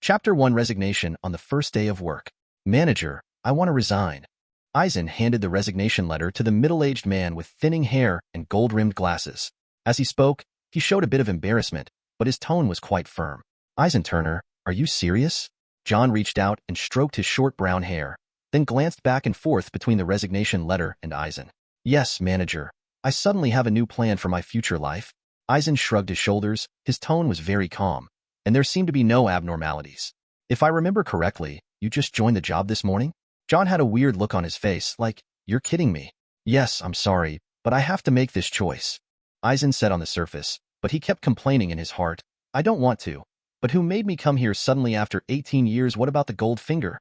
Chapter 1 Resignation on the first day of work. Manager, I want to resign. Eisen handed the resignation letter to the middle-aged man with thinning hair and gold-rimmed glasses. As he spoke, he showed a bit of embarrassment, but his tone was quite firm. Eisen Turner, are you serious? John reached out and stroked his short brown hair, then glanced back and forth between the resignation letter and Eisen. Yes, manager. I suddenly have a new plan for my future life. Eisen shrugged his shoulders. His tone was very calm, and there seemed to be no abnormalities. If I remember correctly, you just joined the job this morning? John had a weird look on his face, like, you're kidding me. Yes, I'm sorry, but I have to make this choice. Eisen said on the surface, but he kept complaining in his heart, I don't want to. But who made me come here suddenly after 18 years? What about the gold finger?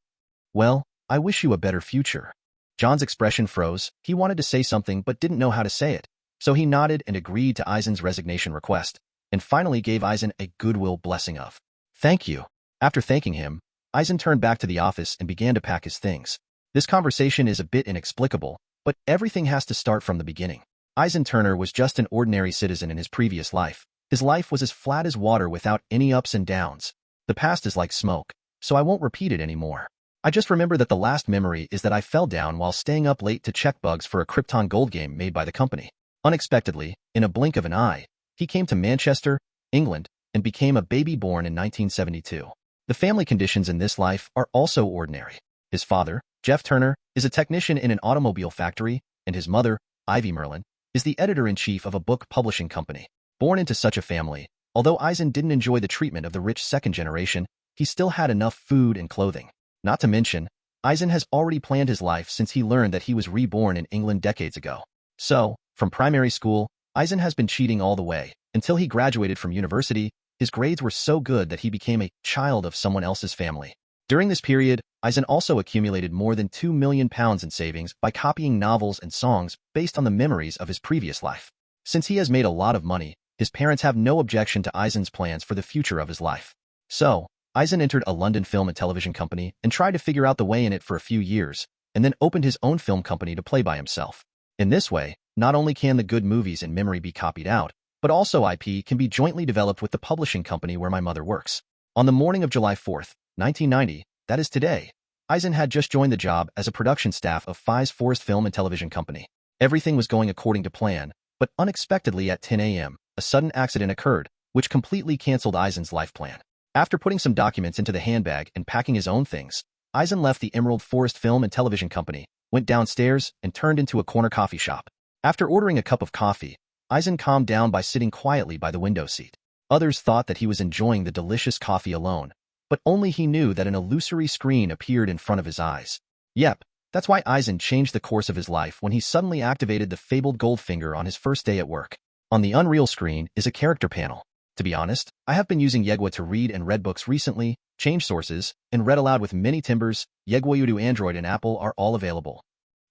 Well, I wish you a better future. John's expression froze. He wanted to say something but didn't know how to say it. So he nodded and agreed to Eisen's resignation request, and finally gave Eisen a goodwill blessing of, thank you. After thanking him, Eisen turned back to the office and began to pack his things. This conversation is a bit inexplicable, but everything has to start from the beginning. Eisen Turner was just an ordinary citizen in his previous life. His life was as flat as water without any ups and downs. The past is like smoke, so I won't repeat it anymore. I just remember that the last memory is that I fell down while staying up late to check bugs for a Krypton Gold game made by the company. Unexpectedly, in a blink of an eye, he came to Manchester, England, and became a baby born in 1972. The family conditions in this life are also ordinary. His father, Jeff Turner, is a technician in an automobile factory, and his mother, Ivy Merlin, is the editor-in-chief of a book publishing company. Born into such a family, although Eisen didn't enjoy the treatment of the rich second generation, he still had enough food and clothing. Not to mention, Eisen has already planned his life since he learned that he was reborn in England decades ago. So, from primary school, Eisen has been cheating all the way. Until he graduated from university, his grades were so good that he became a child of someone else's family. During this period, Eisen also accumulated more than £2 million in savings by copying novels and songs based on the memories of his previous life. Since he has made a lot of money, his parents have no objection to Eisen's plans for the future of his life. So, Eisen entered a London film and television company and tried to figure out the way in it for a few years, and then opened his own film company to play by himself. In this way, not only can the good movies in memory be copied out, but also IP can be jointly developed with the publishing company where my mother works. On the morning of July 4th, 1990, that is today, Eisen had just joined the job as a production staff of Fies Forest Film and Television Company. Everything was going according to plan, but unexpectedly at 10 a.m., a sudden accident occurred, which completely canceled Eisen's life plan. After putting some documents into the handbag and packing his own things, Eisen left the Emerald Forest Film and Television Company, went downstairs, and turned into a corner coffee shop. After ordering a cup of coffee, Eisen calmed down by sitting quietly by the window seat. Others thought that he was enjoying the delicious coffee alone, but only he knew that an illusory screen appeared in front of his eyes. Yep, that's why Eisen changed the course of his life when he suddenly activated the fabled gold finger on his first day at work. On the Unreal screen is a character panel. To be honest, I have been using Yegwa to read and read books recently, change sources, and read aloud with many timbers. Yegwa Udo Android and Apple are all available.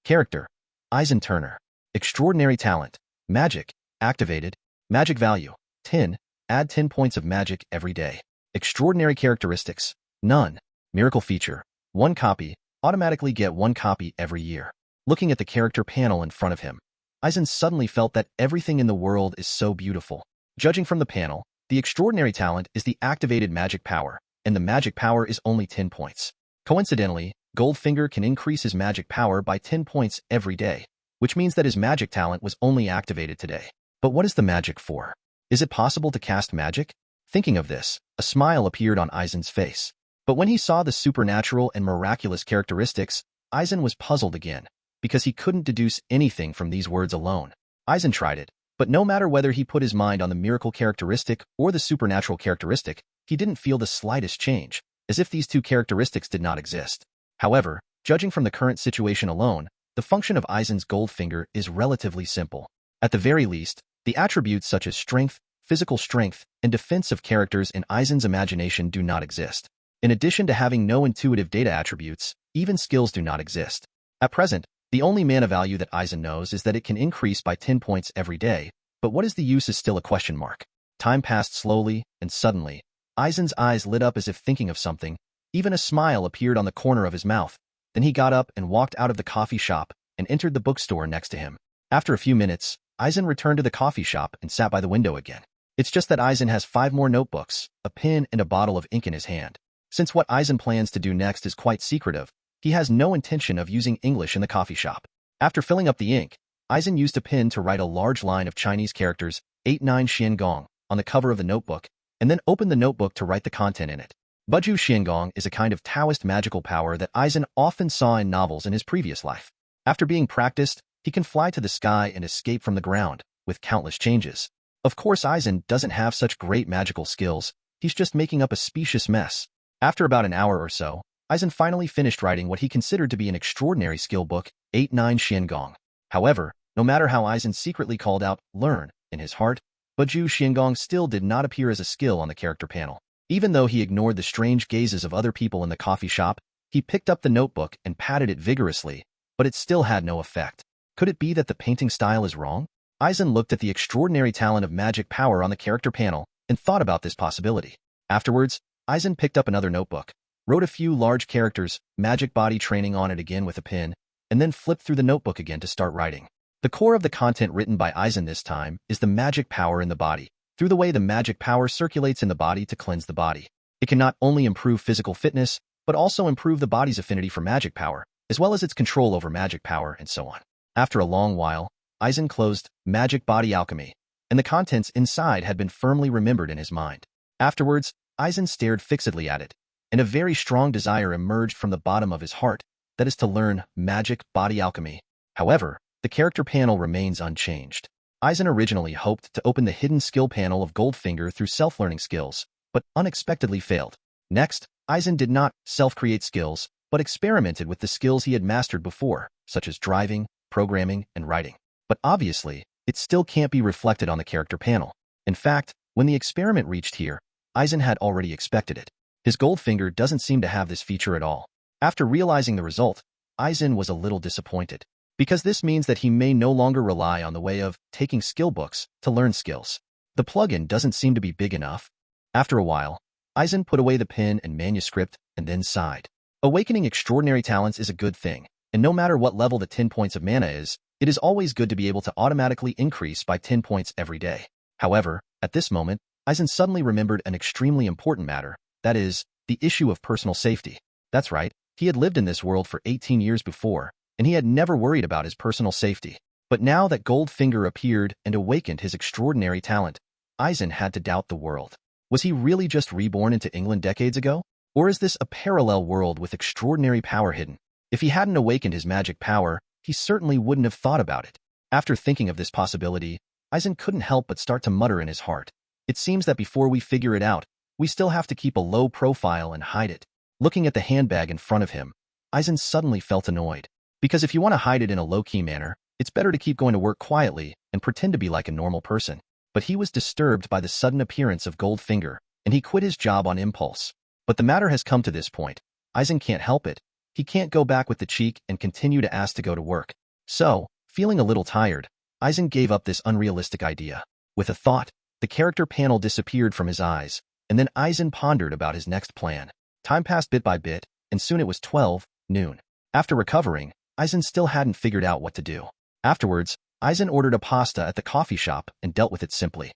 Character: Eisen Turner. Extraordinary talent: magic, activated, magic value, 10, add 10 points of magic every day. Extraordinary characteristics: none. Miracle feature: 1 copy, automatically get 1 copy every year. Looking at the character panel in front of him, Eisen suddenly felt that everything in the world is so beautiful. Judging from the panel, the extraordinary talent is the activated magic power, and the magic power is only 10 points. Coincidentally, Goldfinger can increase his magic power by 10 points every day, which means that his magic talent was only activated today. But what is the magic for? Is it possible to cast magic? Thinking of this, a smile appeared on Eisen's face. But when he saw the supernatural and miraculous characteristics, Eisen was puzzled again, because he couldn't deduce anything from these words alone. Eisen tried it, but no matter whether he put his mind on the miracle characteristic or the supernatural characteristic, he didn't feel the slightest change, as if these two characteristics did not exist. However, judging from the current situation alone, the function of Eisen's Goldfinger is relatively simple. At the very least, the attributes such as strength, physical strength, and defense of characters in Eisen's imagination do not exist. In addition to having no intuitive data attributes, even skills do not exist. At present, the only mana value that Eisen knows is that it can increase by 10 points every day, but what is the use is still a question mark. Time passed slowly, and suddenly, Eisen's eyes lit up as if thinking of something. Even a smile appeared on the corner of his mouth. Then he got up and walked out of the coffee shop and entered the bookstore next to him. After a few minutes, Eisen returned to the coffee shop and sat by the window again. It's just that Eisen has 5 more notebooks, a pen, and a bottle of ink in his hand. Since what Eisen plans to do next is quite secretive, he has no intention of using English in the coffee shop. After filling up the ink, Eisen used a pen to write a large line of Chinese characters, 89 Xiangong, on the cover of the notebook, and then opened the notebook to write the content in it. Buju Xiangong is a kind of Taoist magical power that Eisen often saw in novels in his previous life. After being practiced, he can fly to the sky and escape from the ground, with countless changes. Of course, Eisen doesn't have such great magical skills, he's just making up a specious mess. After about an hour or so, Eisen finally finished writing what he considered to be an extraordinary skill book, 89 Xiangong. However, no matter how Eisen secretly called out, learn, in his heart, Buju Xiangong still did not appear as a skill on the character panel. Even though he ignored the strange gazes of other people in the coffee shop, he picked up the notebook and patted it vigorously, but it still had no effect. Could it be that the painting style is wrong? Eisen looked at the extraordinary talent of magic power on the character panel and thought about this possibility. Afterwards, Eisen picked up another notebook, wrote a few large characters, magic body training on it again with a pen, and then flipped through the notebook again to start writing. The core of the content written by Eisen this time is the magic power in the body, through the way the magic power circulates in the body to cleanse the body. It can not only improve physical fitness, but also improve the body's affinity for magic power, as well as its control over magic power and so on. After a long while, Eisen closed Magic Body Alchemy, and the contents inside had been firmly remembered in his mind. Afterwards, Eisen stared fixedly at it, and a very strong desire emerged from the bottom of his heart, that is to learn Magic Body Alchemy. However, the character panel remains unchanged. Eisen originally hoped to open the hidden skill panel of Goldfinger through self-learning skills, but unexpectedly failed. Next, Eisen did not self-create skills, but experimented with the skills he had mastered before, such as driving, programming, and writing. But obviously, it still can't be reflected on the character panel. In fact, when the experiment reached here, Eisen had already expected it. His Goldfinger doesn't seem to have this feature at all. After realizing the result, Eisen was a little disappointed, because this means that he may no longer rely on the way of taking skill books to learn skills. The plugin doesn't seem to be big enough. After a while, Eisen put away the pen and manuscript and then sighed. Awakening extraordinary talents is a good thing, and no matter what level the 10 points of mana is, it is always good to be able to automatically increase by 10 points every day. However, at this moment, Eisen suddenly remembered an extremely important matter, that is, the issue of personal safety. That's right, he had lived in this world for 18 years before, and he had never worried about his personal safety. But now that Goldfinger appeared and awakened his extraordinary talent, Eisen had to doubt the world. Was he really just reborn into England decades ago? Or is this a parallel world with extraordinary power hidden? If he hadn't awakened his magic power, he certainly wouldn't have thought about it. After thinking of this possibility, Eisen couldn't help but start to mutter in his heart. It seems that before we figure it out, we still have to keep a low profile and hide it. Looking at the handbag in front of him, Eisen suddenly felt annoyed. Because if you want to hide it in a low-key manner, it's better to keep going to work quietly and pretend to be like a normal person. But he was disturbed by the sudden appearance of Goldfinger, and he quit his job on impulse. But the matter has come to this point. Eisen can't help it. He can't go back with the cheek and continue to ask to go to work. So, feeling a little tired, Eisen gave up this unrealistic idea. With a thought, the character panel disappeared from his eyes, and then Eisen pondered about his next plan. Time passed bit by bit, and soon it was 12 noon. After recovering, Eisen still hadn't figured out what to do. Afterwards, Eisen ordered a pasta at the coffee shop and dealt with it simply.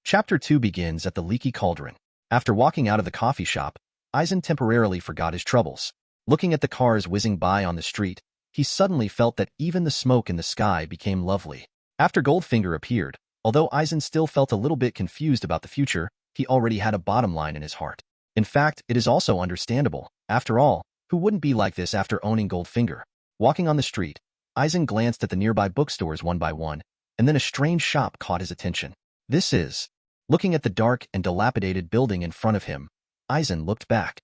Chapter 2 begins at the leaky cauldron. After walking out of the coffee shop, Eisen temporarily forgot his troubles. Looking at the cars whizzing by on the street, he suddenly felt that even the smoke in the sky became lovely. After Goldfinger appeared, although Eisen still felt a little bit confused about the future, he already had a bottom line in his heart. In fact, it is also understandable. After all, who wouldn't be like this after owning Goldfinger? Walking on the street, Eisen glanced at the nearby bookstores one by one, and then a strange shop caught his attention. This is... Looking at the dark and dilapidated building in front of him, Eisen looked back.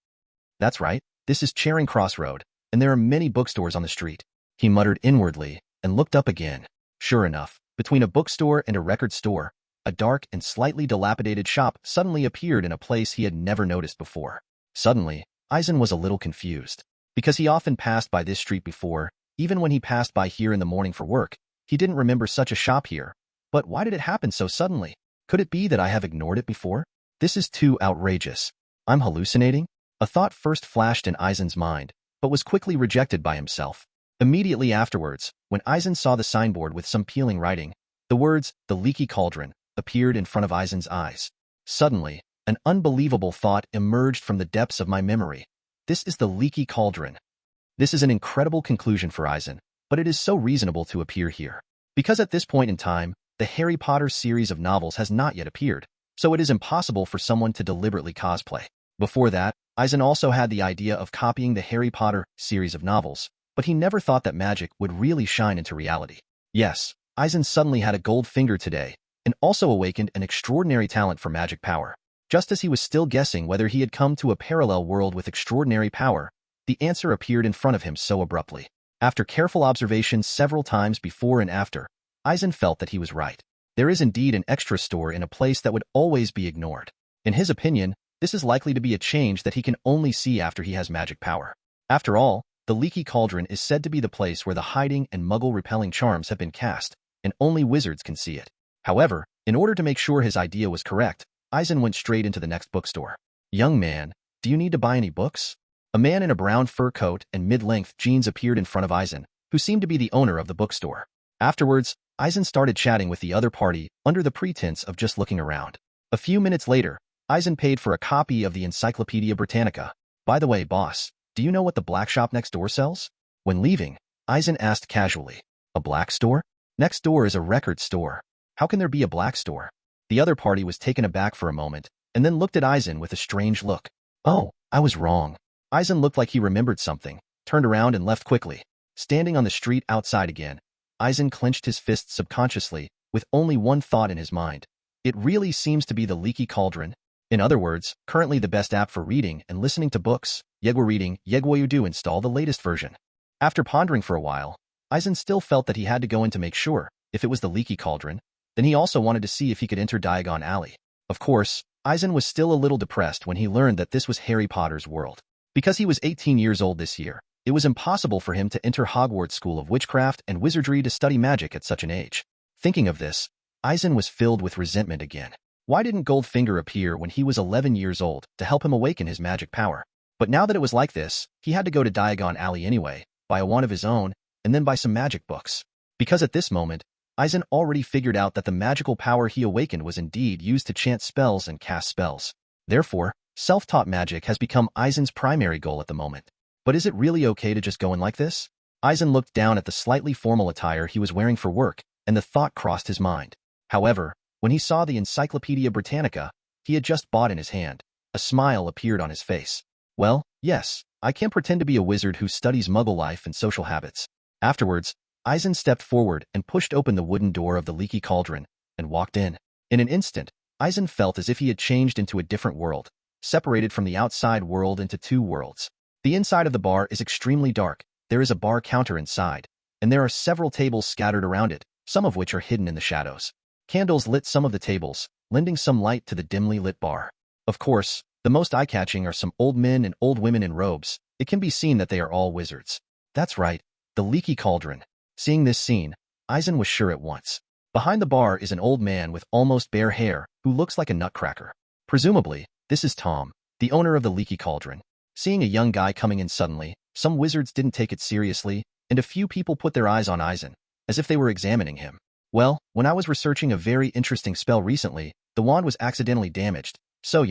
That's right, this is Charing Cross Road, and there are many bookstores on the street. He muttered inwardly and looked up again. Sure enough, between a bookstore and a record store, a dark and slightly dilapidated shop suddenly appeared in a place he had never noticed before. Suddenly, Eisen was a little confused. Because he often passed by this street before, even when he passed by here in the morning for work, he didn't remember such a shop here. But why did it happen so suddenly? Could it be that I have ignored it before? This is too outrageous. I'm hallucinating? A thought first flashed in Eisen's mind, but was quickly rejected by himself. Immediately afterwards, when Eisen saw the signboard with some peeling writing, the words, "The Leaky Cauldron," appeared in front of Eisen's eyes. Suddenly, An unbelievable thought emerged from the depths of my memory. This is the leaky cauldron. This is an incredible conclusion for Eisen, but it is so reasonable to appear here. Because at this point in time, the Harry Potter series of novels has not yet appeared, so it is impossible for someone to deliberately cosplay. Before that, Eisen also had the idea of copying the Harry Potter series of novels, but he never thought that magic would really shine into reality. Yes, Eisen suddenly had a gold finger today, and also awakened an extraordinary talent for magic power. Just as he was still guessing whether he had come to a parallel world with extraordinary power, the answer appeared in front of him so abruptly. After careful observation several times before and after, Eisen felt that he was right. There is indeed an extra store in a place that would always be ignored. In his opinion, this is likely to be a change that he can only see after he has magic power. After all, the leaky cauldron is said to be the place where the hiding and muggle-repelling charms have been cast, and only wizards can see it. However, in order to make sure his idea was correct, Eisen went straight into the next bookstore. "Young man, do you need to buy any books?" A man in a brown fur coat and mid-length jeans appeared in front of Eisen, who seemed to be the owner of the bookstore. Afterwards, Eisen started chatting with the other party under the pretense of just looking around. A few minutes later, Eisen paid for a copy of the Encyclopedia Britannica. "By the way, boss, do you know what the black shop next door sells?" When leaving, Eisen asked casually, "A black store? Next door is a record store. How can there be a black store?" The other party was taken aback for a moment, and then looked at Eisen with a strange look. "Oh, I was wrong." Eisen looked like he remembered something, turned around and left quickly. Standing on the street outside again, Eisen clenched his fists subconsciously, with only one thought in his mind. It really seems to be the leaky cauldron. In other words, currently the best app for reading and listening to books. Yegwa reading, Yegwa you do install the latest version. After pondering for a while, Eisen still felt that he had to go in to make sure. If it was the leaky cauldron, then he also wanted to see if he could enter Diagon Alley. Of course, Eisen was still a little depressed when he learned that this was Harry Potter's world. Because he was 18 years old this year, it was impossible for him to enter Hogwarts School of Witchcraft and Wizardry to study magic at such an age. Thinking of this, Eisen was filled with resentment again. Why didn't Goldfinger appear when he was 11 years old to help him awaken his magic power? But now that it was like this, he had to go to Diagon Alley anyway, buy a wand of his own, and then buy some magic books. Because at this moment, Eisen already figured out that the magical power he awakened was indeed used to chant spells and cast spells. Therefore, self-taught magic has become Eisen's primary goal at the moment. But is it really okay to just go in like this? Eisen looked down at the slightly formal attire he was wearing for work, and the thought crossed his mind. However, when he saw the Encyclopedia Britannica he had just bought in his hand, a smile appeared on his face. "Well, yes, I can pretend to be a wizard who studies muggle life and social habits." Afterwards, Eisen stepped forward and pushed open the wooden door of the leaky cauldron, and walked in. In an instant, Eisen felt as if he had changed into a different world, separated from the outside world into two worlds. The inside of the bar is extremely dark, there is a bar counter inside, and there are several tables scattered around it, some of which are hidden in the shadows. Candles lit some of the tables, lending some light to the dimly lit bar. Of course, the most eye-catching are some old men and old women in robes. It can be seen that they are all wizards. That's right, the leaky cauldron. Seeing this scene, Eisen was sure at once. Behind the bar is an old man with almost bare hair who looks like a nutcracker. Presumably, this is Tom, the owner of the leaky cauldron. Seeing a young guy coming in suddenly, some wizards didn't take it seriously, and a few people put their eyes on Eisen, as if they were examining him. "Well, when I was researching a very interesting spell recently, the wand was accidentally damaged, so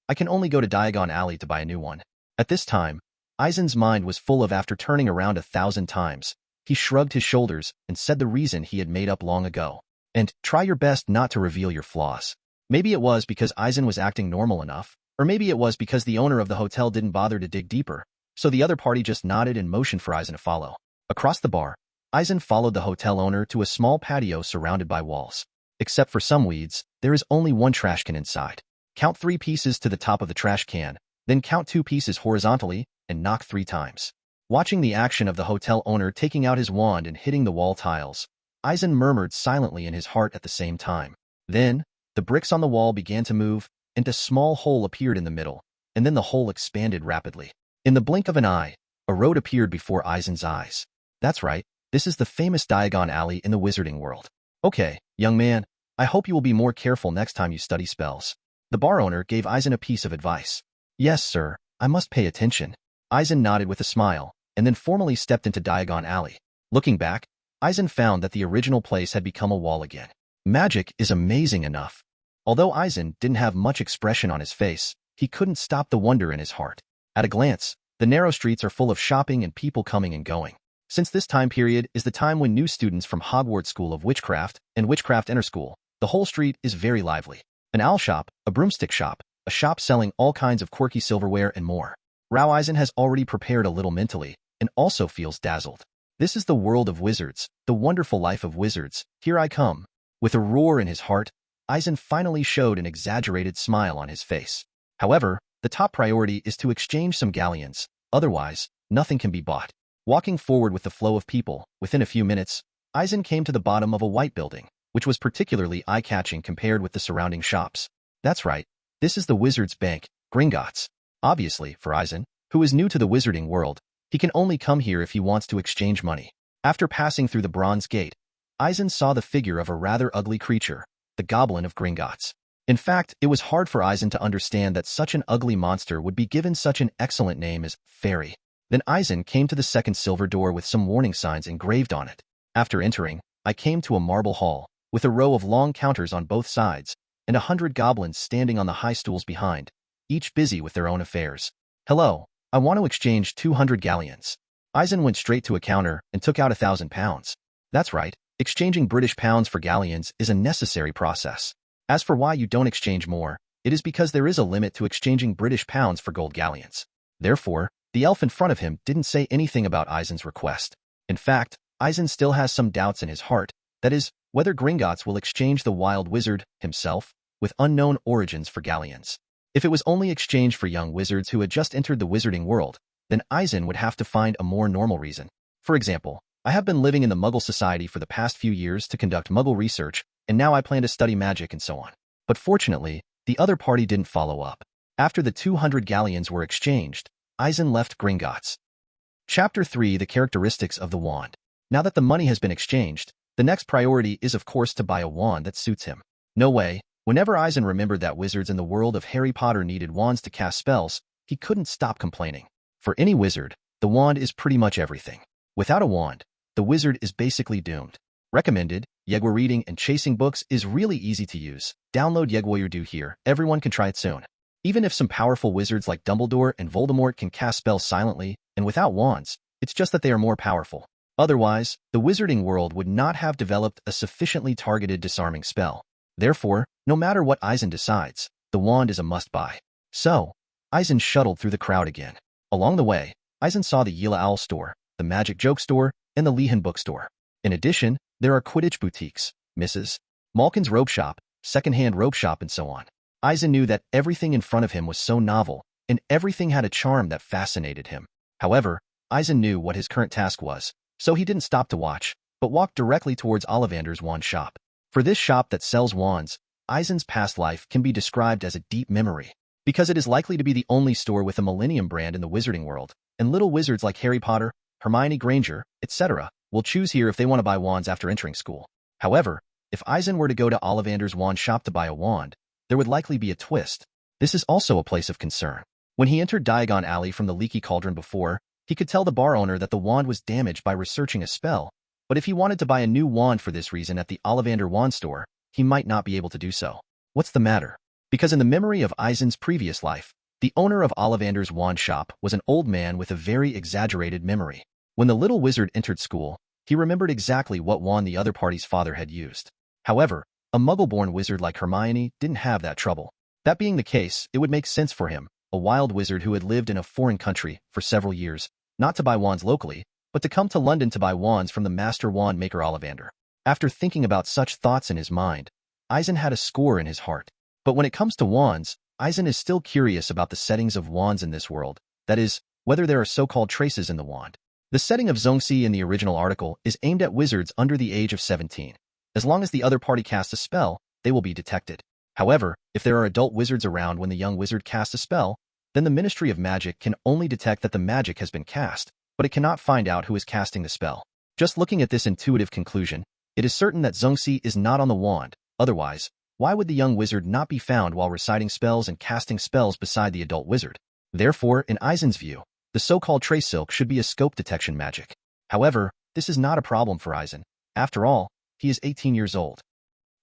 I can only go to Diagon Alley to buy a new one." At this time, Eisen's mind was full of after turning around 1,000 times. He shrugged his shoulders and said the reason he had made up long ago. "And try your best not to reveal your flaws." Maybe it was because Eisen was acting normal enough, or maybe it was because the owner of the hotel didn't bother to dig deeper, so the other party just nodded and motioned for Eisen to follow. Across the bar, Eisen followed the hotel owner to a small patio surrounded by walls. Except for some weeds, there is only one trash can inside. Count 3 pieces to the top of the trash can, then count 2 pieces horizontally, and knock 3 times. Watching the action of the hotel owner taking out his wand and hitting the wall tiles, Eisen murmured silently in his heart at the same time. Then, the bricks on the wall began to move, and a small hole appeared in the middle, and then the hole expanded rapidly. In the blink of an eye, a road appeared before Eisen's eyes. That's right, this is the famous Diagon Alley in the wizarding world. "Okay, young man, I hope you will be more careful next time you study spells." The bar owner gave Eisen a piece of advice. "Yes, sir, I must pay attention." Eisen nodded with a smile, and then formally stepped into Diagon Alley. Looking back, Eisen found that the original place had become a wall again. Magic is amazing enough. Although Eisen didn't have much expression on his face, he couldn't stop the wonder in his heart. At a glance, the narrow streets are full of shopping and people coming and going. Since this time period is the time when new students from Hogwarts School of Witchcraft and Witchcraft enter school, the whole street is very lively. An owl shop, a broomstick shop, a shop selling all kinds of quirky silverware and more. Eisen has already prepared a little mentally, and also feels dazzled. This is the world of wizards, the wonderful life of wizards. Here I come. With a roar in his heart, Eisen finally showed an exaggerated smile on his face. However, the top priority is to exchange some galleons, otherwise, nothing can be bought. Walking forward with the flow of people, within a few minutes, Eisen came to the bottom of a white building, which was particularly eye-catching compared with the surrounding shops. That's right, this is the Wizard's Bank, Gringotts. Obviously, for Eisen, who is new to the wizarding world, he can only come here if he wants to exchange money. After passing through the bronze gate, Eisen saw the figure of a rather ugly creature, the Goblin of Gringotts. In fact, it was hard for Eisen to understand that such an ugly monster would be given such an excellent name as Fairy. Then Eisen came to the second silver door with some warning signs engraved on it. After entering, I came to a marble hall, with a row of long counters on both sides, and 100 goblins standing on the high stools behind, each busy with their own affairs. Hello, I want to exchange 200 galleons. Eisen went straight to a counter and took out £1,000. That's right, exchanging British pounds for galleons is a necessary process. As for why you don't exchange more, it is because there is a limit to exchanging British pounds for gold galleons. Therefore, the elf in front of him didn't say anything about Eisen's request. In fact, Eisen still has some doubts in his heart, that is, whether Gringotts will exchange the wild wizard, himself, with unknown origins for galleons. If it was only exchanged for young wizards who had just entered the wizarding world, then Eisen would have to find a more normal reason. For example, I have been living in the Muggle society for the past few years to conduct Muggle research, and now I plan to study magic and so on. But fortunately, the other party didn't follow up. After the 200 galleons were exchanged, Eisen left Gringotts. Chapter 3: The Characteristics of the Wand. Now that the money has been exchanged, the next priority is of course to buy a wand that suits him. No way, whenever Eisen remembered that wizards in the world of Harry Potter needed wands to cast spells, he couldn't stop complaining. For any wizard, the wand is pretty much everything. Without a wand, the wizard is basically doomed. Recommended, Yegwa reading and chasing books is really easy to use. Download Yegwa here, everyone can try it soon. Even if some powerful wizards like Dumbledore and Voldemort can cast spells silently and without wands, it's just that they are more powerful. Otherwise, the wizarding world would not have developed a sufficiently targeted disarming spell. Therefore, no matter what Eisen decides, the wand is a must-buy. So, Eisen shuttled through the crowd again. Along the way, Eisen saw the Yila Owl store, the Magic Joke store, and the Lehan bookstore. In addition, there are Quidditch boutiques, Mrs. Malkin's robe shop, second-hand robe shop, and so on. Eisen knew that everything in front of him was so novel, and everything had a charm that fascinated him. However, Eisen knew what his current task was, so he didn't stop to watch, but walked directly towards Ollivander's wand shop. For this shop that sells wands, Eisen's past life can be described as a deep memory, because it is likely to be the only store with a Millennium brand in the wizarding world, and little wizards like Harry Potter, Hermione Granger, etc., will choose here if they want to buy wands after entering school. However, if Eisen were to go to Ollivander's wand shop to buy a wand, there would likely be a twist. This is also a place of concern. When he entered Diagon Alley from the Leaky Cauldron before, he could tell the bar owner that the wand was damaged by researching a spell, but if he wanted to buy a new wand for this reason at the Ollivander wand store, he might not be able to do so. What's the matter? Because in the memory of Eisen's previous life, the owner of Ollivander's wand shop was an old man with a very exaggerated memory. When the little wizard entered school, he remembered exactly what wand the other party's father had used. However, a Muggle-born wizard like Hermione didn't have that trouble. That being the case, it would make sense for him, a wild wizard who had lived in a foreign country for several years, not to buy wands locally, but to come to London to buy wands from the master wand maker Ollivander. After thinking about such thoughts in his mind, Eisen had a score in his heart. But when it comes to wands, Eisen is still curious about the settings of wands in this world, that is, whether there are so-called traces in the wand. The setting of Zongxi in the original article is aimed at wizards under the age of 17. As long as the other party casts a spell, they will be detected. However, if there are adult wizards around when the young wizard casts a spell, then the Ministry of Magic can only detect that the magic has been cast, but it cannot find out who is casting the spell. Just looking at this intuitive conclusion, it is certain that Zongxi is not on the wand. Otherwise, why would the young wizard not be found while reciting spells and casting spells beside the adult wizard? Therefore, in Eisen's view, the so-called trace silk should be a scope detection magic. However, this is not a problem for Eisen. After all, he is 18 years old.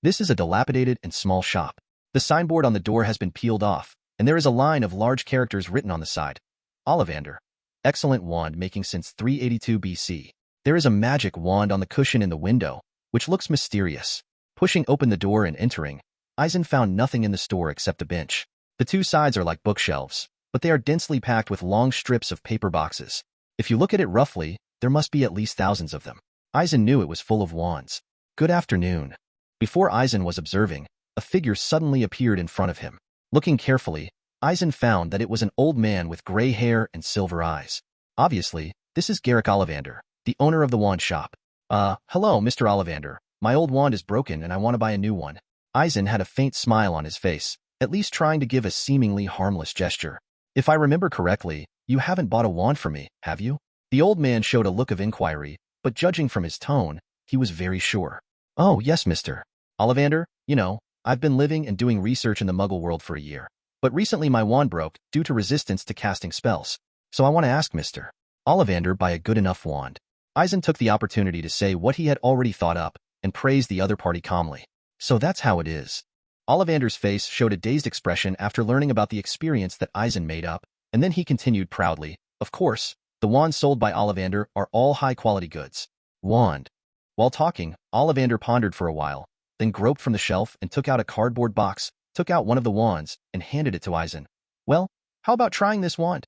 This is a dilapidated and small shop. The signboard on the door has been peeled off, and there is a line of large characters written on the side. Ollivander. Excellent wand making since 382 BC. There is a magic wand on the cushion in the window, which looks mysterious. Pushing open the door and entering, Eisen found nothing in the store except a bench. The two sides are like bookshelves, but they are densely packed with long strips of paper boxes. If you look at it roughly, there must be at least thousands of them. Eisen knew it was full of wands. Good afternoon. Before Eisen was observing, a figure suddenly appeared in front of him. Looking carefully, Eisen found that it was an old man with gray hair and silver eyes. Obviously, this is Garrick Ollivander, the owner of the wand shop. Hello, Mr. Ollivander. My old wand is broken and I want to buy a new one. Eisen had a faint smile on his face, at least trying to give a seemingly harmless gesture. If I remember correctly, you haven't bought a wand for me, have you? The old man showed a look of inquiry, but judging from his tone, he was very sure. Oh, yes, Mr. Ollivander, you know, I've been living and doing research in the Muggle world for a year. But recently my wand broke due to resistance to casting spells. So I want to ask Mr. Ollivander buy a good enough wand. Eisen took the opportunity to say what he had already thought up and praised the other party calmly. So that's how it is. Ollivander's face showed a dazed expression after learning about the experience that Eisen made up, and then he continued proudly, of course, the wands sold by Ollivander are all high-quality goods. Wand. While talking, Ollivander pondered for a while, then groped from the shelf and took out a cardboard box, took out one of the wands, and handed it to Eisen. Well, how about trying this wand?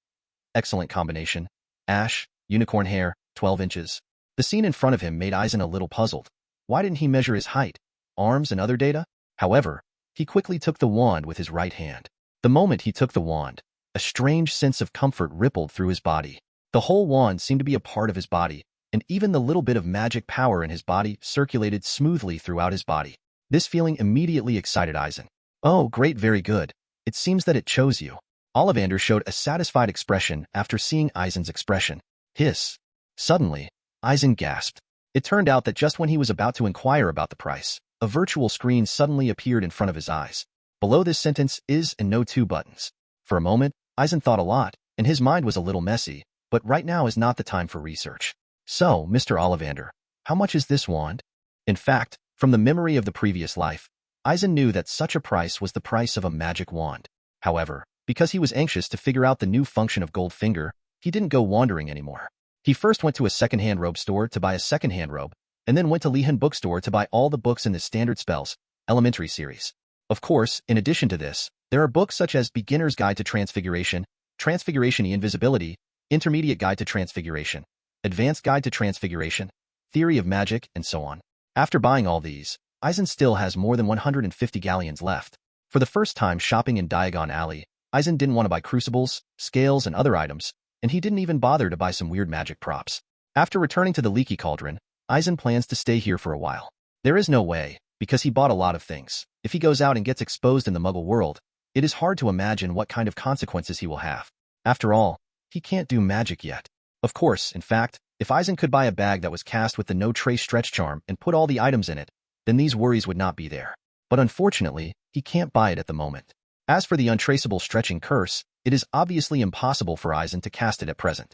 Excellent combination. Ash, unicorn hair, 12 inches. The scene in front of him made Eisen a little puzzled. Why didn't he measure his height, arms, and other data? However, he quickly took the wand with his right hand. The moment he took the wand, a strange sense of comfort rippled through his body. The whole wand seemed to be a part of his body, and even the little bit of magic power in his body circulated smoothly throughout his body. This feeling immediately excited Eisen. Oh, great, very good. It seems that it chose you. Ollivander showed a satisfied expression after seeing Eisen's expression. Hiss. Suddenly, Eisen gasped. It turned out that just when he was about to inquire about the price, a virtual screen suddenly appeared in front of his eyes. Below this sentence is and no two buttons. For a moment, Eisen thought a lot, and his mind was a little messy, but right now is not the time for research. So, Mr. Ollivander, how much is this wand? In fact, from the memory of the previous life, Eisen knew that such a price was the price of a magic wand. However, because he was anxious to figure out the new function of Goldfinger, he didn't go wandering anymore. He first went to a second-hand robe store to buy a second-hand robe, and then went to Lehan bookstore to buy all the books in the Standard Spells, Elementary series. Of course, in addition to this, there are books such as Beginner's Guide to Transfiguration, Transfiguration e Invisibility, Intermediate Guide to Transfiguration, Advanced Guide to Transfiguration, Theory of Magic, and so on. After buying all these, Eisen still has more than 150 galleons left. For the first time shopping in Diagon Alley, Eisen didn't want to buy crucibles, scales, and other items, and he didn't even bother to buy some weird magic props. After returning to the Leaky Cauldron, Eisen plans to stay here for a while. There is no way, because he bought a lot of things. If he goes out and gets exposed in the Muggle world, it is hard to imagine what kind of consequences he will have. After all, he can't do magic yet. Of course, in fact, if Eisen could buy a bag that was cast with the no-trace stretch charm and put all the items in it, then these worries would not be there. But unfortunately, he can't buy it at the moment. As for the untraceable stretching curse, it is obviously impossible for Eisen to cast it at present.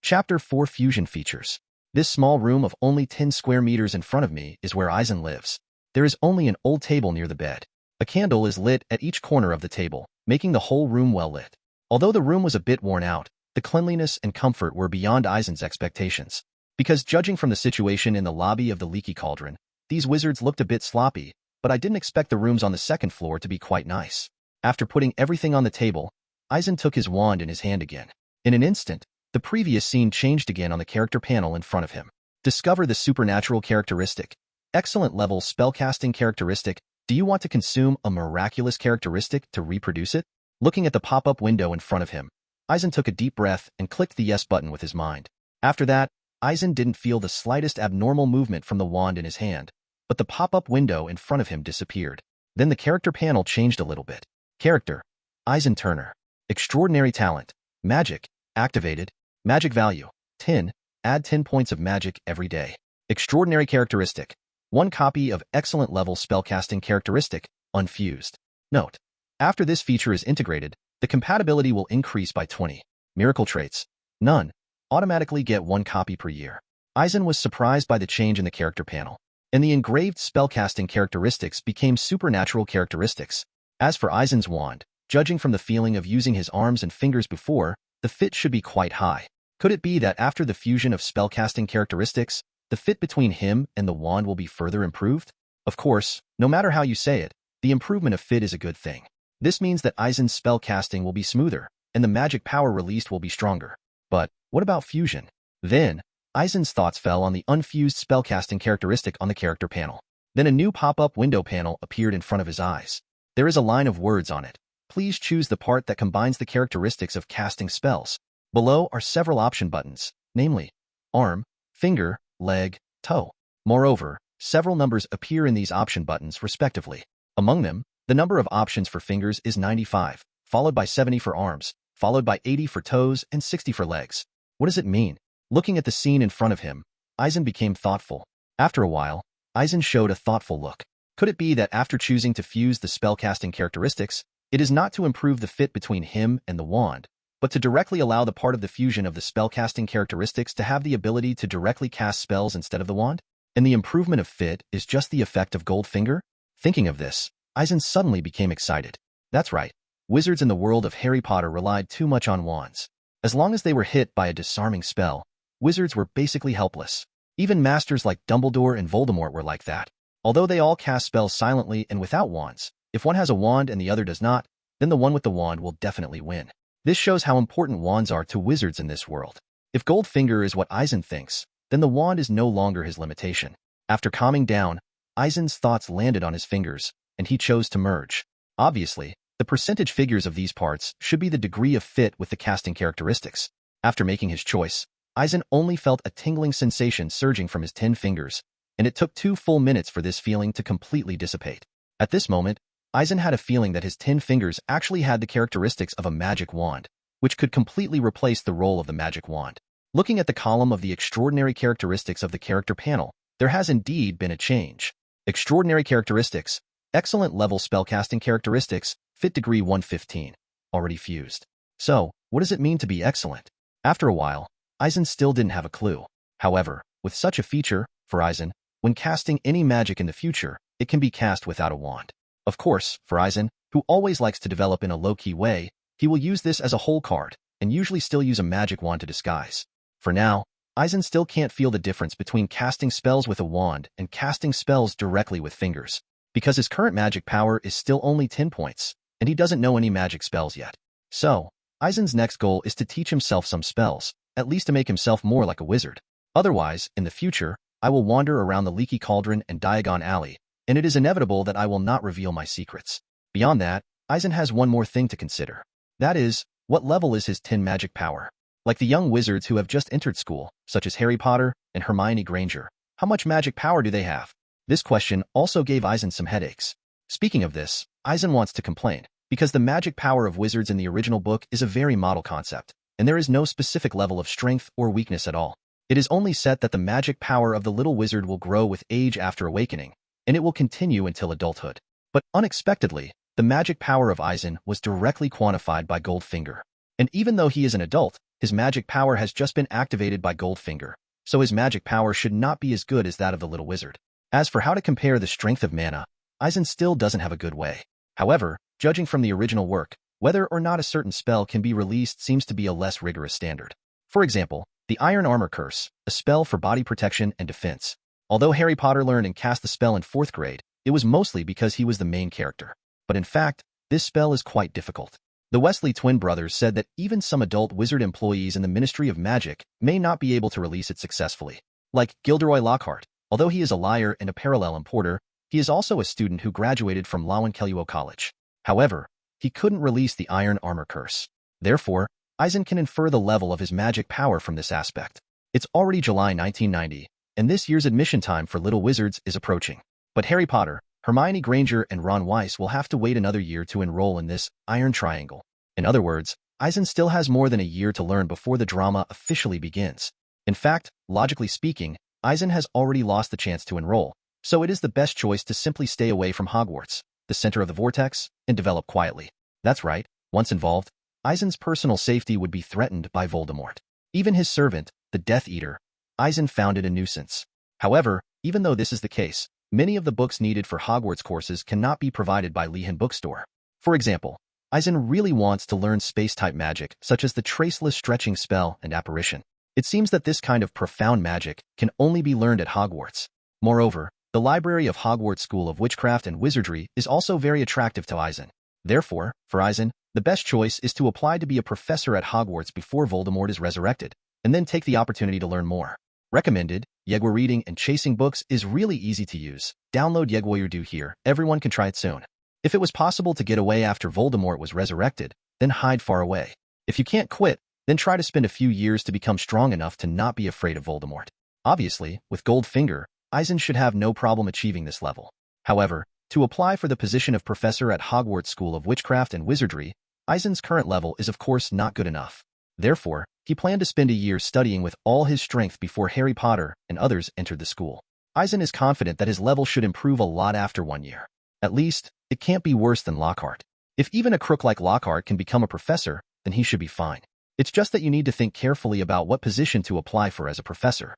Chapter 4 Fusion Features. This small room of only 10 square meters in front of me is where Eisen lives. There is only an old table near the bed. A candle is lit at each corner of the table, making the whole room well lit. Although the room was a bit worn out, the cleanliness and comfort were beyond Eisen's expectations. Because judging from the situation in the lobby of the Leaky Cauldron, these wizards looked a bit sloppy, but I didn't expect the rooms on the second floor to be quite nice. After putting everything on the table, Eisen took his wand in his hand again. In an instant, the previous scene changed again on the character panel in front of him. Discover the supernatural characteristic. Excellent level spellcasting characteristic. Do you want to consume a miraculous characteristic to reproduce it? Looking at the pop-up window in front of him, Eisen took a deep breath and clicked the yes button with his mind. After that, Eisen didn't feel the slightest abnormal movement from the wand in his hand, but the pop-up window in front of him disappeared. Then the character panel changed a little bit. Character: Eisen Turner. Extraordinary talent. Magic. Activated. Magic value: 10. Add 10 points of magic every day. Extraordinary characteristic: 1 copy of excellent level spellcasting characteristic, unfused. Note: after this feature is integrated, the compatibility will increase by 20. Miracle traits: none. Automatically get 1 copy per year. Eisen was surprised by the change in the character panel, and the engraved spellcasting characteristics became supernatural characteristics. As for Eisen's wand, judging from the feeling of using his arms and fingers before, the fit should be quite high. Could it be that after the fusion of spellcasting characteristics, the fit between him and the wand will be further improved? Of course, no matter how you say it, the improvement of fit is a good thing. This means that Eisen's spellcasting will be smoother, and the magic power released will be stronger. But what about fusion? Then, Eisen's thoughts fell on the unfused spellcasting characteristic on the character panel. Then a new pop-up window panel appeared in front of his eyes. There is a line of words on it. Please choose the part that combines the characteristics of casting spells. Below are several option buttons, namely, arm, finger, leg, toe. Moreover, several numbers appear in these option buttons respectively. Among them, the number of options for fingers is 95, followed by 70 for arms, followed by 80 for toes and 60 for legs. What does it mean? Looking at the scene in front of him, Eisen became thoughtful. After a while, Eisen showed a thoughtful look. Could it be that after choosing to fuse the spellcasting characteristics, it is not to improve the fit between him and the wand, but to directly allow the part of the fusion of the spellcasting characteristics to have the ability to directly cast spells instead of the wand? And the improvement of fit is just the effect of Goldfinger? Thinking of this, Eisen suddenly became excited. That's right. Wizards in the world of Harry Potter relied too much on wands. As long as they were hit by a disarming spell, wizards were basically helpless. Even masters like Dumbledore and Voldemort were like that. Although they all cast spells silently and without wands, if one has a wand and the other does not, then the one with the wand will definitely win. This shows how important wands are to wizards in this world. If Goldfinger is what Eisen thinks, then the wand is no longer his limitation. After calming down, Eisen's thoughts landed on his fingers, and he chose to merge. Obviously, the percentage figures of these parts should be the degree of fit with the casting characteristics. After making his choice, Eisen only felt a tingling sensation surging from his 10 fingers, and it took 2 full minutes for this feeling to completely dissipate. At this moment, Eisen had a feeling that his 10 fingers actually had the characteristics of a magic wand, which could completely replace the role of the magic wand. Looking at the column of the extraordinary characteristics of the character panel, there has indeed been a change. Extraordinary characteristics, excellent level spellcasting characteristics, fit degree 115, already fused. So, what does it mean to be excellent? After a while, Eisen still didn't have a clue. However, with such a feature, for Eisen, when casting any magic in the future, it can be cast without a wand. Of course, for Eisen, who always likes to develop in a low-key way, he will use this as a whole card, and usually still use a magic wand to disguise. For now, Eisen still can't feel the difference between casting spells with a wand and casting spells directly with fingers, because his current magic power is still only 10 points, and he doesn't know any magic spells yet. So, Eisen's next goal is to teach himself some spells, at least to make himself more like a wizard. Otherwise, in the future, I will wander around the Leaky Cauldron and Diagon Alley, and it is inevitable that I will not reveal my secrets. Beyond that, Eisen has one more thing to consider. That is, what level is his 10 magic power? Like the young wizards who have just entered school, such as Harry Potter and Hermione Granger, how much magic power do they have? This question also gave Eisen some headaches. Speaking of this, Eisen wants to complain, because the magic power of wizards in the original book is a very model concept, and there is no specific level of strength or weakness at all. It is only set that the magic power of the little wizard will grow with age after awakening, and it will continue until adulthood. But unexpectedly, the magic power of Eisen was directly quantified by Goldfinger. And even though he is an adult, his magic power has just been activated by Goldfinger, so his magic power should not be as good as that of the little wizard. As for how to compare the strength of mana, Eisen still doesn't have a good way. However, judging from the original work, whether or not a certain spell can be released seems to be a less rigorous standard. For example, the Iron Armor Curse, a spell for body protection and defense. Although Harry Potter learned and cast the spell in 4th grade, it was mostly because he was the main character. But in fact, this spell is quite difficult. The Weasley twin brothers said that even some adult wizard employees in the Ministry of Magic may not be able to release it successfully. Like Gilderoy Lockhart, although he is a liar and a parallel importer, he is also a student who graduated from Lawankelluo College. However, he couldn't release the Iron Armor Curse. Therefore, Eisen can infer the level of his magic power from this aspect. It's already July 1990, and this year's admission time for Little Wizards is approaching. But Harry Potter, Hermione Granger, and Ron Weiss will have to wait another year to enroll in this Iron Triangle. In other words, Eisen still has more than a year to learn before the drama officially begins. In fact, logically speaking, Eisen has already lost the chance to enroll, so it is the best choice to simply stay away from Hogwarts, the center of the vortex, and develop quietly. That's right, once involved, Eisen's personal safety would be threatened by Voldemort. Even his servant, the Death Eater, Eisen found it a nuisance. However, even though this is the case, many of the books needed for Hogwarts courses cannot be provided by Lehan Bookstore. For example, Eisen really wants to learn space-type magic, such as the traceless stretching spell and apparition. It seems that this kind of profound magic can only be learned at Hogwarts. Moreover, the library of Hogwarts School of Witchcraft and Wizardry is also very attractive to Eisen. Therefore, for Eisen, the best choice is to apply to be a professor at Hogwarts before Voldemort is resurrected, and then take the opportunity to learn more. Recommended, Yegwa reading and chasing books is really easy to use. Download Yegwa here, everyone can try it soon. If it was possible to get away after Voldemort was resurrected, then hide far away. If you can't quit, then try to spend a few years to become strong enough to not be afraid of Voldemort. Obviously, with Goldfinger, Eisen should have no problem achieving this level. However, to apply for the position of professor at Hogwarts School of Witchcraft and Wizardry, Eisen's current level is of course not good enough. Therefore, he planned to spend a year studying with all his strength before Harry Potter and others entered the school. Eisen is confident that his level should improve a lot after 1 year. At least, it can't be worse than Lockhart. If even a crook like Lockhart can become a professor, then he should be fine. It's just that you need to think carefully about what position to apply for as a professor.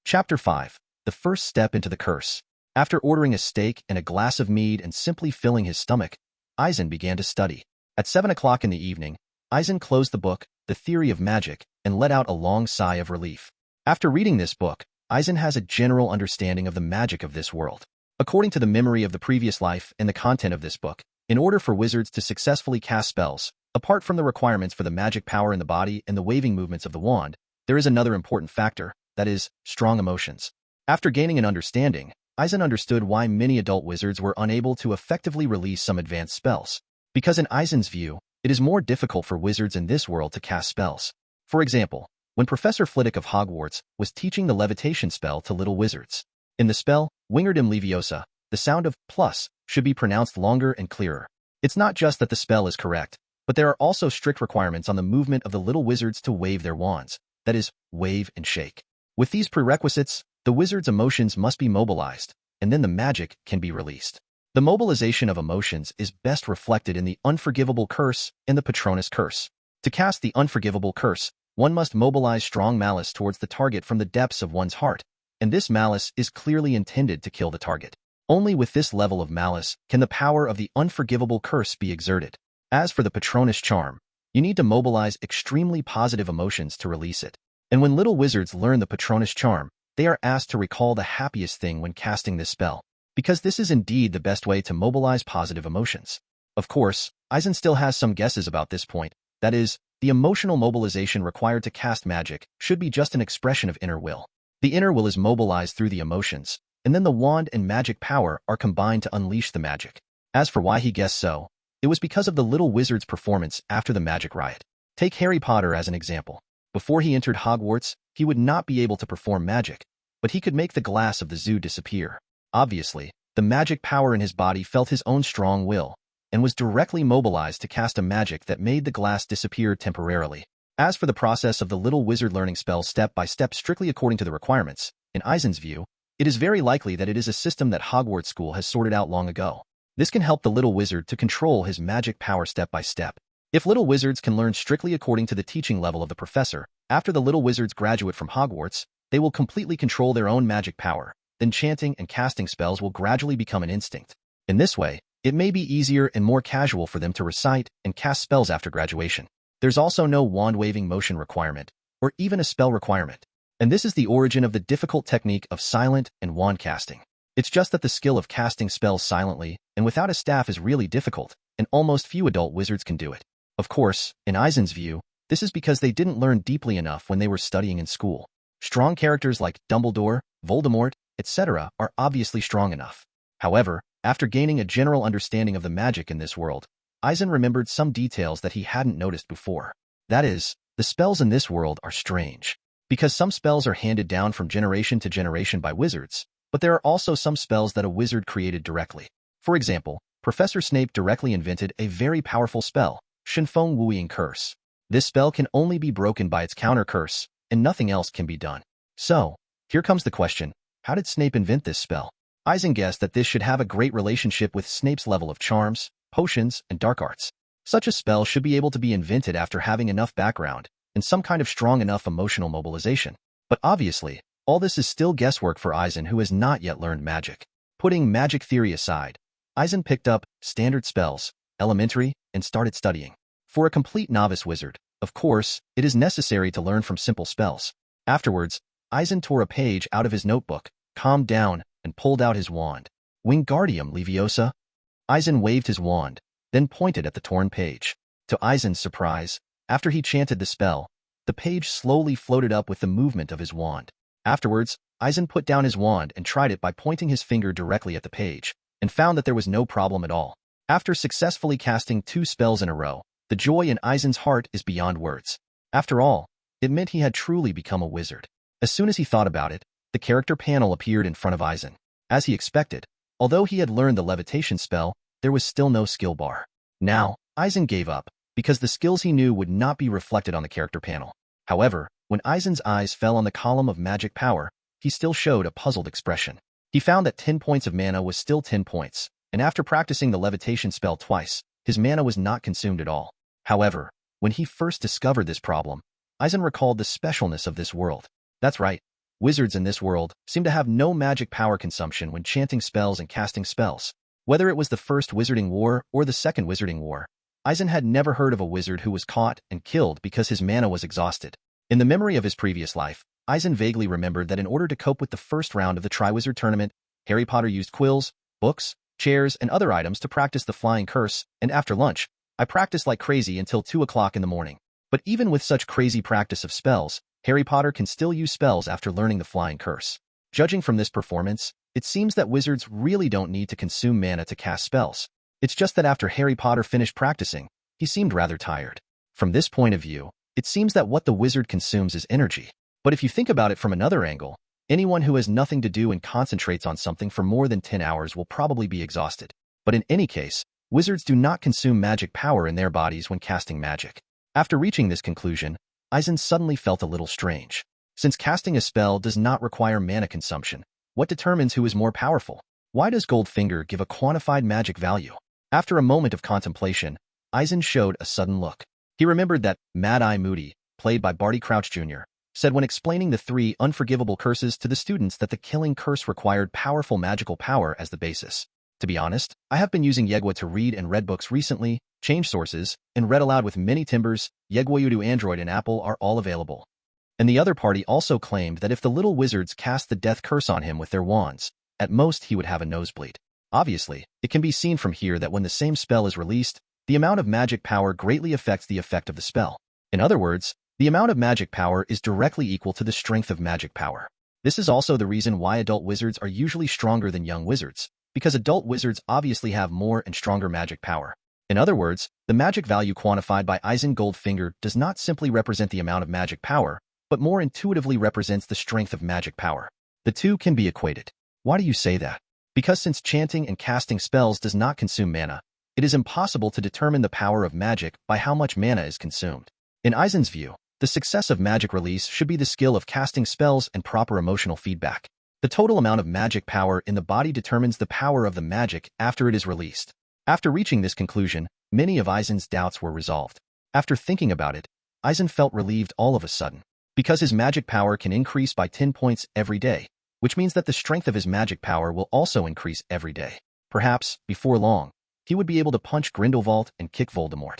Chapter 5. The first step into the curse. After ordering a steak and a glass of mead and simply filling his stomach, Eisen began to study. At 7 o'clock in the evening, Eisen closed the book, The Theory of Magic, and let out a long sigh of relief. After reading this book, Eisen has a general understanding of the magic of this world. According to the memory of the previous life and the content of this book, in order for wizards to successfully cast spells, apart from the requirements for the magic power in the body and the waving movements of the wand, there is another important factor, that is, strong emotions. After gaining an understanding, Eisen understood why many adult wizards were unable to effectively release some advanced spells. Because in Eisen's view, it is more difficult for wizards in this world to cast spells. For example, when Professor Flitwick of Hogwarts was teaching the levitation spell to little wizards. In the spell, Wingardium Leviosa, the sound of plus should be pronounced longer and clearer. It's not just that the spell is correct, but there are also strict requirements on the movement of the little wizards to wave their wands, that is, wave and shake. With these prerequisites, the wizard's emotions must be mobilized, and then the magic can be released. The mobilization of emotions is best reflected in the Unforgivable Curse and the Patronus Curse. To cast the Unforgivable Curse, one must mobilize strong malice towards the target from the depths of one's heart, and this malice is clearly intended to kill the target. Only with this level of malice can the power of the Unforgivable Curse be exerted. As for the Patronus Charm, you need to mobilize extremely positive emotions to release it. And when little wizards learn the Patronus Charm, they are asked to recall the happiest thing when casting this spell, because this is indeed the best way to mobilize positive emotions. Of course, Eisen still has some guesses about this point, that is, the emotional mobilization required to cast magic should be just an expression of inner will. The inner will is mobilized through the emotions, and then the wand and magic power are combined to unleash the magic. As for why he guessed so, it was because of the little wizard's performance after the magic riot. Take Harry Potter as an example. Before he entered Hogwarts, he would not be able to perform magic, but he could make the glass of the zoo disappear. Obviously, the magic power in his body felt his own strong will, and was directly mobilized to cast a magic that made the glass disappear temporarily. As for the process of the little wizard learning spells step by step strictly according to the requirements, in Eisen's view, it is very likely that it is a system that Hogwarts School has sorted out long ago. This can help the little wizard to control his magic power step by step. If little wizards can learn strictly according to the teaching level of the professor, after the little wizards graduate from Hogwarts, they will completely control their own magic power, then chanting and casting spells will gradually become an instinct. In this way, it may be easier and more casual for them to recite and cast spells after graduation. There's also no wand-waving motion requirement, or even a spell requirement. And this is the origin of the difficult technique of silent and wand casting. It's just that the skill of casting spells silently and without a staff is really difficult, and almost few adult wizards can do it. Of course, in Eisen's view, this is because they didn't learn deeply enough when they were studying in school. Strong characters like Dumbledore, Voldemort, etc. are obviously strong enough. However, after gaining a general understanding of the magic in this world, Eisen remembered some details that he hadn't noticed before. That is, the spells in this world are strange. Because some spells are handed down from generation to generation by wizards, but there are also some spells that a wizard created directly. For example, Professor Snape directly invented a very powerful spell, Shinfeng Wuing Curse. This spell can only be broken by its counter curse, and nothing else can be done. So, here comes the question, how did Snape invent this spell? Eisen guessed that this should have a great relationship with Snape's level of charms, potions, and dark arts. Such a spell should be able to be invented after having enough background, and some kind of strong enough emotional mobilization. But obviously, all this is still guesswork for Eisen, who has not yet learned magic. Putting magic theory aside, Eisen picked up standard spells, elementary, and started studying. For a complete novice wizard, of course, it is necessary to learn from simple spells. Afterwards, Eisen tore a page out of his notebook, calmed down, and pulled out his wand. Wingardium Leviosa? Eisen waved his wand, then pointed at the torn page. To Eisen's surprise, after he chanted the spell, the page slowly floated up with the movement of his wand. Afterwards, Eisen put down his wand and tried it by pointing his finger directly at the page, and found that there was no problem at all. After successfully casting 2 spells in a row, the joy in Eisen's heart is beyond words. After all, it meant he had truly become a wizard. As soon as he thought about it, the character panel appeared in front of Eisen. As he expected, although he had learned the levitation spell, there was still no skill bar. Now, Eisen gave up, because the skills he knew would not be reflected on the character panel. However, when Eisen's eyes fell on the column of magic power, he still showed a puzzled expression. He found that 10 points of mana was still 10 points, and after practicing the levitation spell twice, his mana was not consumed at all. However, when he first discovered this problem, Eisen recalled the specialness of this world. That's right, wizards in this world seem to have no magic power consumption when chanting spells and casting spells. Whether it was the first Wizarding War or the second Wizarding War, Eisen had never heard of a wizard who was caught and killed because his mana was exhausted. In the memory of his previous life, Eisen vaguely remembered that in order to cope with the first round of the Triwizard Tournament, Harry Potter used quills, books, chairs, and other items to practice the flying curse, and after lunch, I practiced like crazy until 2 o'clock in the morning. But even with such crazy practice of spells, Harry Potter can still use spells after learning the flying curse. Judging from this performance, it seems that wizards really don't need to consume mana to cast spells. It's just that after Harry Potter finished practicing, he seemed rather tired. From this point of view, it seems that what the wizard consumes is energy. But if you think about it from another angle, anyone who has nothing to do and concentrates on something for more than 10 hours will probably be exhausted. But in any case, wizards do not consume magic power in their bodies when casting magic. After reaching this conclusion, Eisen suddenly felt a little strange. Since casting a spell does not require mana consumption, what determines who is more powerful? Why does Goldfinger give a quantified magic value? After a moment of contemplation, Eisen showed a sudden look. He remembered that Mad Eye Moody, played by Barty Crouch Jr., said when explaining the 3 unforgivable curses to the students that the killing curse required powerful magical power as the basis. To be honest, I have been using Yegwa to read and read books recently, changed sources, and read aloud with many timbers. Yegwa Udo Android and Apple are all available. And the other party also claimed that if the little wizards cast the death curse on him with their wands, at most he would have a nosebleed. Obviously, it can be seen from here that when the same spell is released, the amount of magic power greatly affects the effect of the spell. In other words, the amount of magic power is directly equal to the strength of magic power. This is also the reason why adult wizards are usually stronger than young wizards, because adult wizards obviously have more and stronger magic power. In other words, the magic value quantified by Eisen Goldfinger does not simply represent the amount of magic power, but more intuitively represents the strength of magic power. The two can be equated. Why do you say that? Because since chanting and casting spells does not consume mana, it is impossible to determine the power of magic by how much mana is consumed. In Eisen's view, the success of magic release should be the skill of casting spells and proper emotional feedback. The total amount of magic power in the body determines the power of the magic after it is released. After reaching this conclusion, many of Eisen's doubts were resolved. After thinking about it, Eisen felt relieved all of a sudden. Because his magic power can increase by 10 points every day, which means that the strength of his magic power will also increase every day. Perhaps, before long, he would be able to punch Grindelwald and kick Voldemort.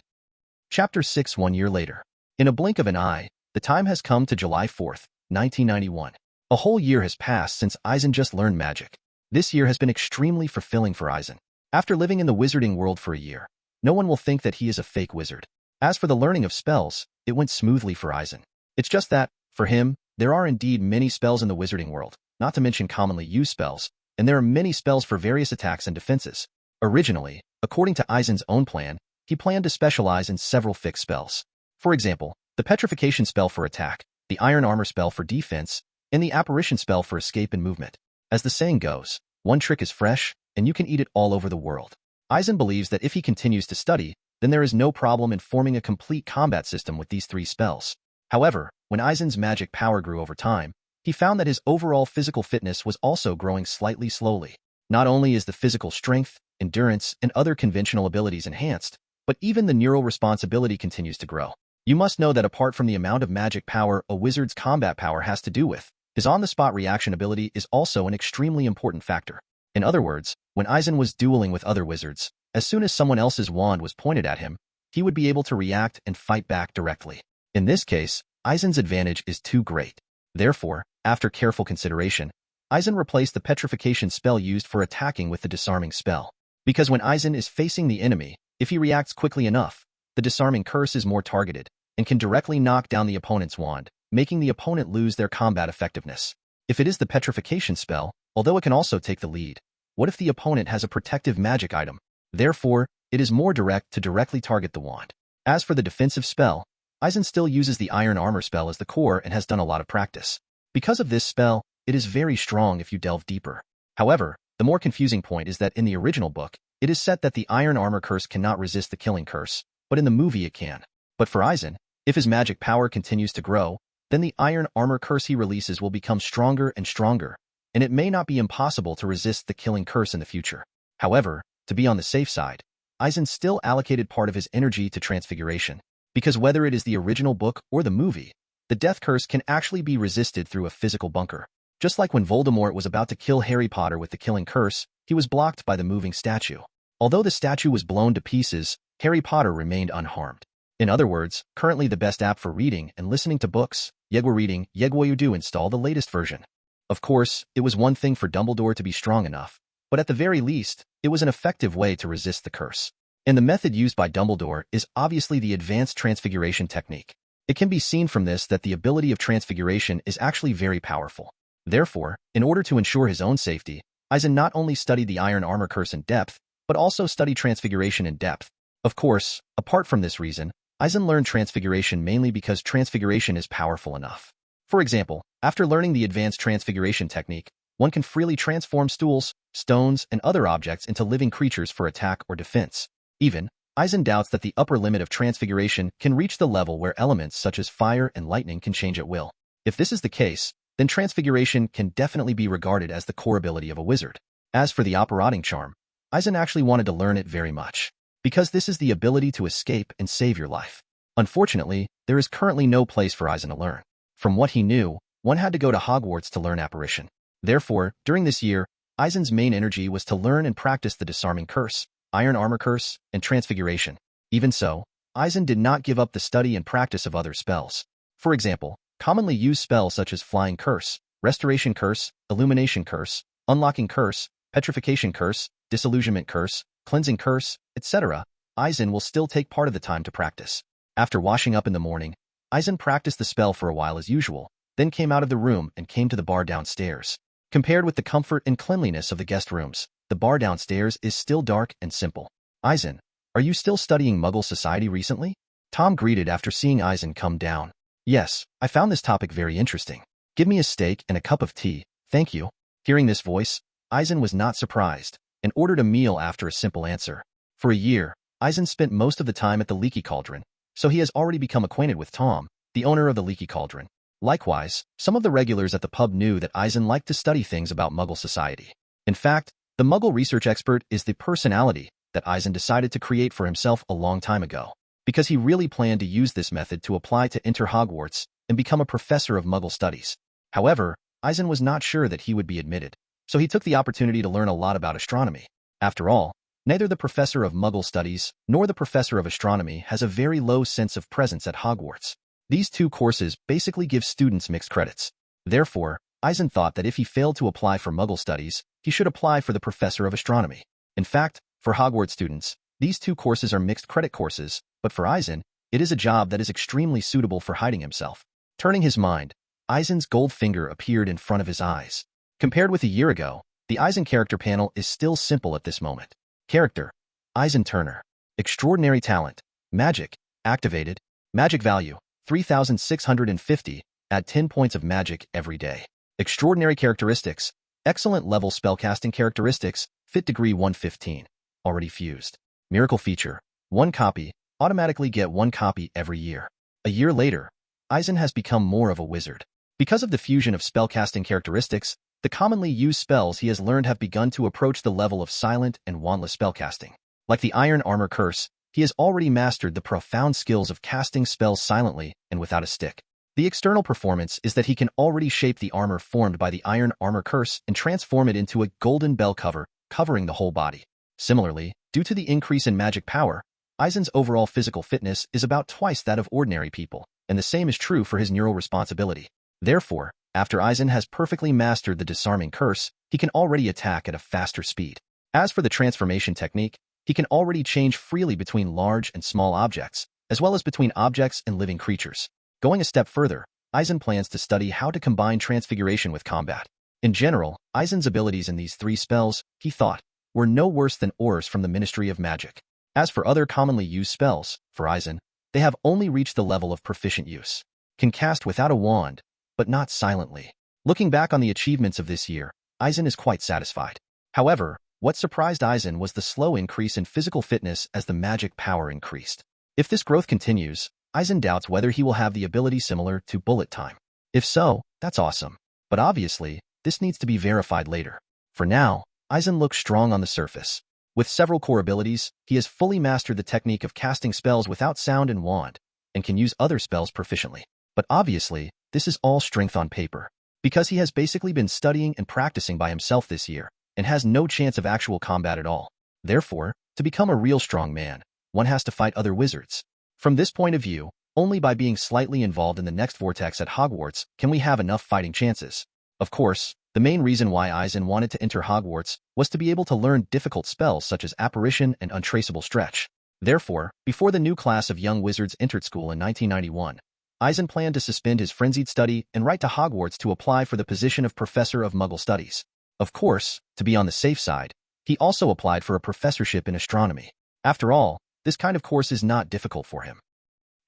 Chapter 6 1 year later. In a blink of an eye, the time has come to July 4th, 1991. A whole year has passed since Eisen just learned magic. This year has been extremely fulfilling for Eisen. After living in the wizarding world for a year, no one will think that he is a fake wizard. As for the learning of spells, it went smoothly for Eisen. It's just that, for him, there are indeed many spells in the wizarding world, not to mention commonly used spells, and there are many spells for various attacks and defenses. Originally, according to Eisen's own plan, he planned to specialize in several fixed spells. For example, the petrification spell for attack, the iron armor spell for defense, and the apparition spell for escape and movement. As the saying goes, one trick is fresh, and you can eat it all over the world. Eisen believes that if he continues to study, then there is no problem in forming a complete combat system with these 3 spells. However, when Eisen's magic power grew over time, he found that his overall physical fitness was also growing slightly slowly. Not only is the physical strength, endurance, and other conventional abilities enhanced, but even the neural responsibility continues to grow. You must know that apart from the amount of magic power a wizard's combat power has to do with, his on-the-spot reaction ability is also an extremely important factor. In other words, when Eisen was dueling with other wizards, As soon as someone else's wand was pointed at him, he would be able to react and fight back directly. In this case, Eisen's advantage is too great. Therefore, after careful consideration, Eisen replaced the petrification spell used for attacking with the disarming spell. Because when Eisen is facing the enemy, if he reacts quickly enough, the disarming curse is more targeted and can directly knock down the opponent's wand, making the opponent lose their combat effectiveness. If it is the petrification spell, although it can also take the lead, what if the opponent has a protective magic item? Therefore, it is more direct to directly target the wand. As for the defensive spell, Eisen still uses the iron armor spell as the core and has done a lot of practice. Because of this spell, it is very strong if you delve deeper. However, the more confusing point is that in the original book, it is set that the iron armor curse cannot resist the killing curse, but in the movie it can. But for Eisen, if his magic power continues to grow, then the iron armor curse he releases will become stronger and stronger, and it may not be impossible to resist the killing curse in the future. However, to be on the safe side, Eisen still allocated part of his energy to transfiguration, because whether it is the original book or the movie, the death curse can actually be resisted through a physical bunker. Just like when Voldemort was about to kill Harry Potter with the killing curse, he was blocked by the moving statue. Although the statue was blown to pieces, Harry Potter remained unharmed. In other words, currently the best app for reading and listening to books, Yegwa Reading, Yegwa do install the latest version. Of course, it was one thing for Dumbledore to be strong enough, but at the very least, it was an effective way to resist the curse. And the method used by Dumbledore is obviously the advanced transfiguration technique. It can be seen from this that the ability of transfiguration is actually very powerful. Therefore, in order to ensure his own safety, Eisen not only studied the iron armor curse in depth, but also studied transfiguration in depth. Of course, apart from this reason, Eisen learned transfiguration mainly because transfiguration is powerful enough. For example, after learning the advanced transfiguration technique, one can freely transform stools, stones, and other objects into living creatures for attack or defense. Even, Eisen doubts that the upper limit of transfiguration can reach the level where elements such as fire and lightning can change at will. If this is the case, then transfiguration can definitely be regarded as the core ability of a wizard. As for the operating charm, Eisen actually wanted to learn it very much, because this is the ability to escape and save your life. Unfortunately, there is currently no place for Eisen to learn. From what he knew, one had to go to Hogwarts to learn apparition. Therefore, during this year, Eisen's main energy was to learn and practice the disarming curse, iron armor curse, and transfiguration. Even so, Eisen did not give up the study and practice of other spells. For example, commonly used spells such as flying curse, restoration curse, illumination curse, unlocking curse, petrification curse, disillusionment curse, cleansing curse, etc., Eisen will still take part of the time to practice. After washing up in the morning, Eisen practiced the spell for a while as usual, then came out of the room and came to the bar downstairs. Compared with the comfort and cleanliness of the guest rooms, the bar downstairs is still dark and simple. Eisen, are you still studying Muggle society recently? Tom greeted after seeing Eisen come down. Yes, I found this topic very interesting. Give me a steak and a cup of tea, thank you. Hearing this voice, Eisen was not surprised, and ordered a meal after a simple answer. For a year, Eisen spent most of the time at the Leaky Cauldron, so he has already become acquainted with Tom, the owner of the Leaky Cauldron. Likewise, some of the regulars at the pub knew that Eisen liked to study things about Muggle society. In fact, the Muggle research expert is the personality that Eisen decided to create for himself a long time ago, because he really planned to use this method to apply to enter Hogwarts and become a professor of Muggle studies. However, Eisen was not sure that he would be admitted, so he took the opportunity to learn a lot about astronomy. After all, neither the professor of Muggle studies nor the professor of astronomy has a very low sense of presence at Hogwarts. These two courses basically give students mixed credits. Therefore, Eisen thought that if he failed to apply for Muggle studies, he should apply for the professor of astronomy. In fact, for Hogwarts students, these two courses are mixed credit courses, but for Eisen, it is a job that is extremely suitable for hiding himself. Turning his mind, Eisen's gold finger appeared in front of his eyes. Compared with a year ago, the Eisen character panel is still simple at this moment. Character: Eisen Turner. Extraordinary talent: magic, activated. Magic value: 3,650, add 10 points of magic every day. Extraordinary characteristics: excellent level spellcasting characteristics, fit degree 115, already fused. Miracle feature: 1 copy, automatically get 1 copy every year. A year later, Eisen has become more of a wizard. Because of the fusion of spellcasting characteristics, the commonly used spells he has learned have begun to approach the level of silent and wandless spellcasting. Like the Iron Armor Curse, he has already mastered the profound skills of casting spells silently and without a stick. The external performance is that he can already shape the armor formed by the Iron Armor Curse and transform it into a golden bell cover, covering the whole body. Similarly, due to the increase in magic power, Eisen's overall physical fitness is about twice that of ordinary people, and the same is true for his neural responsibility. Therefore, after Eisen has perfectly mastered the disarming curse, he can already attack at a faster speed. As for the transformation technique, he can already change freely between large and small objects, as well as between objects and living creatures. Going a step further, Eisen plans to study how to combine transfiguration with combat. In general, Eisen's abilities in these 3 spells, he thought, were no worse than ores from the Ministry of Magic. As for other commonly used spells, for Eisen, they have only reached the level of proficient use. Can cast without a wand, but not silently. Looking back on the achievements of this year, Eisen is quite satisfied. However, what surprised Eisen was the slow increase in physical fitness as the magic power increased. If this growth continues, Eisen doubts whether he will have the ability similar to bullet time. If so, that's awesome. But obviously, this needs to be verified later. For now, Eisen looks strong on the surface. With several core abilities, he has fully mastered the technique of casting spells without sound and wand, and can use other spells proficiently. But obviously, this is all strength on paper, because he has basically been studying and practicing by himself this year, and has no chance of actual combat at all. Therefore, to become a real strong man, one has to fight other wizards. From this point of view, only by being slightly involved in the next vortex at Hogwarts can we have enough fighting chances. Of course, the main reason why Eisen wanted to enter Hogwarts was to be able to learn difficult spells such as Apparition and Untraceable Stretch. Therefore, before the new class of young wizards entered school in 1991, Eisen planned to suspend his frenzied study and write to Hogwarts to apply for the position of Professor of Muggle Studies. Of course, to be on the safe side, he also applied for a professorship in astronomy. After all, this kind of course is not difficult for him.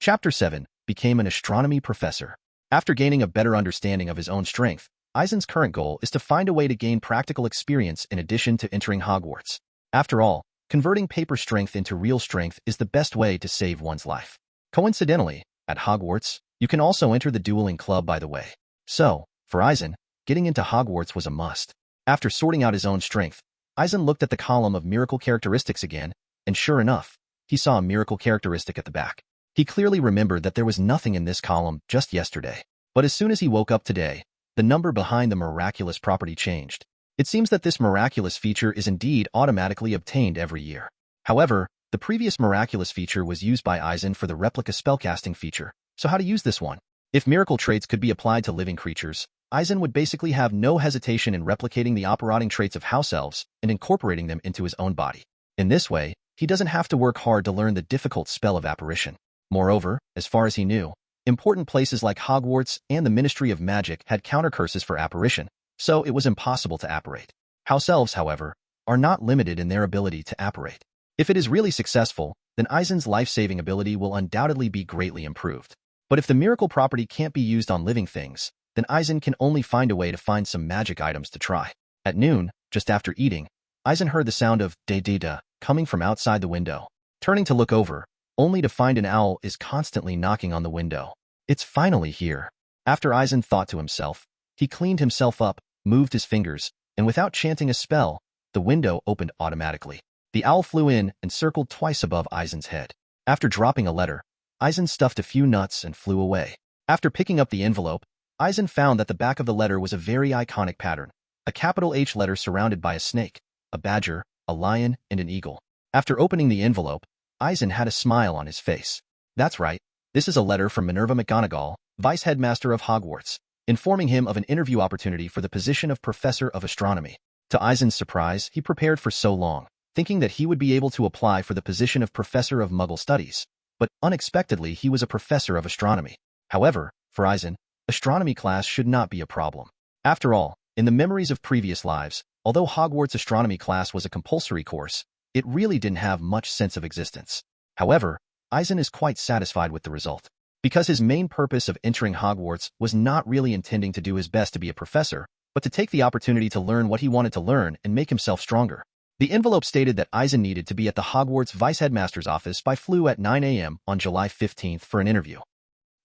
Chapter 7 became an astronomy professor. After gaining a better understanding of his own strength, Eisen's current goal is to find a way to gain practical experience in addition to entering Hogwarts. After all, converting paper strength into real strength is the best way to save one's life. Coincidentally, at Hogwarts, you can also enter the dueling club, by the way. So, for Eisen, getting into Hogwarts was a must. After sorting out his own strength, Eisen looked at the column of miracle characteristics again, and sure enough, he saw a miracle characteristic at the back. He clearly remembered that there was nothing in this column just yesterday. But as soon as he woke up today, the number behind the miraculous property changed. It seems that this miraculous feature is indeed automatically obtained every year. However, the previous miraculous feature was used by Eisen for the replica spellcasting feature, so how to use this one? If miracle traits could be applied to living creatures, Eisen would basically have no hesitation in replicating the operating traits of house elves and incorporating them into his own body. In this way, he doesn't have to work hard to learn the difficult spell of apparition. Moreover, as far as he knew, important places like Hogwarts and the Ministry of Magic had counter-curses for apparition, so it was impossible to apparate. House elves, however, are not limited in their ability to apparate. If it is really successful, then Eisen's life-saving ability will undoubtedly be greatly improved. But if the miracle property can't be used on living things, then Eisen can only find a way to find some magic items to try. At noon, just after eating, Eisen heard the sound of da-da-da coming from outside the window. Turning to look over, only to find an owl is constantly knocking on the window. It's finally here. After Eisen thought to himself, he cleaned himself up, moved his fingers, and without chanting a spell, the window opened automatically. The owl flew in and circled twice above Eisen's head. After dropping a letter, Eisen stuffed a few nuts and flew away. After picking up the envelope, Eisen found that the back of the letter was a very iconic pattern, a capital H letter surrounded by a snake, a badger, a lion, and an eagle. After opening the envelope, Eisen had a smile on his face. That's right, this is a letter from Minerva McGonagall, Vice Headmaster of Hogwarts, informing him of an interview opportunity for the position of Professor of Astronomy. To Eisen's surprise, he prepared for so long, thinking that he would be able to apply for the position of Professor of Muggle Studies, but unexpectedly he was a Professor of Astronomy. However, for Eisen, astronomy class should not be a problem. After all, in the memories of previous lives, although Hogwarts astronomy class was a compulsory course, it really didn't have much sense of existence. However, Eisen is quite satisfied with the result, because his main purpose of entering Hogwarts was not really intending to do his best to be a professor, but to take the opportunity to learn what he wanted to learn and make himself stronger. The envelope stated that Eisen needed to be at the Hogwarts Vice Headmaster's office by flu at 9 a.m. on July 15th for an interview.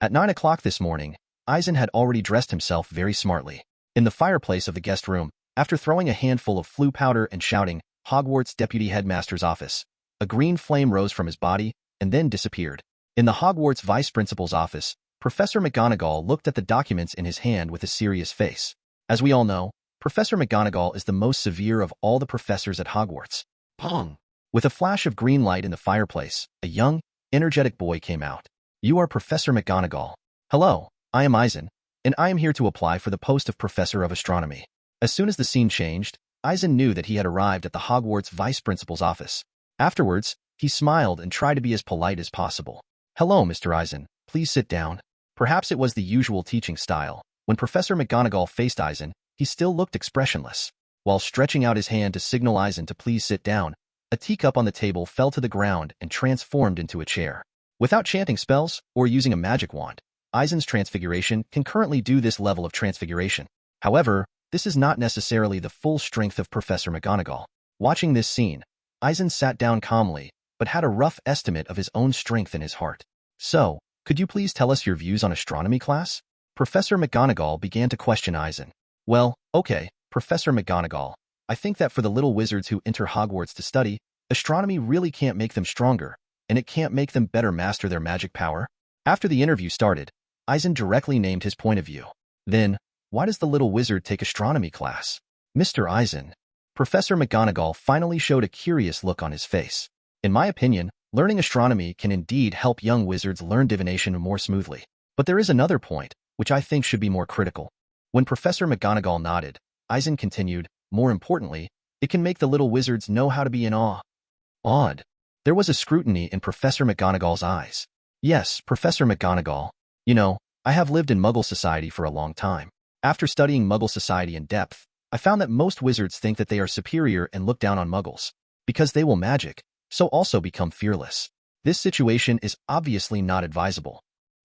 At 9 o'clock this morning, Eisen had already dressed himself very smartly. In the fireplace of the guest room, after throwing a handful of flu powder and shouting, "Hogwarts Deputy Headmaster's office," a green flame rose from his body and then disappeared. In the Hogwarts Vice Principal's office, Professor McGonagall looked at the documents in his hand with a serious face. As we all know, Professor McGonagall is the most severe of all the professors at Hogwarts. Pong! With a flash of green light in the fireplace, a young, energetic boy came out. You are Professor McGonagall. Hello, I am Eisen, and I am here to apply for the post of Professor of Astronomy. As soon as the scene changed, Eisen knew that he had arrived at the Hogwarts Vice Principal's office. Afterwards, he smiled and tried to be as polite as possible. Hello, Mr. Eisen. Please sit down. Perhaps it was the usual teaching style. When Professor McGonagall faced Eisen, he still looked expressionless. While stretching out his hand to signal Eisen to please sit down, a teacup on the table fell to the ground and transformed into a chair. Without chanting spells or using a magic wand, Eisen's transfiguration can currently do this level of transfiguration. However, this is not necessarily the full strength of Professor McGonagall. Watching this scene, Eisen sat down calmly, but had a rough estimate of his own strength in his heart. So, could you please tell us your views on astronomy class? Professor McGonagall began to question Eisen. Well, okay, Professor McGonagall, I think that for the little wizards who enter Hogwarts to study, astronomy really can't make them stronger, and it can't make them better master their magic power. After the interview started, Eisen directly named his point of view. Then, why does the little wizard take astronomy class? Mr. Eisen. Professor McGonagall finally showed a curious look on his face. In my opinion, learning astronomy can indeed help young wizards learn divination more smoothly. But there is another point, which I think should be more critical. When Professor McGonagall nodded, Eisen continued, more importantly, it can make the little wizards know how to be in awe. Awed. There was a scrutiny in Professor McGonagall's eyes. Yes, Professor McGonagall. You know, I have lived in Muggle society for a long time. After studying Muggle society in depth, I found that most wizards think that they are superior and look down on Muggles. Because they will magic, so also become fearless. This situation is obviously not advisable.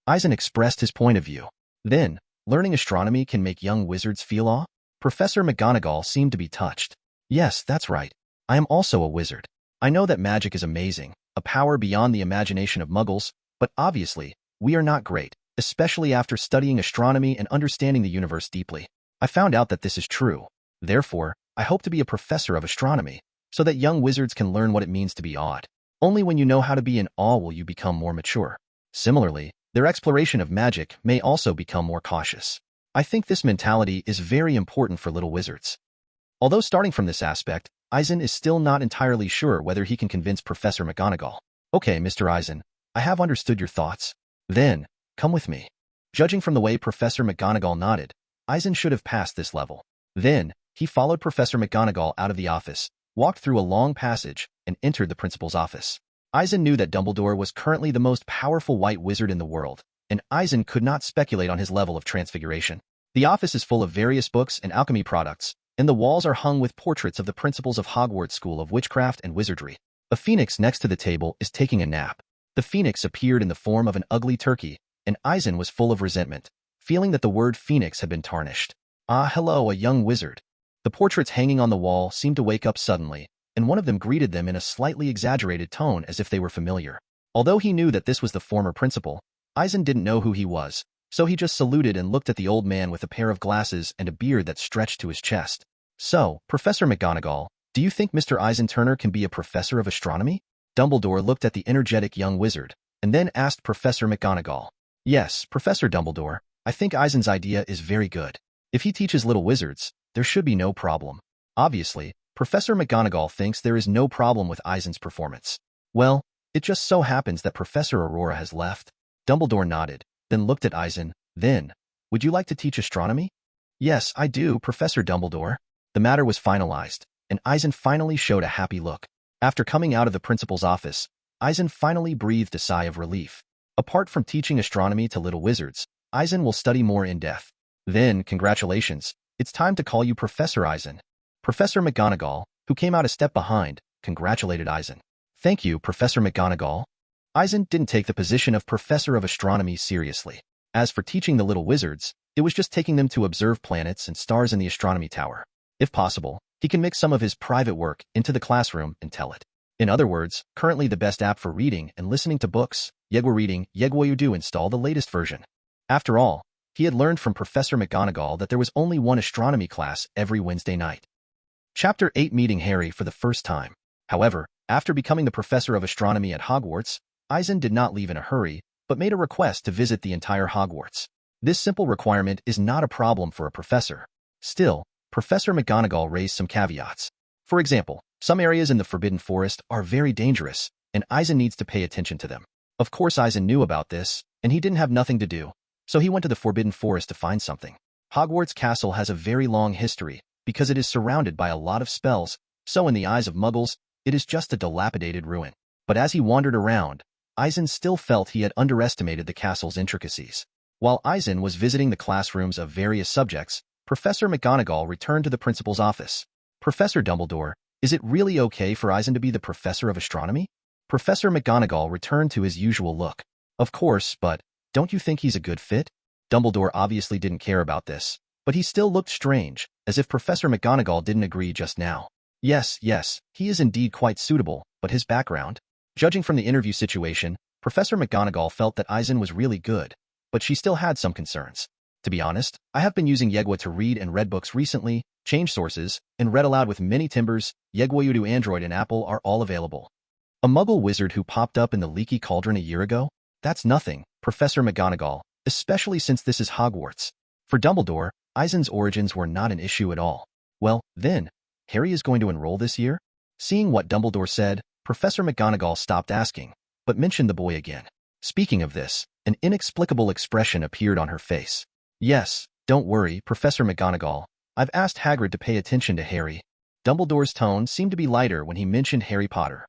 Eisen expressed his point of view. Then, learning astronomy can make young wizards feel awe? Professor McGonagall seemed to be touched. Yes, that's right. I am also a wizard. I know that magic is amazing, a power beyond the imagination of Muggles, but obviously, we are not great, especially after studying astronomy and understanding the universe deeply. I found out that this is true. Therefore, I hope to be a professor of astronomy, so that young wizards can learn what it means to be awed. Only when you know how to be in awe will you become more mature. Similarly, their exploration of magic may also become more cautious. I think this mentality is very important for little wizards. Although starting from this aspect, Eisen is still not entirely sure whether he can convince Professor McGonagall. Okay, Mr. Eisen, I have understood your thoughts. Then, come with me. Judging from the way Professor McGonagall nodded, Eisen should have passed this level. Then, he followed Professor McGonagall out of the office, walked through a long passage, and entered the principal's office. Eisen knew that Dumbledore was currently the most powerful white wizard in the world, and Eisen could not speculate on his level of transfiguration. The office is full of various books and alchemy products, and the walls are hung with portraits of the principals of Hogwarts School of Witchcraft and Wizardry. A phoenix next to the table is taking a nap. The phoenix appeared in the form of an ugly turkey, and Eisen was full of resentment, feeling that the word phoenix had been tarnished. Ah, hello, a young wizard. The portraits hanging on the wall seemed to wake up suddenly, and one of them greeted them in a slightly exaggerated tone as if they were familiar. Although he knew that this was the former principal, Eisen didn't know who he was, so he just saluted and looked at the old man with a pair of glasses and a beard that stretched to his chest. So, Professor McGonagall, do you think Mr. Eisen Turner can be a professor of astronomy? Dumbledore looked at the energetic young wizard, and then asked Professor McGonagall. Yes, Professor Dumbledore, I think Eisen's idea is very good. If he teaches little wizards, there should be no problem. Obviously, Professor McGonagall thinks there is no problem with Eisen's performance. Well, it just so happens that Professor Aurora has left. Dumbledore nodded, then looked at Eisen. Then, would you like to teach astronomy? Yes, I do, Professor Dumbledore. The matter was finalized, and Eisen finally showed a happy look. After coming out of the principal's office, Eisen finally breathed a sigh of relief. Apart from teaching astronomy to little wizards, Eisen will study more in depth. Then, congratulations, it's time to call you Professor Eisen. Professor McGonagall, who came out a step behind, congratulated Eisen. Thank you, Professor McGonagall. Eisen didn't take the position of Professor of Astronomy seriously. As for teaching the little wizards, it was just taking them to observe planets and stars in the astronomy tower. If possible, he can mix some of his private work into the classroom and tell it. In other words, currently the best app for reading and listening to books, Yegwa Reading, Yegwa do install the latest version. After all, he had learned from Professor McGonagall that there was only one astronomy class every Wednesday night. Chapter 8 Meeting Harry for the first time. However, after becoming the professor of astronomy at Hogwarts, Eisen did not leave in a hurry, but made a request to visit the entire Hogwarts. This simple requirement is not a problem for a professor. Still, Professor McGonagall raised some caveats. For example, Some areas in the Forbidden Forest are very dangerous, and Eisen needs to pay attention to them. Of course Eisen knew about this, and he didn't have nothing to do, so he went to the Forbidden Forest to find something. Hogwarts Castle has a very long history, because it is surrounded by a lot of spells, so in the eyes of Muggles, it is just a dilapidated ruin. But as he wandered around, Eisen still felt he had underestimated the castle's intricacies. While Eisen was visiting the classrooms of various subjects, Professor McGonagall returned to the principal's office. Professor Dumbledore, is it really okay for Eisen to be the professor of astronomy? Professor McGonagall returned to his usual look. Of course, but don't you think he's a good fit? Dumbledore obviously didn't care about this, but he still looked strange, as if Professor McGonagall didn't agree just now. Yes, he is indeed quite suitable, but his background? Judging from the interview situation, Professor McGonagall felt that Eisen was really good, but she still had some concerns. To be honest, I have been using Yegwa to read and read books recently, changed sources, and read aloud with many timbers. Yegwa Udo Android and Apple are all available. A Muggle wizard who popped up in the leaky cauldron a year ago? That's nothing, Professor McGonagall, especially since this is Hogwarts. For Dumbledore, Eisen's origins were not an issue at all. Well, then, Harry is going to enroll this year? Seeing what Dumbledore said, Professor McGonagall stopped asking, but mentioned the boy again. Speaking of this, an inexplicable expression appeared on her face. Yes, don't worry, Professor McGonagall. I've asked Hagrid to pay attention to Harry. Dumbledore's tone seemed to be lighter when he mentioned Harry Potter.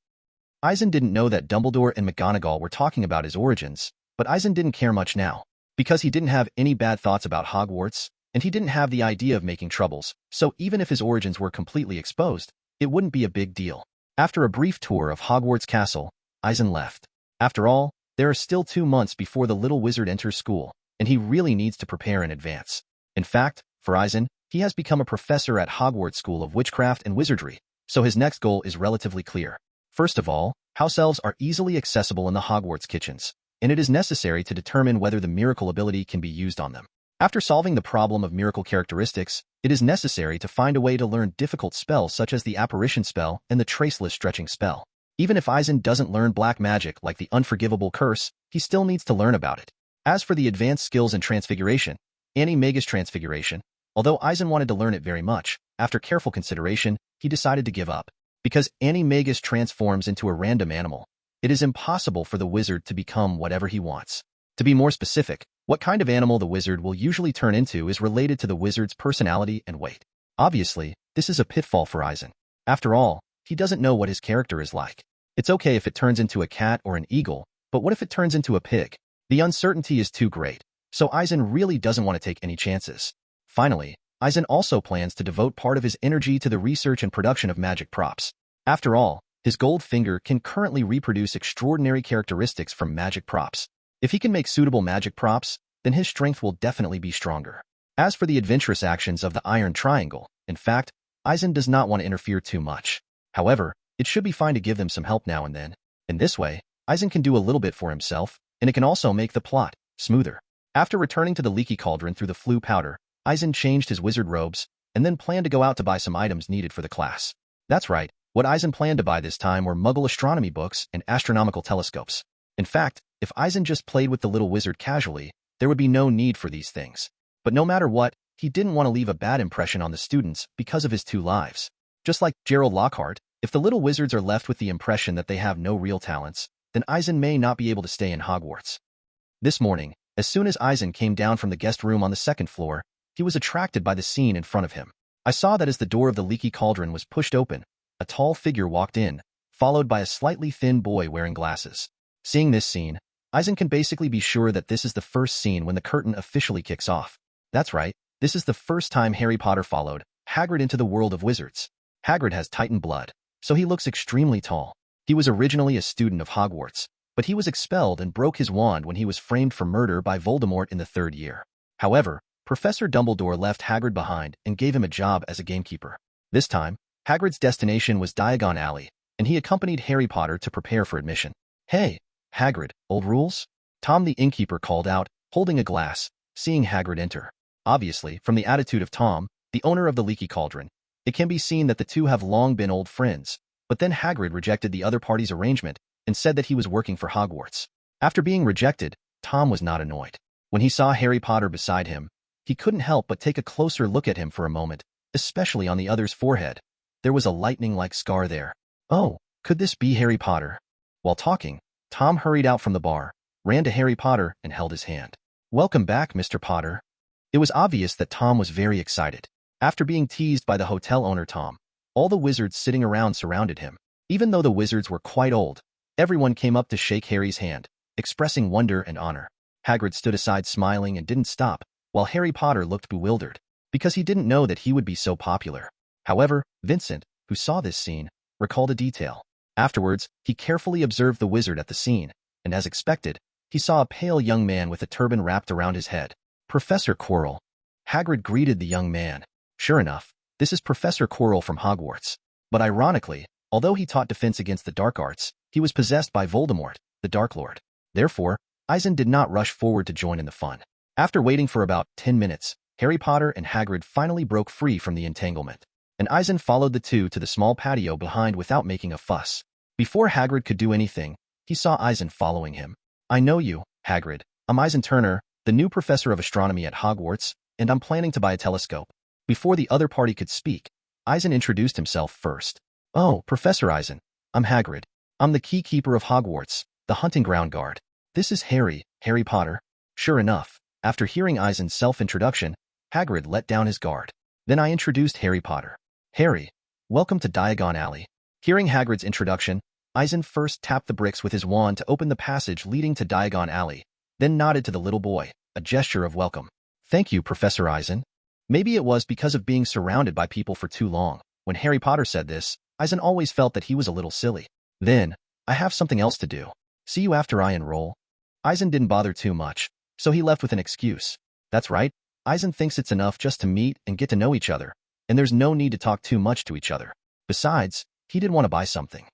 Eisen didn't know that Dumbledore and McGonagall were talking about his origins, but Eisen didn't care much now, because he didn't have any bad thoughts about Hogwarts, and he didn't have the idea of making troubles, so even if his origins were completely exposed, it wouldn't be a big deal. After a brief tour of Hogwarts Castle, Eisen left. After all, there are still 2 months before the little wizard enters school, and he really needs to prepare in advance. In fact, for Eisen, he has become a professor at Hogwarts School of Witchcraft and Wizardry, so his next goal is relatively clear. First of all, house elves are easily accessible in the Hogwarts kitchens, and it is necessary to determine whether the miracle ability can be used on them. After solving the problem of miracle characteristics, it is necessary to find a way to learn difficult spells such as the apparition spell and the traceless stretching spell. Even if Eisen doesn't learn black magic like the unforgivable curse, he still needs to learn about it. As for the advanced skills in transfiguration, animagus transfiguration, although Eisen wanted to learn it very much, after careful consideration, he decided to give up. Because animagus transforms into a random animal, it is impossible for the wizard to become whatever he wants. To be more specific, what kind of animal the wizard will usually turn into is related to the wizard's personality and weight. Obviously, this is a pitfall for Eisen. After all, he doesn't know what his character is like. It's okay if it turns into a cat or an eagle, but what if it turns into a pig? The uncertainty is too great, so Eisen really doesn't want to take any chances. Finally, Eisen also plans to devote part of his energy to the research and production of magic props. After all, his gold finger can currently reproduce extraordinary characteristics from magic props. If he can make suitable magic props, then his strength will definitely be stronger. As for the adventurous actions of the Iron Triangle, in fact, Eisen does not want to interfere too much. However, it should be fine to give them some help now and then. In this way, Eisen can do a little bit for himself, and it can also make the plot smoother. After returning to the leaky cauldron through the flue powder, Eisen changed his wizard robes, and then planned to go out to buy some items needed for the class. That's right, what Eisen planned to buy this time were Muggle astronomy books and astronomical telescopes. In fact, if Eisen just played with the little wizard casually, there would be no need for these things. But no matter what, he didn't want to leave a bad impression on the students because of his 2 lives. Just like Gerald Lockhart, if the little wizards are left with the impression that they have no real talents, then Eisen may not be able to stay in Hogwarts. This morning, as soon as Eisen came down from the guest room on the 2nd floor, he was attracted by the scene in front of him. I saw that as the door of the leaky cauldron was pushed open, a tall figure walked in, followed by a slightly thin boy wearing glasses. Seeing this scene, Eisen can basically be sure that this is the first scene when the curtain officially kicks off. That's right, this is the first time Harry Potter followed Hagrid into the world of wizards. Hagrid has Titan blood, so he looks extremely tall. He was originally a student of Hogwarts, but he was expelled and broke his wand when he was framed for murder by Voldemort in the 3rd year. However, Professor Dumbledore left Hagrid behind and gave him a job as a gamekeeper. This time, Hagrid's destination was Diagon Alley, and he accompanied Harry Potter to prepare for admission. Hey, Hagrid, old rules? Tom the innkeeper called out, holding a glass, seeing Hagrid enter. Obviously, from the attitude of Tom, the owner of the leaky cauldron, it can be seen that the two have long been old friends, but then Hagrid rejected the other party's arrangement and said that he was working for Hogwarts. After being rejected, Tom was not annoyed. When he saw Harry Potter beside him, he couldn't help but take a closer look at him for a moment, especially on the other's forehead. there was a lightning-like scar there. Oh, could this be Harry Potter? While talking, Tom hurried out from the bar, ran to Harry Potter, and held his hand. Welcome back, Mr. Potter. It was obvious that Tom was very excited. After being teased by the hotel owner Tom, all the wizards sitting around surrounded him. Even though the wizards were quite old, everyone came up to shake Harry's hand, expressing wonder and honor. Hagrid stood aside smiling and didn't stop, while Harry Potter looked bewildered, because he didn't know that he would be so popular. However, Vincent, who saw this scene, recalled a detail. Afterwards, he carefully observed the wizard at the scene, and as expected, he saw a pale young man with a turban wrapped around his head. Professor Quirrell. Hagrid greeted the young man. Sure enough, this is Professor Quirrell from Hogwarts. But ironically, although he taught defense against the dark arts, he was possessed by Voldemort, the Dark Lord. Therefore, Eisen did not rush forward to join in the fun. After waiting for about 10 minutes, Harry Potter and Hagrid finally broke free from the entanglement, and Eisen followed the two to the small patio behind without making a fuss. Before Hagrid could do anything, he saw Eisen following him. I know you, Hagrid. I'm Eisen Turner, the new professor of astronomy at Hogwarts, and I'm planning to buy a telescope. Before the other party could speak, Eisen introduced himself first. Oh, Professor Eisen, I'm Hagrid. I'm the key keeper of Hogwarts, the hunting ground guard. This is Harry Potter. Sure enough, after hearing Eisen's self-introduction, Hagrid let down his guard. Then I introduced Harry Potter. Harry, welcome to Diagon Alley. Hearing Hagrid's introduction, Eisen first tapped the bricks with his wand to open the passage leading to Diagon Alley, then nodded to the little boy, a gesture of welcome. Thank you, Professor Eisen. Maybe it was because of being surrounded by people for too long. When Harry Potter said this, Eisen always felt that he was a little silly. Then, I have something else to do. See you after I enroll. Eisen didn't bother too much, so he left with an excuse. That's right, Eisen thinks it's enough just to meet and get to know each other, and there's no need to talk too much to each other. Besides, he did want to buy something.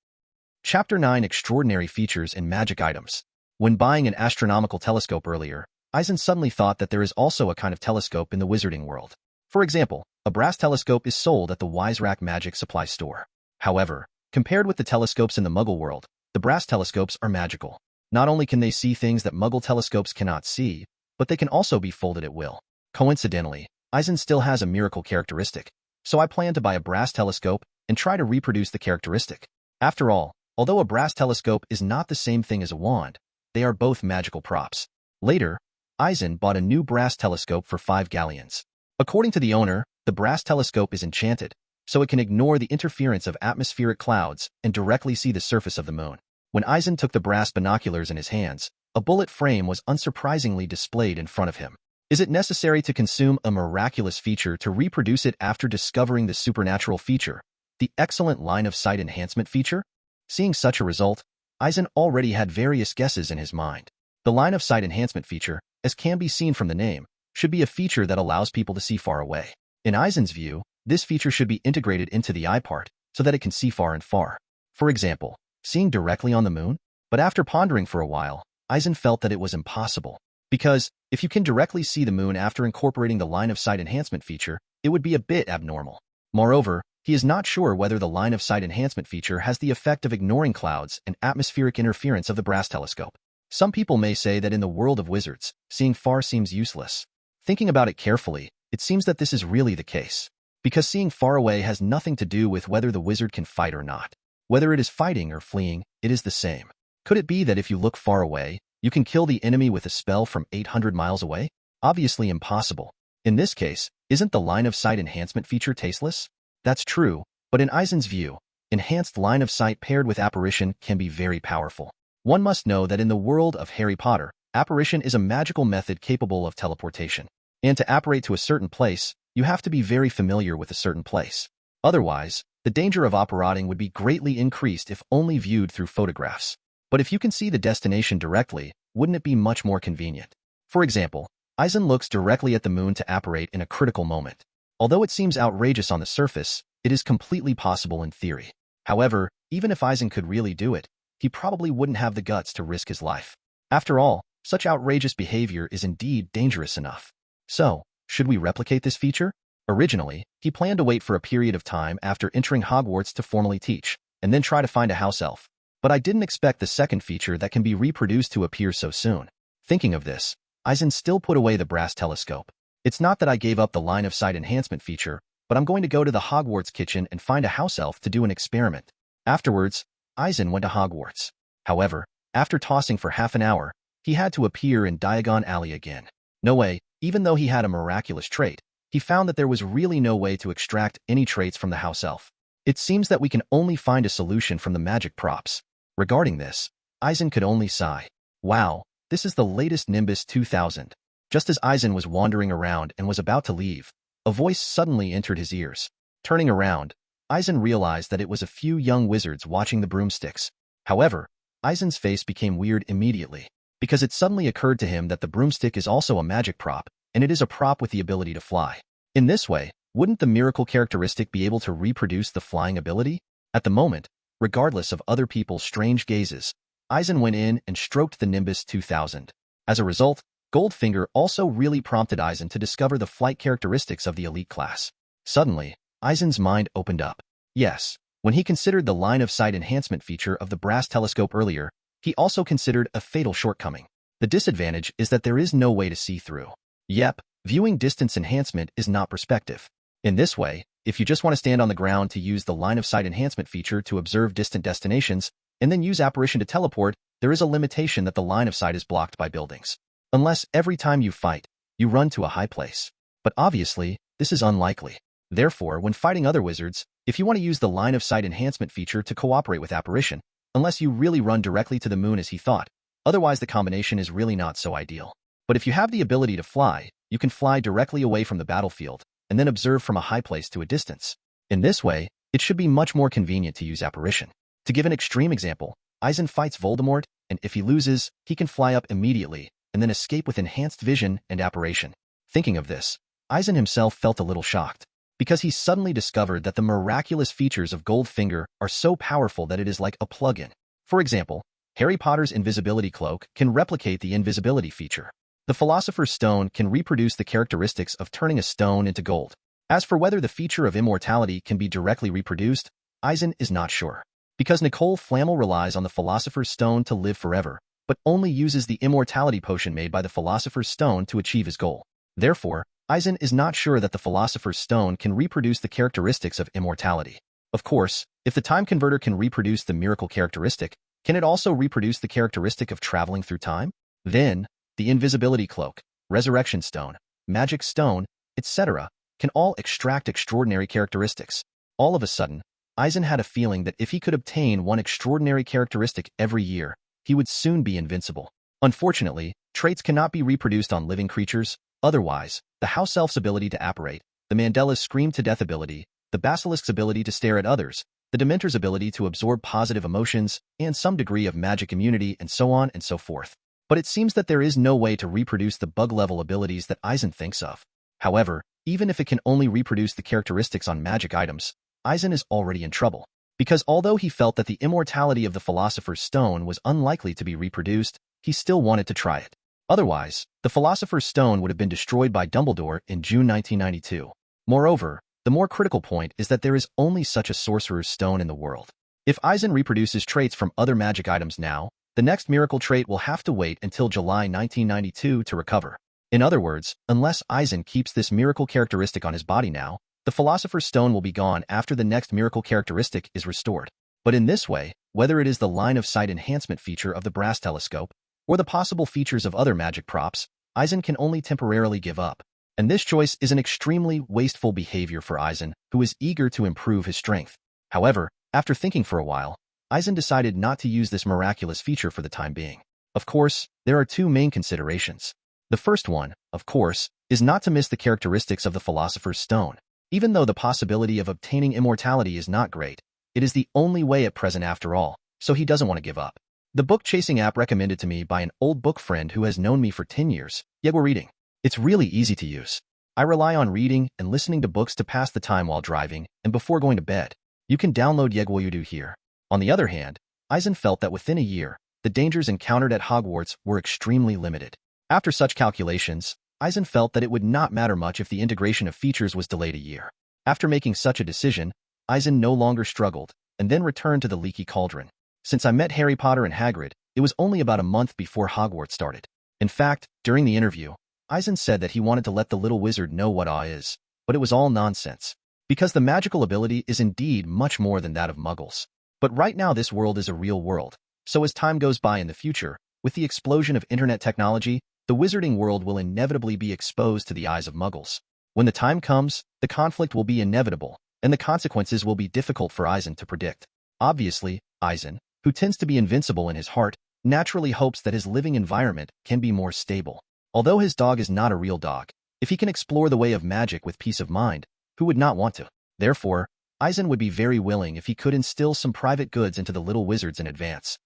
Chapter 9 Extraordinary Features and Magic Items. When buying an astronomical telescope earlier, Eisen suddenly thought that there is also a kind of telescope in the wizarding world. For example, a brass telescope is sold at the Wiserack Magic Supply Store. However, compared with the telescopes in the Muggle world, the brass telescopes are magical. Not only can they see things that Muggle telescopes cannot see, but they can also be folded at will. Coincidentally, Eisen still has a miracle characteristic, so I plan to buy a brass telescope and try to reproduce the characteristic. After all, although a brass telescope is not the same thing as a wand, they are both magical props. Later, Eisen bought a new brass telescope for 5 galleons. According to the owner, the brass telescope is enchanted, so it can ignore the interference of atmospheric clouds and directly see the surface of the moon. When Eisen took the brass binoculars in his hands, a bullet frame was unsurprisingly displayed in front of him. Is it necessary to consume a miraculous feature to reproduce it after discovering the supernatural feature, the excellent line of sight enhancement feature? Seeing such a result, Eisen already had various guesses in his mind. The line of sight enhancement feature, as can be seen from the name, should be a feature that allows people to see far away. In Eisen's view, this feature should be integrated into the eye part so that it can see far and far. For example, seeing directly on the moon? But after pondering for a while, Eisen felt that it was impossible. Because, if you can directly see the moon after incorporating the line of sight enhancement feature, it would be a bit abnormal. Moreover, he is not sure whether the line of sight enhancement feature has the effect of ignoring clouds and atmospheric interference of the brass telescope. Some people may say that in the world of wizards, seeing far seems useless. Thinking about it carefully, it seems that this is really the case. Because seeing far away has nothing to do with whether the wizard can fight or not. Whether it is fighting or fleeing, it is the same. Could it be that if you look far away, you can kill the enemy with a spell from 800 miles away? Obviously impossible. In this case, isn't the line of sight enhancement feature tasteless? That's true, but in Eisen's view, enhanced line of sight paired with apparition can be very powerful. One must know that in the world of Harry Potter, apparition is a magical method capable of teleportation. And to apparate to a certain place, you have to be very familiar with a certain place. Otherwise, the danger of apparating would be greatly increased if only viewed through photographs. But if you can see the destination directly, wouldn't it be much more convenient? For example, Eisen looks directly at the moon to apparate in a critical moment. Although it seems outrageous on the surface, it is completely possible in theory. However, even if Eisen could really do it, he probably wouldn't have the guts to risk his life. After all, such outrageous behavior is indeed dangerous enough. So, should we replicate this feature? Originally, he planned to wait for a period of time after entering Hogwarts to formally teach, and then try to find a house elf. But I didn't expect the second feature that can be reproduced to appear so soon. Thinking of this, Eisen still put away the brass telescope. It's not that I gave up the line of sight enhancement feature, but I'm going to go to the Hogwarts kitchen and find a house elf to do an experiment. Afterwards, Eisen went to Hogwarts. However, after tossing for half an hour, he had to appear in Diagon Alley again. No way, even though he had a miraculous trait, he found that there was really no way to extract any traits from the house elf. It seems that we can only find a solution from the magic props. Regarding this, Eisen could only sigh. Wow, this is the latest Nimbus 2000. Just as Eisen was wandering around and was about to leave, a voice suddenly entered his ears. Turning around, Eisen realized that it was a few young wizards watching the broomsticks. However, Eisen's face became weird immediately, because it suddenly occurred to him that the broomstick is also a magic prop, and it is a prop with the ability to fly. In this way, wouldn't the miracle characteristic be able to reproduce the flying ability? At the moment, regardless of other people's strange gazes, Eisen went in and stroked the Nimbus 2000. As a result, Goldfinger also really prompted Eisen to discover the flight characteristics of the elite class. Suddenly, Eisen's mind opened up. Yes, when he considered the line of sight enhancement feature of the brass telescope earlier, he also considered a fatal shortcoming. The disadvantage is that there is no way to see through. Yep, viewing distance enhancement is not perspective. In this way, if you just want to stand on the ground to use the line of sight enhancement feature to observe distant destinations, and then use apparition to teleport, there is a limitation that the line of sight is blocked by buildings. Unless every time you fight, you run to a high place. But obviously, this is unlikely. Therefore, when fighting other wizards, if you want to use the line of sight enhancement feature to cooperate with apparition, unless you really run directly to the moon as he thought, otherwise the combination is really not so ideal. But if you have the ability to fly, you can fly directly away from the battlefield, and then observe from a high place to a distance. In this way, it should be much more convenient to use apparition. To give an extreme example, Eisen fights Voldemort, and if he loses, he can fly up immediately, and then escape with enhanced vision and apparition. Thinking of this, Eisen himself felt a little shocked, because he suddenly discovered that the miraculous features of Goldfinger are so powerful that it is like a plug-in. For example, Harry Potter's invisibility cloak can replicate the invisibility feature. The Philosopher's Stone can reproduce the characteristics of turning a stone into gold. As for whether the feature of immortality can be directly reproduced, Eisen is not sure. Because Nicole Flamel relies on the Philosopher's Stone to live forever, but only uses the immortality potion made by the Philosopher's Stone to achieve his goal. Therefore, Eisen is not sure that the Philosopher's Stone can reproduce the characteristics of immortality. Of course, if the time converter can reproduce the miracle characteristic, can it also reproduce the characteristic of traveling through time? Then, the invisibility cloak, resurrection stone, magic stone, etc., can all extract extraordinary characteristics. All of a sudden, Eisen had a feeling that if he could obtain one extraordinary characteristic every year, he would soon be invincible. Unfortunately, traits cannot be reproduced on living creatures. Otherwise, the house elf's ability to apparate, the Mandela's scream-to-death ability, the basilisk's ability to stare at others, the Dementor's ability to absorb positive emotions, and some degree of magic immunity, and so on and so forth. But it seems that there is no way to reproduce the bug-level abilities that Eisen thinks of. However, even if it can only reproduce the characteristics on magic items, Eisen is already in trouble. Because although he felt that the immortality of the Philosopher's Stone was unlikely to be reproduced, he still wanted to try it. Otherwise, the Philosopher's Stone would have been destroyed by Dumbledore in June 1992. Moreover, the more critical point is that there is only such a Sorcerer's Stone in the world. If Eisen reproduces traits from other magic items now, the next miracle trait will have to wait until July 1992 to recover. In other words, unless Eisen keeps this miracle characteristic on his body now, the Philosopher's Stone will be gone after the next miracle characteristic is restored. But in this way, whether it is the line of sight enhancement feature of the brass telescope, or the possible features of other magic props, Eisen can only temporarily give up. And this choice is an extremely wasteful behavior for Eisen, who is eager to improve his strength. However, after thinking for a while, Eisen decided not to use this miraculous feature for the time being. Of course, there are two main considerations. The first one, of course, is not to miss the characteristics of the Philosopher's Stone. Even though the possibility of obtaining immortality is not great, it is the only way at present after all, so he doesn't want to give up. The book-chasing app recommended to me by an old book friend who has known me for 10 years, Yegwa Reading. It's really easy to use. I rely on reading and listening to books to pass the time while driving and before going to bed. You can download Yegwa Udo here. On the other hand, Eisen felt that within a year, the dangers encountered at Hogwarts were extremely limited. After such calculations, Eisen felt that it would not matter much if the integration of features was delayed a year. After making such a decision, Eisen no longer struggled, and then returned to the Leaky Cauldron. Since I met Harry Potter and Hagrid, it was only about a month before Hogwarts started. In fact, during the interview, Eisen said that he wanted to let the little wizard know what awe is, but it was all nonsense. because the magical ability is indeed much more than that of muggles. But right now this world is a real world, so as time goes by in the future, with the explosion of internet technology, the wizarding world will inevitably be exposed to the eyes of muggles. When the time comes, the conflict will be inevitable, and the consequences will be difficult for Eisen to predict. Obviously, Eisen, who tends to be invincible in his heart, naturally hopes that his living environment can be more stable. Although his dog is not a real dog, if he can explore the way of magic with peace of mind, who would not want to? Therefore, Eisen would be very willing if he could instill some private goods into the little wizards in advance.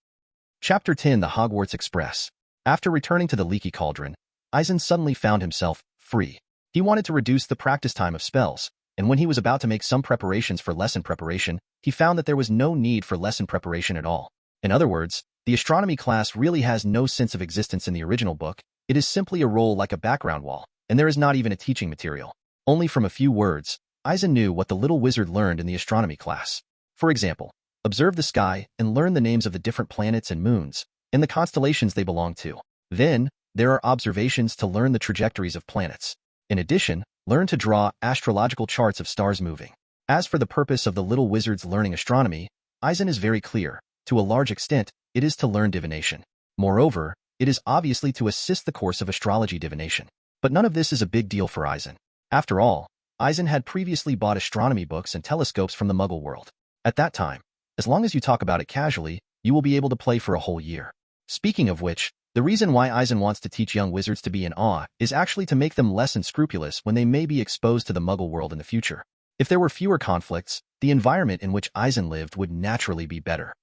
Chapter 10: The Hogwarts Express. After returning to the leaky cauldron, Eisen suddenly found himself free. He wanted to reduce the practice time of spells, and when he was about to make some preparations for lesson preparation, he found that there was no need for lesson preparation at all. In other words, the astronomy class really has no sense of existence in the original book. It is simply a role like a background wall, and there is not even a teaching material. Only from a few words, Eisen knew what the little wizard learned in the astronomy class. For example, observe the sky and learn the names of the different planets and moons, and the constellations they belong to. Then, there are observations to learn the trajectories of planets. In addition, learn to draw astrological charts of stars moving. As for the purpose of the little wizard's learning astronomy, Eisen is very clear. To a large extent, it is to learn divination. Moreover, it is obviously to assist the course of astrology divination. But none of this is a big deal for Eisen. After all, Eisen had previously bought astronomy books and telescopes from the Muggle world. At that time, as long as you talk about it casually, you will be able to play for a whole year. Speaking of which, the reason why Eisen wants to teach young wizards to be in awe is actually to make them less unscrupulous when they may be exposed to the Muggle world in the future. If there were fewer conflicts, the environment in which Eisen lived would naturally be better.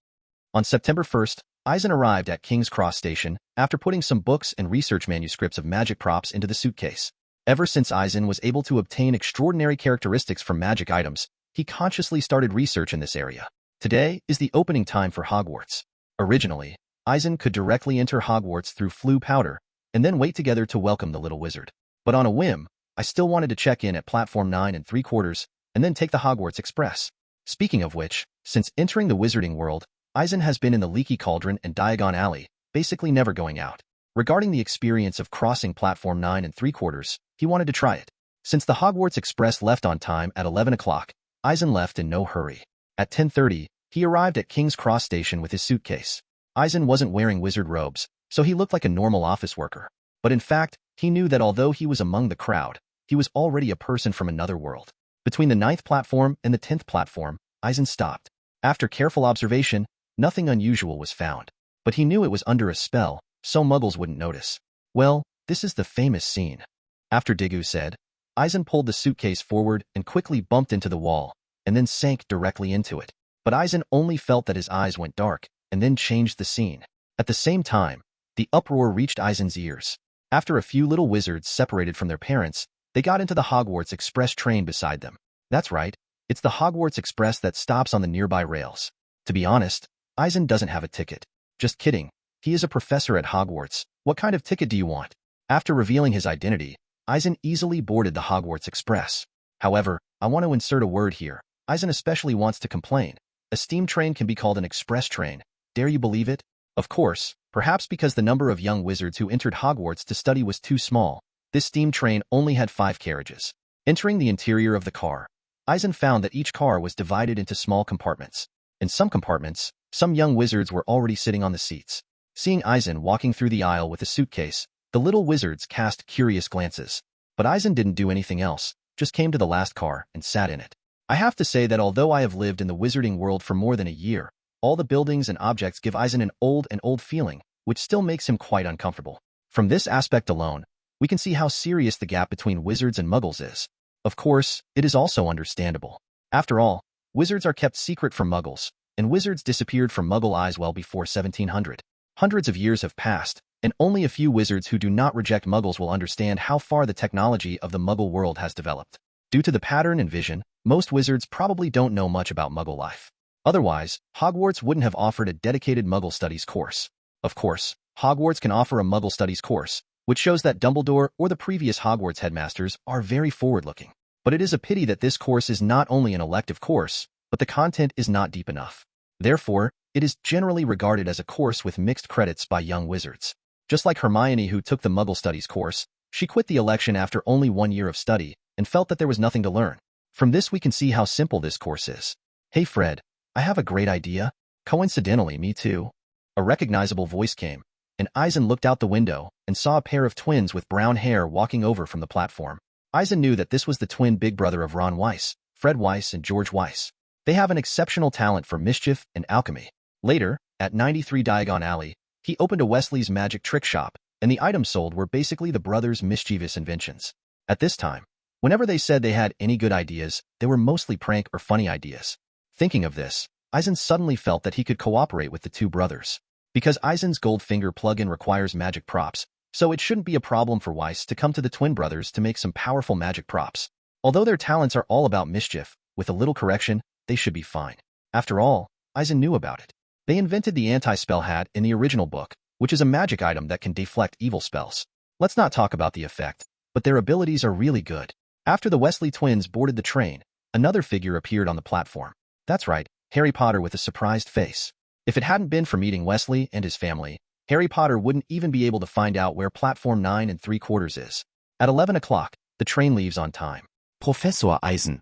On September 1st, Eisen arrived at King's Cross Station after putting some books and research manuscripts of magic props into the suitcase. Ever since Eisen was able to obtain extraordinary characteristics from magic items, he consciously started research in this area. Today is the opening time for Hogwarts. Originally, Eisen could directly enter Hogwarts through Floo Powder and then wait together to welcome the little wizard. But on a whim, I still wanted to check in at platform 9 3/4 and then take the Hogwarts Express. Speaking of which, since entering the wizarding world, Eisen has been in the Leaky Cauldron and Diagon Alley, basically never going out. Regarding the experience of crossing platform 9 3/4, he wanted to try it. Since the Hogwarts Express left on time at 11 o'clock, Eisen left in no hurry. At 10:30, he arrived at King's Cross Station with his suitcase. Eisen wasn't wearing wizard robes, so he looked like a normal office worker. But in fact, he knew that although he was among the crowd, he was already a person from another world. Between the 9th platform and the 10th platform, Eisen stopped. After careful observation, nothing unusual was found. But he knew it was under a spell, so muggles wouldn't notice. Well, this is the famous scene. After Diggory said, Eisen pulled the suitcase forward and quickly bumped into the wall, and then sank directly into it. But Eisen only felt that his eyes went dark, and then changed the scene. At the same time, the uproar reached Eisen's ears. After a few little wizards separated from their parents, they got into the Hogwarts Express train beside them. That's right, it's the Hogwarts Express that stops on the nearby rails. To be honest, Eisen doesn't have a ticket. Just kidding, he is a professor at Hogwarts. What kind of ticket do you want? After revealing his identity, Eisen easily boarded the Hogwarts Express. However, I want to insert a word here. Eisen especially wants to complain. A steam train can be called an express train. Dare you believe it? Of course, perhaps because the number of young wizards who entered Hogwarts to study was too small, this steam train only had 5 carriages. Entering the interior of the car, Eisen found that each car was divided into small compartments. In some compartments, some young wizards were already sitting on the seats. Seeing Eisen walking through the aisle with a suitcase, the little wizards cast curious glances. But Eisen didn't do anything else, just came to the last car and sat in it. I have to say that although I have lived in the wizarding world for more than a year, all the buildings and objects give Eisen an old feeling, which still makes him quite uncomfortable. From this aspect alone, we can see how serious the gap between wizards and muggles is. Of course, it is also understandable. After all, wizards are kept secret from muggles, and wizards disappeared from Muggle eyes well before 1700. Hundreds of years have passed, and only a few wizards who do not reject muggles will understand how far the technology of the Muggle world has developed. Due to the pattern and vision, most wizards probably don't know much about Muggle life. Otherwise, Hogwarts wouldn't have offered a dedicated Muggle Studies course. Of course, Hogwarts can offer a Muggle Studies course, which shows that Dumbledore or the previous Hogwarts headmasters are very forward-looking. But it is a pity that this course is not only an elective course, but the content is not deep enough. Therefore, it is generally regarded as a course with mixed credits by young wizards. Just like Hermione, who took the Muggle Studies course, she quit the election after only 1 year of study and felt that there was nothing to learn. From this we can see how simple this course is. Hey Fred, I have a great idea. Coincidentally, me too. A recognizable voice came, and Eisen looked out the window and saw a pair of twins with brown hair walking over from the platform. Eisen knew that this was the twin big brother of Ron Weiss, Fred Weiss and George Weiss. They have an exceptional talent for mischief and alchemy. Later, at 93 Diagon Alley, he opened a Wesley's Magic Trick Shop, and the items sold were basically the brothers' mischievous inventions. At this time, whenever they said they had any good ideas, they were mostly prank or funny ideas. Thinking of this, Eisen suddenly felt that he could cooperate with the two brothers. Because Eisen's Goldfinger plugin requires magic props, so it shouldn't be a problem for Weiss to come to the twin brothers to make some powerful magic props. Although their talents are all about mischief, with a little correction, they should be fine. After all, Eisen knew about it. They invented the anti-spell hat in the original book, which is a magic item that can deflect evil spells. Let's not talk about the effect, but their abilities are really good. After the Wesley twins boarded the train, another figure appeared on the platform. That's right, Harry Potter with a surprised face. If it hadn't been for meeting Wesley and his family, Harry Potter wouldn't even be able to find out where platform 9 3/4 is. At 11 o'clock, the train leaves on time. Professor Eisen.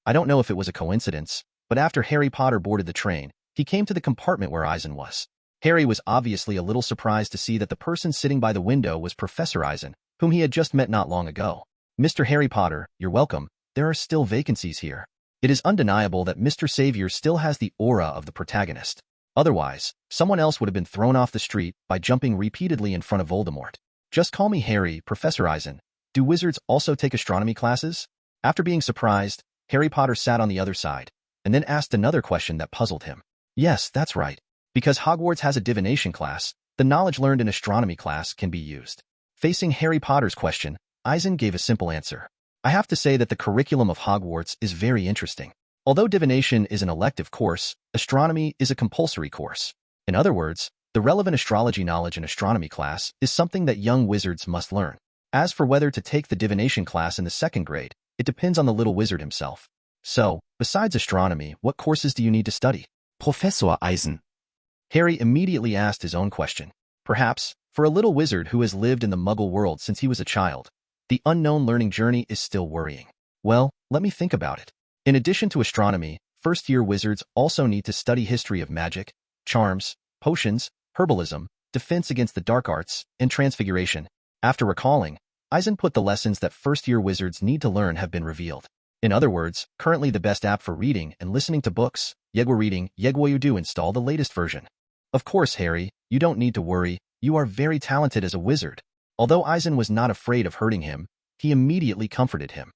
I don't know if it was a coincidence, but after Harry Potter boarded the train, he came to the compartment where Eisen was. Harry was obviously a little surprised to see that the person sitting by the window was Professor Eisen, whom he had just met not long ago. Mr. Harry Potter, you're welcome. There are still vacancies here. It is undeniable that Mr. Xavier still has the aura of the protagonist. Otherwise, someone else would have been thrown off the street by jumping repeatedly in front of Voldemort. Just call me Harry, Professor Eisen. Do wizards also take astronomy classes? After being surprised, Harry Potter sat on the other side, and then asked another question that puzzled him. Yes, that's right. Because Hogwarts has a divination class, the knowledge learned in astronomy class can be used. Facing Harry Potter's question, Eisen gave a simple answer. I have to say that the curriculum of Hogwarts is very interesting. Although divination is an elective course, astronomy is a compulsory course. In other words, the relevant astrology knowledge in astronomy class is something that young wizards must learn. As for whether to take the divination class in the 2nd grade, it depends on the little wizard himself. So, besides astronomy, what courses do you need to study? Professor Eisen. Harry immediately asked his own question. Perhaps, for a little wizard who has lived in the Muggle world since he was a child, the unknown learning journey is still worrying. Well, let me think about it. In addition to astronomy, first-year wizards also need to study history of magic, charms, potions, herbalism, defense against the dark arts, and transfiguration. After recalling, Eisen put the lessons that first-year wizards need to learn have been revealed. In other words, currently the best app for reading and listening to books, Yegwa Reading, Yegwa you do install the latest version. Of course, Harry, you don't need to worry, you are very talented as a wizard. Although Eisen was not afraid of hurting him, he immediately comforted him.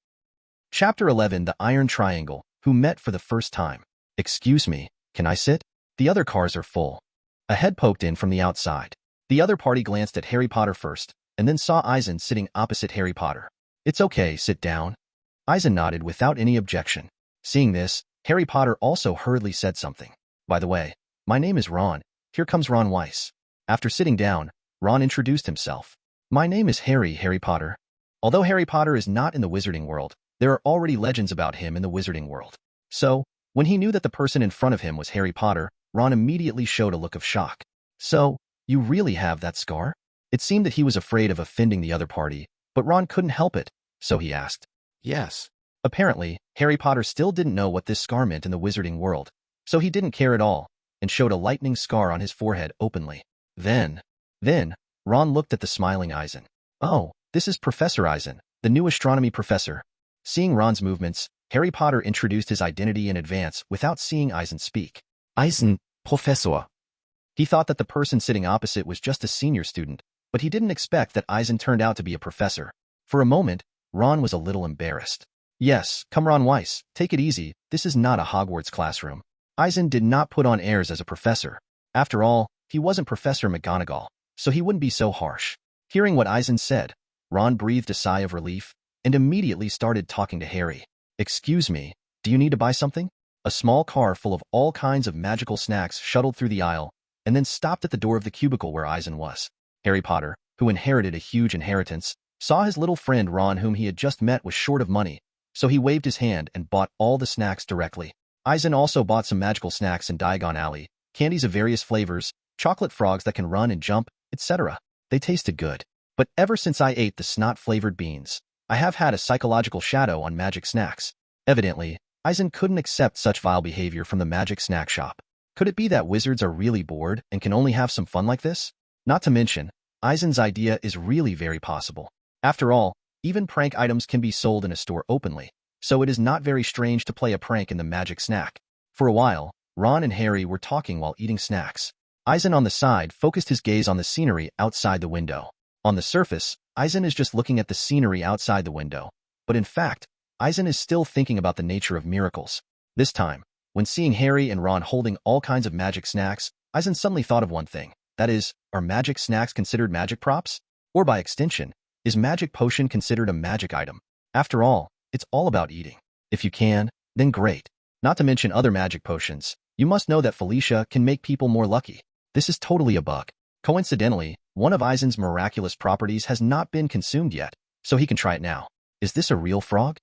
Chapter 11 The Iron Triangle, who met for the first time. Excuse me, can I sit? The other cars are full. A head poked in from the outside. The other party glanced at Harry Potter first, and then saw Eisen sitting opposite Harry Potter. It's okay, sit down. Eisen nodded without any objection. Seeing this, Harry Potter also hurriedly said something. By the way, my name is Ron. Here comes Ron Weiss. After sitting down, Ron introduced himself. My name is Harry Potter. Although Harry Potter is not in the wizarding world, there are already legends about him in the wizarding world. So, when he knew that the person in front of him was Harry Potter, Ron immediately showed a look of shock. So, you really have that scar? It seemed that he was afraid of offending the other party, but Ron couldn't help it, so he asked. Yes. Apparently, Harry Potter still didn't know what this scar meant in the wizarding world, so he didn't care at all, and showed a lightning scar on his forehead openly. Then, Ron looked at the smiling Eisen. Oh, this is Professor Eisen, the new astronomy professor. Seeing Ron's movements, Harry Potter introduced his identity in advance without seeing Eisen speak. Eisen, Professor. He thought that the person sitting opposite was just a senior student, but he didn't expect that Eisen turned out to be a professor. For a moment, Ron was a little embarrassed. Yes, come Ron Weiss, take it easy, this is not a Hogwarts classroom. Eisen did not put on airs as a professor. After all, he wasn't Professor McGonagall, so he wouldn't be so harsh. Hearing what Eisen said, Ron breathed a sigh of relief and immediately started talking to Harry. Excuse me, do you need to buy something? A small car full of all kinds of magical snacks shuttled through the aisle and then stopped at the door of the cubicle where Eisen was. Harry Potter, who inherited a huge inheritance, saw his little friend Ron, whom he had just met, was short of money, so he waved his hand and bought all the snacks directly. Eisen also bought some magical snacks in Diagon Alley, candies of various flavors, chocolate frogs that can run and jump, etc. They tasted good. But ever since I ate the snot-flavored beans, I have had a psychological shadow on magic snacks. Evidently, Eisen couldn't accept such vile behavior from the magic snack shop. Could it be that wizards are really bored and can only have some fun like this? Not to mention, Eisen's idea is really very possible. After all, even prank items can be sold in a store openly, so it is not very strange to play a prank in the magic snack. For a while, Ron and Harry were talking while eating snacks. Eisen on the side focused his gaze on the scenery outside the window. On the surface, Eisen is just looking at the scenery outside the window, but in fact, Eisen is still thinking about the nature of miracles. This time, when seeing Harry and Ron holding all kinds of magic snacks, Eisen suddenly thought of one thing. That is, are magic snacks considered magic props? Or by extension, is magic potion considered a magic item? After all, it's all about eating. If you can, then great. Not to mention other magic potions. You must know that Felicia can make people more lucky. This is totally a bug. Coincidentally, one of Eisen's miraculous properties has not been consumed yet, so he can try it now. Is this a real frog?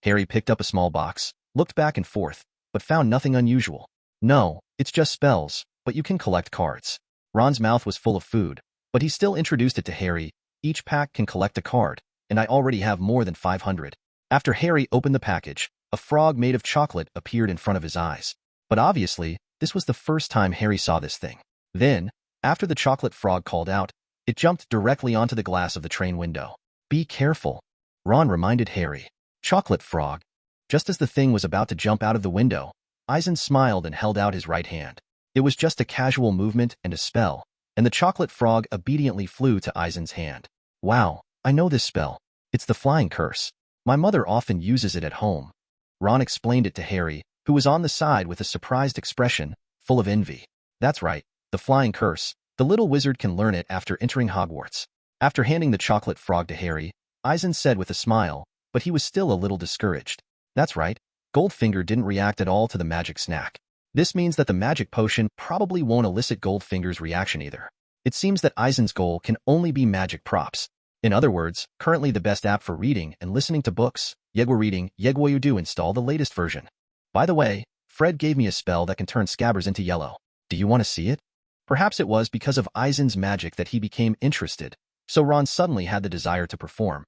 Harry picked up a small box, looked back and forth, but found nothing unusual. No, it's just spells, but you can collect cards. Ron's mouth was full of food, but he still introduced it to Harry. Each pack can collect a card, and I already have more than 500. After Harry opened the package, a frog made of chocolate appeared in front of his eyes. But obviously, this was the first time Harry saw this thing. Then, after the chocolate frog called out, it jumped directly onto the glass of the train window. Be careful, Ron reminded Harry. Chocolate frog. Just as the thing was about to jump out of the window, Eisen smiled and held out his right hand. It was just a casual movement and a spell, and the chocolate frog obediently flew to Eisen's hand. Wow, I know this spell. It's the flying curse. My mother often uses it at home. Ron explained it to Harry, who was on the side with a surprised expression, full of envy. That's right, the flying curse. The little wizard can learn it after entering Hogwarts. After handing the chocolate frog to Harry, Eisen said with a smile, but he was still a little discouraged. That's right, Goldfinger didn't react at all to the magic snack. This means that the magic potion probably won't elicit Goldfinger's reaction either. It seems that Eisen's goal can only be magic props. In other words, currently the best app for reading and listening to books, Yegwa Reading, Yegwa You Do install the latest version. By the way, Fred gave me a spell that can turn scabbers into yellow. Do you want to see it? Perhaps it was because of Eisen's magic that he became interested, so Ron suddenly had the desire to perform.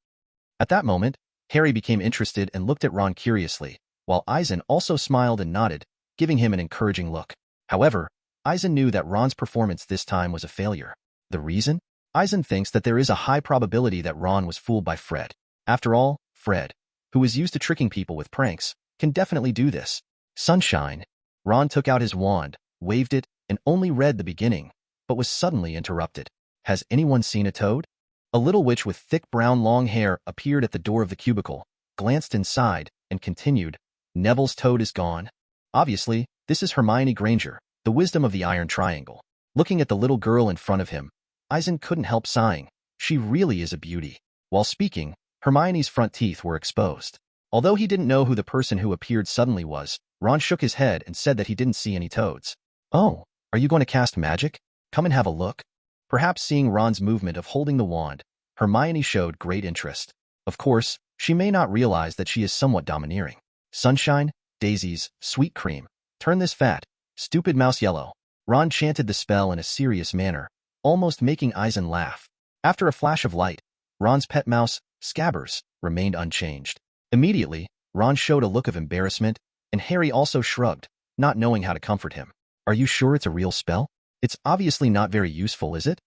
At that moment, Harry became interested and looked at Ron curiously, while Eisen also smiled and nodded, giving him an encouraging look. However, Eisen knew that Ron's performance this time was a failure. The reason? Eisen thinks that there is a high probability that Ron was fooled by Fred. After all, Fred, who is used to tricking people with pranks, can definitely do this. Sunshine. Ron took out his wand, waved it, and only read the beginning, but was suddenly interrupted. Has anyone seen a toad? A little witch with thick brown long hair appeared at the door of the cubicle, glanced inside, and continued, Neville's toad is gone. Obviously, this is Hermione Granger, the wisdom of the Iron Triangle. Looking at the little girl in front of him, Eisen couldn't help sighing. She really is a beauty. While speaking, Hermione's front teeth were exposed. Although he didn't know who the person who appeared suddenly was, Ron shook his head and said that he didn't see any toads. Oh, are you going to cast magic? Come and have a look. Perhaps seeing Ron's movement of holding the wand, Hermione showed great interest. Of course, she may not realize that she is somewhat domineering. Sunshine, daisies, sweet cream. Turn this fat, stupid mouse yellow. Ron chanted the spell in a serious manner, almost making Eisen laugh. After a flash of light, Ron's pet mouse, Scabbers, remained unchanged. Immediately, Ron showed a look of embarrassment, and Harry also shrugged, not knowing how to comfort him. Are you sure it's a real spell? It's obviously not very useful, is it?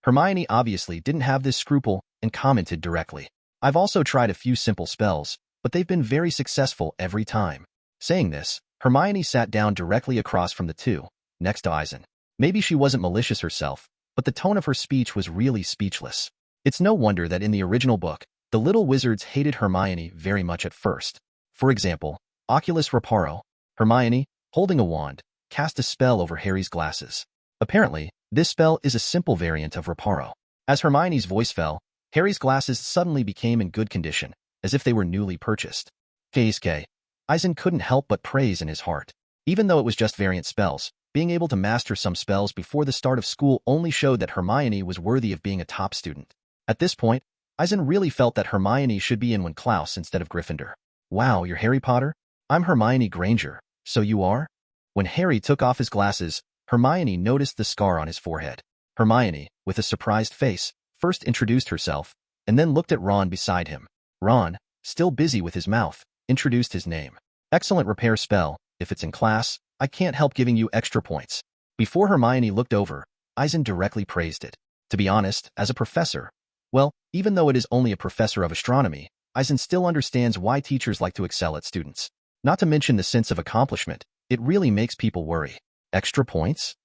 Hermione obviously didn't have this scruple and commented directly. I've also tried a few simple spells, but they've been very successful every time. Saying this, Hermione sat down directly across from the two, next to Eisen. Maybe she wasn't malicious herself, but the tone of her speech was really speechless. It's no wonder that in the original book, the little wizards hated Hermione very much at first. For example, Oculus Reparo, Hermione, holding a wand, cast a spell over Harry's glasses. Apparently, this spell is a simple variant of Reparo. As Hermione's voice fell, Harry's glasses suddenly became in good condition, as if they were newly purchased. K. Eisen couldn't help but praise in his heart. Even though it was just variant spells, being able to master some spells before the start of school only showed that Hermione was worthy of being a top student. At this point, Eisen really felt that Hermione should be in Klaus instead of Gryffindor. Wow, you're Harry Potter? I'm Hermione Granger, so you are? When Harry took off his glasses, Hermione noticed the scar on his forehead. Hermione, with a surprised face, first introduced herself, and then looked at Ron beside him. Ron, still busy with his mouth, introduced his name. Excellent repair spell. If it's in class, I can't help giving you extra points. Before Hermione looked over, Eisen directly praised it. To be honest, as a professor, well, even though it is only a professor of astronomy, Eisen still understands why teachers like to excel at students. Not to mention the sense of accomplishment, it really makes people worry. Extra points?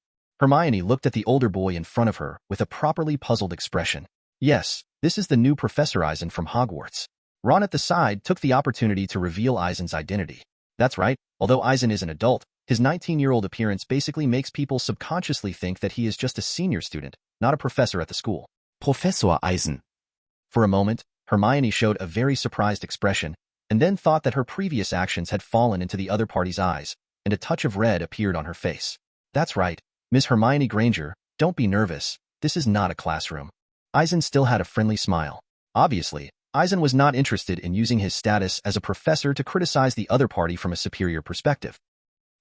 Hermione looked at the older boy in front of her with a properly puzzled expression. Yes, this is the new Professor Eisen from Hogwarts. Ron at the side took the opportunity to reveal Eisen's identity. That's right, although Eisen is an adult, his 19-year-old appearance basically makes people subconsciously think that he is just a senior student, not a professor at the school. Professor Eisen. For a moment, Hermione showed a very surprised expression, and then thought that her previous actions had fallen into the other party's eyes, and a touch of red appeared on her face. That's right, Miss Hermione Granger, don't be nervous, this is not a classroom. Eisen still had a friendly smile. Obviously, Eisen was not interested in using his status as a professor to criticize the other party from a superior perspective.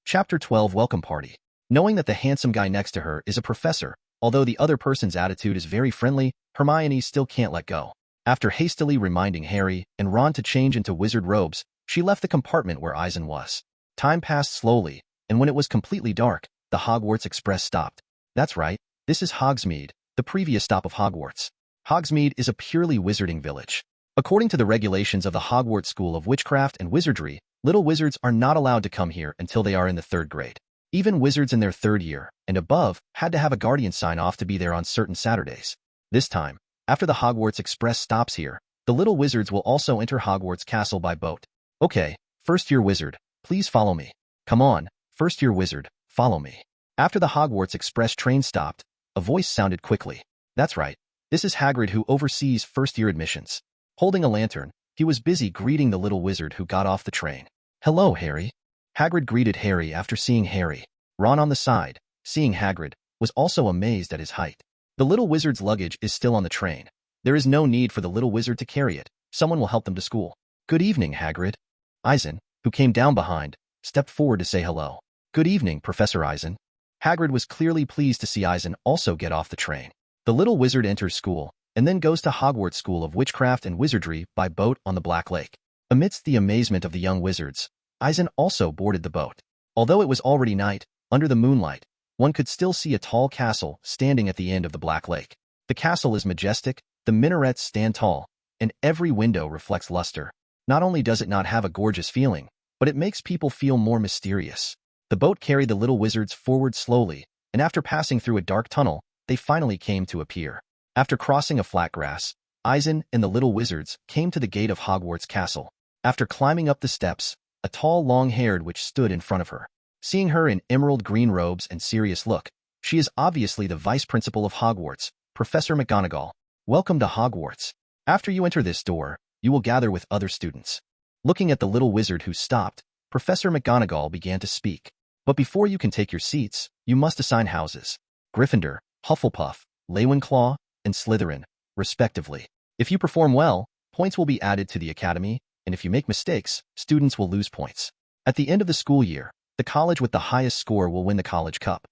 Chapter 12 Welcome Party. Knowing that the handsome guy next to her is a professor, although the other person's attitude is very friendly, Hermione still can't let go. After hastily reminding Harry and Ron to change into wizard robes, she left the compartment where Eisen was. Time passed slowly, and when it was completely dark, the Hogwarts Express stopped. That's right, this is Hogsmeade, the previous stop of Hogwarts. Hogsmeade is a purely wizarding village. According to the regulations of the Hogwarts School of Witchcraft and Wizardry, little wizards are not allowed to come here until they are in the 3rd grade. Even wizards in their 3rd year and above had to have a guardian sign off to be there on certain Saturdays. This time, after the Hogwarts Express stops here, the little wizards will also enter Hogwarts Castle by boat. Okay, 1st-year wizard, please follow me. Come on, 1st-year wizard, follow me. After the Hogwarts Express train stopped, a voice sounded quickly. That's right, this is Hagrid who oversees 1st-year admissions. Holding a lantern, he was busy greeting the little wizard who got off the train. Hello, Harry. Hagrid greeted Harry after seeing Harry. Ron on the side, seeing Hagrid, was also amazed at his height. The little wizard's luggage is still on the train. There is no need for the little wizard to carry it. Someone will help them to school. Good evening, Hagrid. Eisen, who came down behind, stepped forward to say hello. Good evening, Professor Eisen. Hagrid was clearly pleased to see Eisen also get off the train. The little wizard enters school, and then goes to Hogwarts School of Witchcraft and Wizardry by boat on the Black Lake. Amidst the amazement of the young wizards, Eisen also boarded the boat. Although it was already night, under the moonlight, one could still see a tall castle standing at the end of the Black Lake. The castle is majestic, the minarets stand tall, and every window reflects luster. Not only does it not have a gorgeous feeling, but it makes people feel more mysterious. The boat carried the little wizards forward slowly, and after passing through a dark tunnel, they finally came to a pier. After crossing a flat grass, Eisen and the little wizards came to the gate of Hogwarts Castle. After climbing up the steps, a tall, long-haired witch stood in front of her. Seeing her in emerald green robes and serious look, she is obviously the vice principal of Hogwarts, Professor McGonagall. Welcome to Hogwarts. After you enter this door, you will gather with other students. Looking at the little wizard who stopped, Professor McGonagall began to speak. But before you can take your seats, you must assign houses. Gryffindor, Hufflepuff, Ravenclaw, and Slytherin, respectively. If you perform well, points will be added to the academy, and if you make mistakes, students will lose points. At the end of the school year, the college with the highest score will win the College Cup.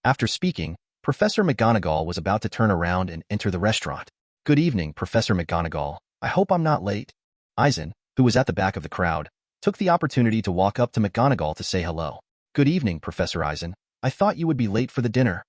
After speaking, Professor McGonagall was about to turn around and enter the restaurant. Good evening, Professor McGonagall. I hope I'm not late. Eisen, who was at the back of the crowd, took the opportunity to walk up to McGonagall to say hello. Good evening, Professor Eisen. I thought you would be late for the dinner.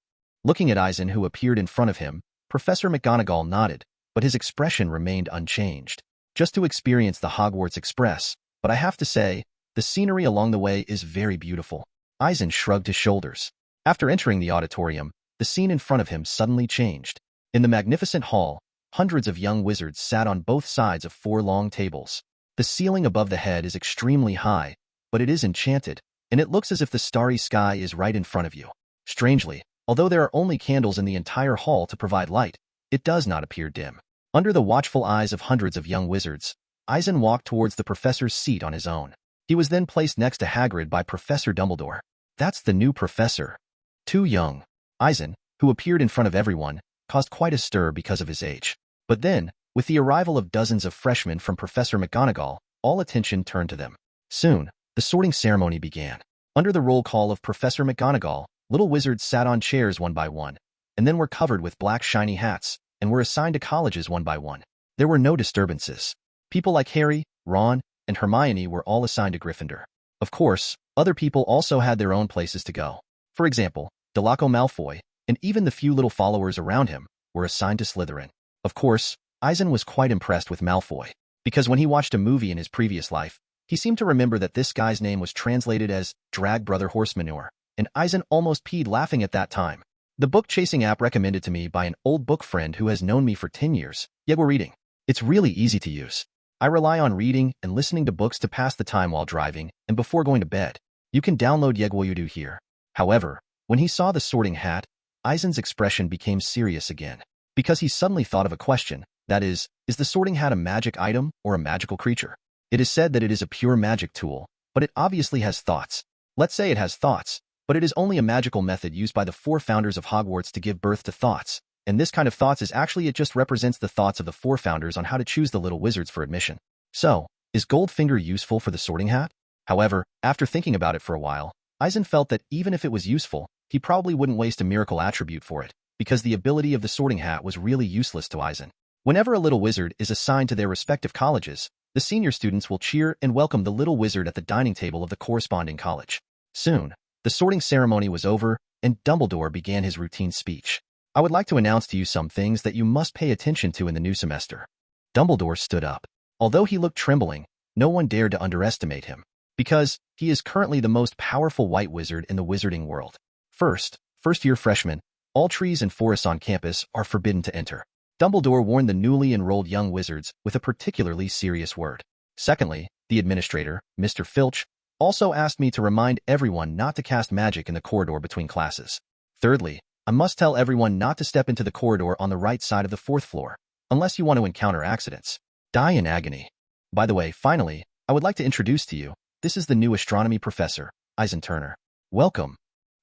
Looking at Eisen, who appeared in front of him, Professor McGonagall nodded, but his expression remained unchanged. Just to experience the Hogwarts Express, but I have to say, the scenery along the way is very beautiful. Eisen shrugged his shoulders. After entering the auditorium, the scene in front of him suddenly changed. In the magnificent hall, hundreds of young wizards sat on both sides of 4 long tables. The ceiling above the head is extremely high, but it is enchanted, and it looks as if the starry sky is right in front of you. Strangely, although there are only candles in the entire hall to provide light, it does not appear dim. Under the watchful eyes of hundreds of young wizards, Eisen walked towards the professor's seat on his own. He was then placed next to Hagrid by Professor Dumbledore. That's the new professor. Too young. Eisen, who appeared in front of everyone, caused quite a stir because of his age. But then, with the arrival of dozens of freshmen from Professor McGonagall, all attention turned to them. Soon, the sorting ceremony began. Under the roll call of Professor McGonagall, little wizards sat on chairs one by one, and then were covered with black shiny hats, and were assigned to colleges one by one. There were no disturbances. People like Harry, Ron, and Hermione were all assigned to Gryffindor. Of course, other people also had their own places to go. For example, Draco Malfoy, and even the few little followers around him, were assigned to Slytherin. Of course, Eisen was quite impressed with Malfoy, because when he watched a movie in his previous life, he seemed to remember that this guy's name was translated as Drag Brother Horse Manure, and Eisen almost peed laughing at that time. The book chasing app recommended to me by an old book friend who has known me for 10 years, Yegwo Reading. It's really easy to use. I rely on reading and listening to books to pass the time while driving and before going to bed. You can download Yegwo here. However, when he saw the Sorting Hat, Eisen's expression became serious again, because he suddenly thought of a question, that is the Sorting Hat a magic item or a magical creature? It is said that it is a pure magic tool, but it obviously has thoughts. Let's say it has thoughts, but it is only a magical method used by the 4 founders of Hogwarts to give birth to thoughts, and this kind of thoughts is actually it just represents the thoughts of the 4 founders on how to choose the little wizards for admission. So, is Goldfinger useful for the Sorting Hat? However, after thinking about it for a while, Eisen felt that even if it was useful, he probably wouldn't waste a miracle attribute for it, because the ability of the Sorting Hat was really useless to Eisen. Whenever a little wizard is assigned to their respective colleges, the senior students will cheer and welcome the little wizard at the dining table of the corresponding college. Soon, the sorting ceremony was over, and Dumbledore began his routine speech. I would like to announce to you some things that you must pay attention to in the new semester. Dumbledore stood up. Although he looked trembling, no one dared to underestimate him, because he is currently the most powerful white wizard in the wizarding world. First-year freshmen, all trees and forests on campus are forbidden to enter. Dumbledore warned the newly enrolled young wizards with a particularly serious word. Secondly, the administrator, Mr. Filch, also asked me to remind everyone not to cast magic in the corridor between classes. Thirdly, I must tell everyone not to step into the corridor on the right side of the 4th floor, unless you want to encounter accidents. Die in agony. By the way, finally, I would like to introduce to you, this is the new astronomy professor, Eisen Turner. Welcome.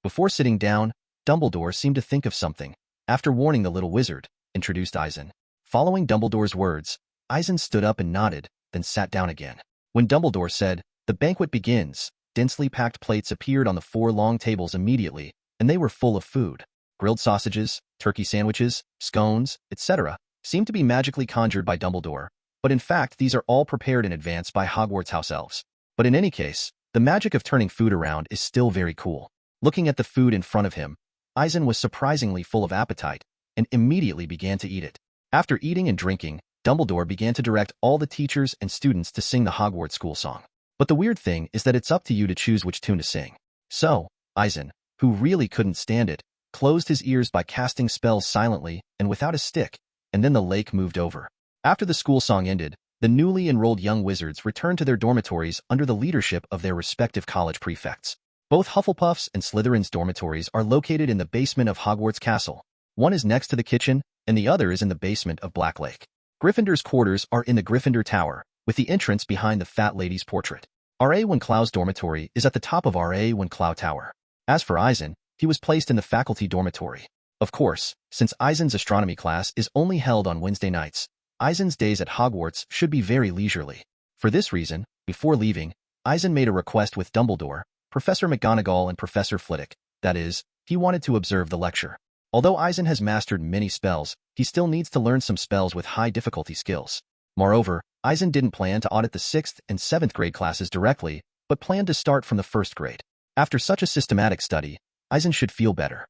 Before sitting down, Dumbledore seemed to think of something. After warning the little wizard, introduced Eisen. Following Dumbledore's words, Eisen stood up and nodded, then sat down again. When Dumbledore said, "The banquet begins," densely packed plates appeared on the 4 long tables immediately, and they were full of food. Grilled sausages, turkey sandwiches, scones, etc., seemed to be magically conjured by Dumbledore, but in fact these are all prepared in advance by Hogwarts house elves. But in any case, the magic of turning food around is still very cool. Looking at the food in front of him, Eisen was surprisingly full of appetite, and immediately began to eat it. After eating and drinking, Dumbledore began to direct all the teachers and students to sing the Hogwarts school song. But the weird thing is that it's up to you to choose which tune to sing. So, Eisen, who really couldn't stand it, closed his ears by casting spells silently and without a stick, and then the lake moved over. After the school song ended, the newly enrolled young wizards returned to their dormitories under the leadership of their respective college prefects. Both Hufflepuff's and Slytherin's dormitories are located in the basement of Hogwarts Castle. One is next to the kitchen, and the other is in the basement of Black Lake. Gryffindor's quarters are in the Gryffindor Tower, with the entrance behind the fat lady's portrait. R.A. Winclaw's dormitory is at the top of R.A. Winclaw Tower. As for Eisen, he was placed in the faculty dormitory. Of course, since Eisen's astronomy class is only held on Wednesday nights, Eisen's days at Hogwarts should be very leisurely. For this reason, before leaving, Eisen made a request with Dumbledore, Professor McGonagall and Professor Flitwick. That is, he wanted to observe the lecture. Although Eisen has mastered many spells, he still needs to learn some spells with high difficulty skills. Moreover, Eisen didn't plan to audit the 6th and 7th grade classes directly, but planned to start from the 1st grade. After such a systematic study, Eisen should feel better.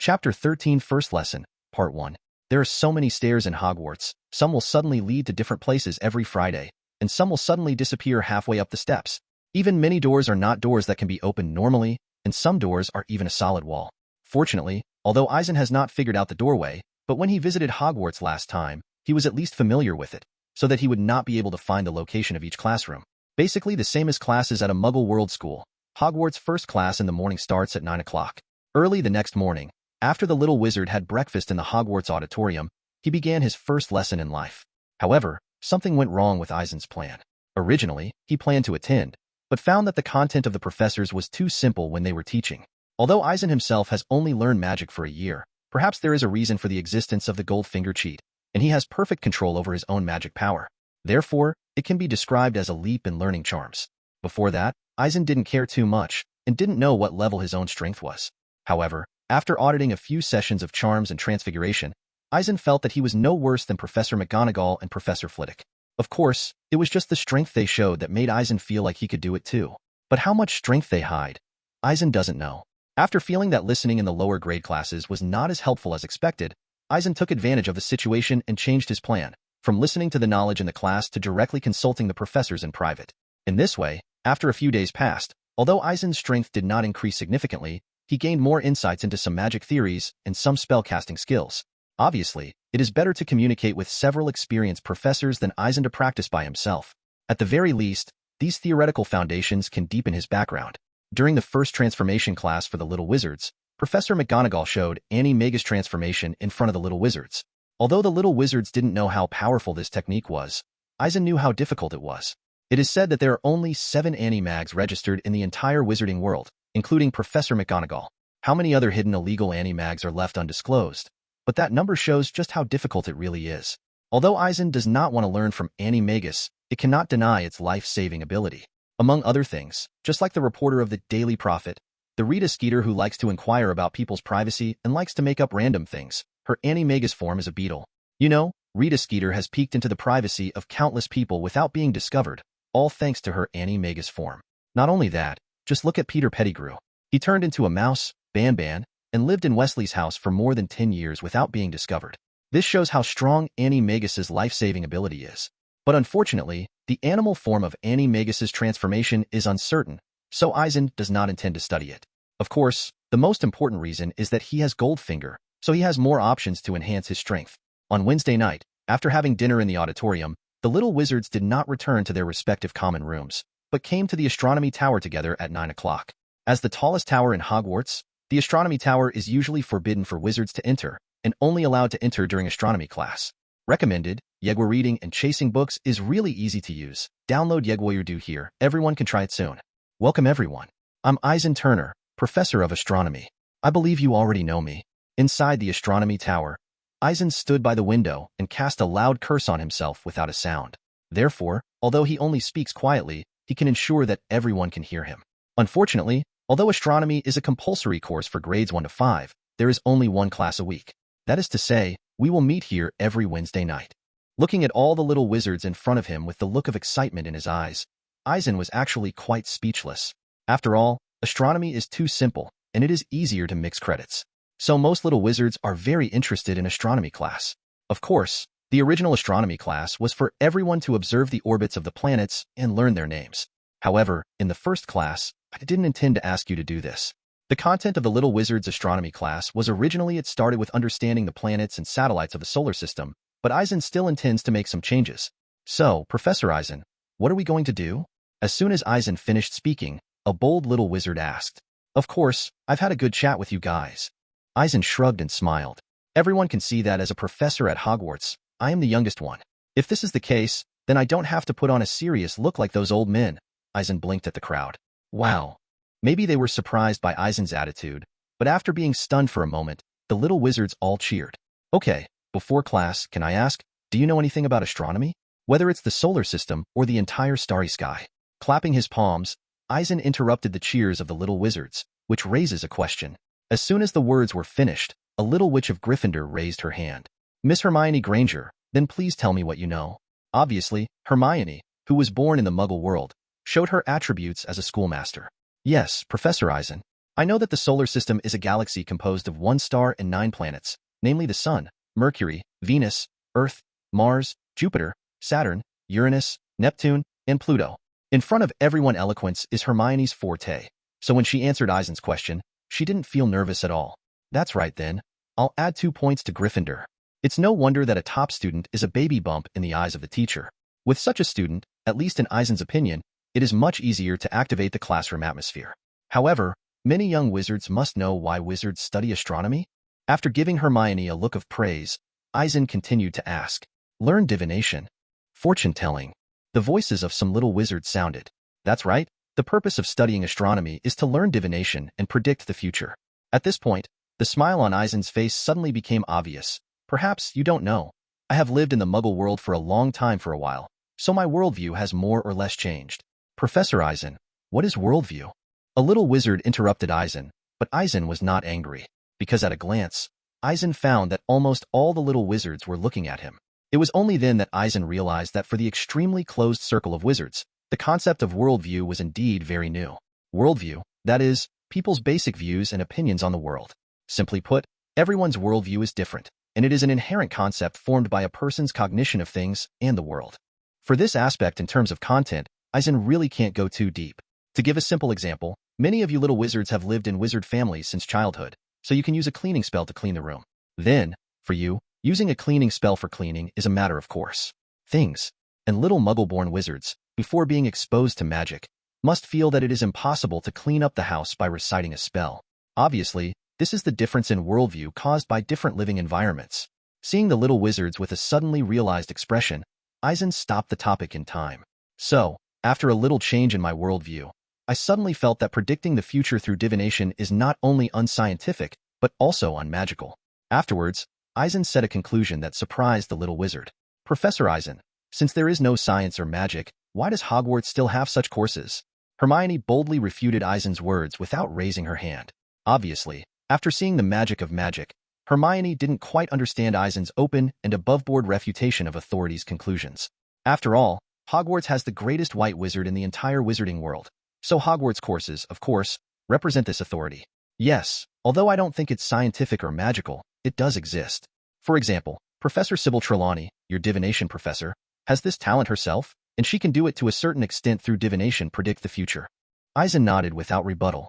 Chapter 13 First Lesson, Part 1. There are so many stairs in Hogwarts, some will suddenly lead to different places every Friday, and some will suddenly disappear halfway up the steps. Even many doors are not doors that can be opened normally, and some doors are even a solid wall. Fortunately, although Eisen has not figured out the doorway, but when he visited Hogwarts last time, he was at least familiar with it, so that he would not be able to find the location of each classroom. Basically the same as classes at a Muggle world school. Hogwarts' first class in the morning starts at 9 o'clock. Early the next morning, after the little wizard had breakfast in the Hogwarts auditorium, he began his first lesson in life. However, something went wrong with Eisen's plan. Originally, he planned to attend, but found that the content of the professors was too simple when they were teaching. Although Eisen himself has only learned magic for a year, perhaps there is a reason for the existence of the Goldfinger cheat, and he has perfect control over his own magic power. Therefore, it can be described as a leap in learning charms. Before that, Eisen didn't care too much, and didn't know what level his own strength was. However, after auditing a few sessions of charms and transfiguration, Eisen felt that he was no worse than Professor McGonagall and Professor Flitwick. Of course, it was just the strength they showed that made Eisen feel like he could do it too. But how much strength they hide, Eisen doesn't know. After feeling that listening in the lower grade classes was not as helpful as expected, Eisen took advantage of the situation and changed his plan, from listening to the knowledge in the class to directly consulting the professors in private. In this way, after a few days passed, although Eisen's strength did not increase significantly, he gained more insights into some magic theories and some spellcasting skills. Obviously, it is better to communicate with several experienced professors than Eisen to practice by himself. At the very least, these theoretical foundations can deepen his background. During the first transformation class for the Little Wizards, Professor McGonagall showed animagus transformation in front of the Little Wizards. Although the Little Wizards didn't know how powerful this technique was, Eisen knew how difficult it was. It is said that there are only 7 animags registered in the entire wizarding world, including Professor McGonagall. How many other hidden illegal animags are left undisclosed? But that number shows just how difficult it really is. Although Eisen does not want to learn from animagus, it cannot deny its life-saving ability. Among other things, just like the reporter of the Daily Prophet, the Rita Skeeter who likes to inquire about people's privacy and likes to make up random things, her animagus form is a beetle. You know, Rita Skeeter has peeked into the privacy of countless people without being discovered, all thanks to her animagus form. Not only that, just look at Peter Pettigrew. He turned into a mouse, Ban-Ban, and lived in Wesley's house for more than 10 years without being discovered. This shows how strong animagus's life-saving ability is. But unfortunately, the animal form of animagus's transformation is uncertain, so Eisen does not intend to study it. Of course, the most important reason is that he has Goldfinger, so he has more options to enhance his strength. On Wednesday night, after having dinner in the auditorium, the Little Wizards did not return to their respective common rooms, but came to the astronomy tower together at 9 o'clock. As the tallest tower in Hogwarts, the astronomy tower is usually forbidden for wizards to enter, and only allowed to enter during astronomy class. Recommended, Yegwa reading and chasing books is really easy to use. Download Yegwa here, everyone can try it soon. Welcome everyone. I'm Eisen Turner, Professor of Astronomy. I believe you already know me. Inside the astronomy tower, Eisen stood by the window and cast a loud curse on himself without a sound. Therefore, although he only speaks quietly, he can ensure that everyone can hear him. Unfortunately, although astronomy is a compulsory course for grades 1 to 5, there is only one class a week. That is to say, we will meet here every Wednesday night. Looking at all the little wizards in front of him with the look of excitement in his eyes, Eisen was actually quite speechless. After all, astronomy is too simple, and it is easier to mix credits. So most little wizards are very interested in astronomy class. Of course, the original astronomy class was for everyone to observe the orbits of the planets and learn their names. However, in the first class, I didn't intend to ask you to do this. The content of the Little Wizards astronomy class was originally it started with understanding the planets and satellites of the solar system, but Eisen still intends to make some changes. So, Professor Eisen, what are we going to do? As soon as Eisen finished speaking, a bold little wizard asked. Of course, I've had a good chat with you guys. Eisen shrugged and smiled. Everyone can see that as a professor at Hogwarts, I am the youngest one. If this is the case, then I don't have to put on a serious look like those old men. Eisen blinked at the crowd. Wow. Maybe they were surprised by Eisen's attitude, but after being stunned for a moment, the little wizards all cheered. Okay, before class, can I ask, do you know anything about astronomy? Whether it's the solar system or the entire starry sky. Clapping his palms, Eisen interrupted the cheers of the little wizards, which raises a question. As soon as the words were finished, a little witch of Gryffindor raised her hand. Miss Hermione Granger, then please tell me what you know. Obviously, Hermione, who was born in the Muggle world, showed her attributes as a schoolmaster. Yes, Professor Eisen. I know that the solar system is a galaxy composed of 1 star and 9 planets, namely the Sun, Mercury, Venus, Earth, Mars, Jupiter, Saturn, Uranus, Neptune, and Pluto. In front of everyone, eloquence is Hermione's forte, so when she answered Eisen's question, she didn't feel nervous at all. That's right then. I'll add 2 points to Gryffindor. It's no wonder that a top student is a baby bump in the eyes of the teacher. With such a student, at least in Eisen's opinion, it is much easier to activate the classroom atmosphere. However, many young wizards must know why wizards study astronomy. After giving Hermione a look of praise, Eisen continued to ask, learn divination, fortune-telling. The voices of some little wizards sounded. That's right, the purpose of studying astronomy is to learn divination and predict the future. At this point, the smile on Eisen's face suddenly became obvious. Perhaps you don't know. I have lived in the Muggle world for a long time for a while, so my worldview has more or less changed. Professor Eisen, what is worldview? A little wizard interrupted Eisen, but Eisen was not angry, because at a glance, Eisen found that almost all the little wizards were looking at him. It was only then that Eisen realized that for the extremely closed circle of wizards, the concept of worldview was indeed very new. Worldview, that is, people's basic views and opinions on the world. Simply put, everyone's worldview is different, and it is an inherent concept formed by a person's cognition of things and the world. For this aspect in terms of content, Eisen really can't go too deep. To give a simple example, many of you little wizards have lived in wizard families since childhood, so you can use a cleaning spell to clean the room. Then, for you, using a cleaning spell for cleaning is a matter of course. Things, and little muggle-born wizards, before being exposed to magic, must feel that it is impossible to clean up the house by reciting a spell. Obviously, this is the difference in worldview caused by different living environments. Seeing the little wizards with a suddenly realized expression, Eisen stopped the topic in time. So, after a little change in my worldview, I suddenly felt that predicting the future through divination is not only unscientific, but also unmagical. Afterwards, Eisen said a conclusion that surprised the little wizard. Professor Eisen, since there is no science or magic, why does Hogwarts still have such courses? Hermione boldly refuted Eisen's words without raising her hand. Obviously, after seeing the magic of magic, Hermione didn't quite understand Eisen's open and above-board refutation of authority's conclusions. After all, Hogwarts has the greatest white wizard in the entire wizarding world, so Hogwarts courses, of course, represent this authority. Yes, although I don't think it's scientific or magical, it does exist. For example, Professor Sybil Trelawney, your divination professor, has this talent herself, and she can do it to a certain extent through divination predict the future. Eisen nodded without rebuttal.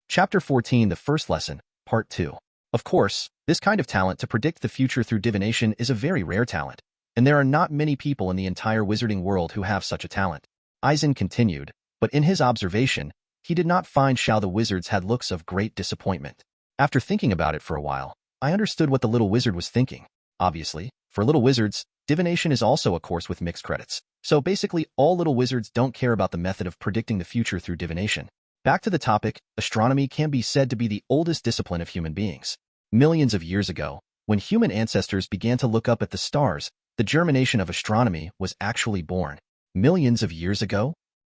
Chapter 14 The First Lesson, Part 2. Of course, this kind of talent to predict the future through divination is a very rare talent, and there are not many people in the entire wizarding world who have such a talent. Eisen continued, but in his observation, he did not find how the wizards had looks of great disappointment. After thinking about it for a while, I understood what the little wizard was thinking. Obviously, for little wizards, divination is also a course with mixed credits. So basically, all little wizards don't care about the method of predicting the future through divination. Back to the topic, astronomy can be said to be the oldest discipline of human beings. Millions of years ago, when human ancestors began to look up at the stars, the germination of astronomy was actually born. Millions of years ago?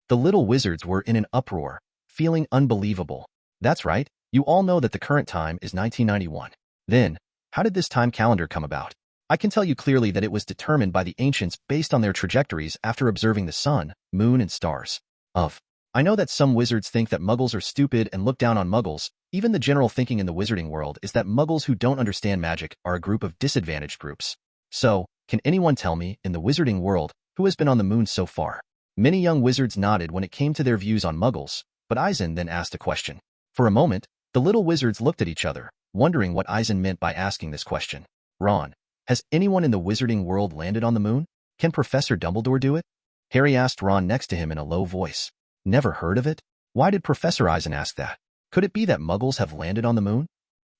The little wizards were in an uproar, feeling unbelievable. That's right, you all know that the current time is 1991. Then, how did this time calendar come about? I can tell you clearly that it was determined by the ancients based on their trajectories after observing the sun, moon, and stars. I know that some wizards think that muggles are stupid and look down on muggles. Even the general thinking in the wizarding world is that muggles who don't understand magic are a group of disadvantaged groups. So, can anyone tell me, in the wizarding world, who has been on the moon so far? Many young wizards nodded when it came to their views on muggles, but Eisen then asked a question. For a moment, the little wizards looked at each other, wondering what Eisen meant by asking this question. Ron, has anyone in the wizarding world landed on the moon? Can Professor Dumbledore do it? Harry asked Ron next to him in a low voice. Never heard of it? Why did Professor Eisen ask that? Could it be that muggles have landed on the moon?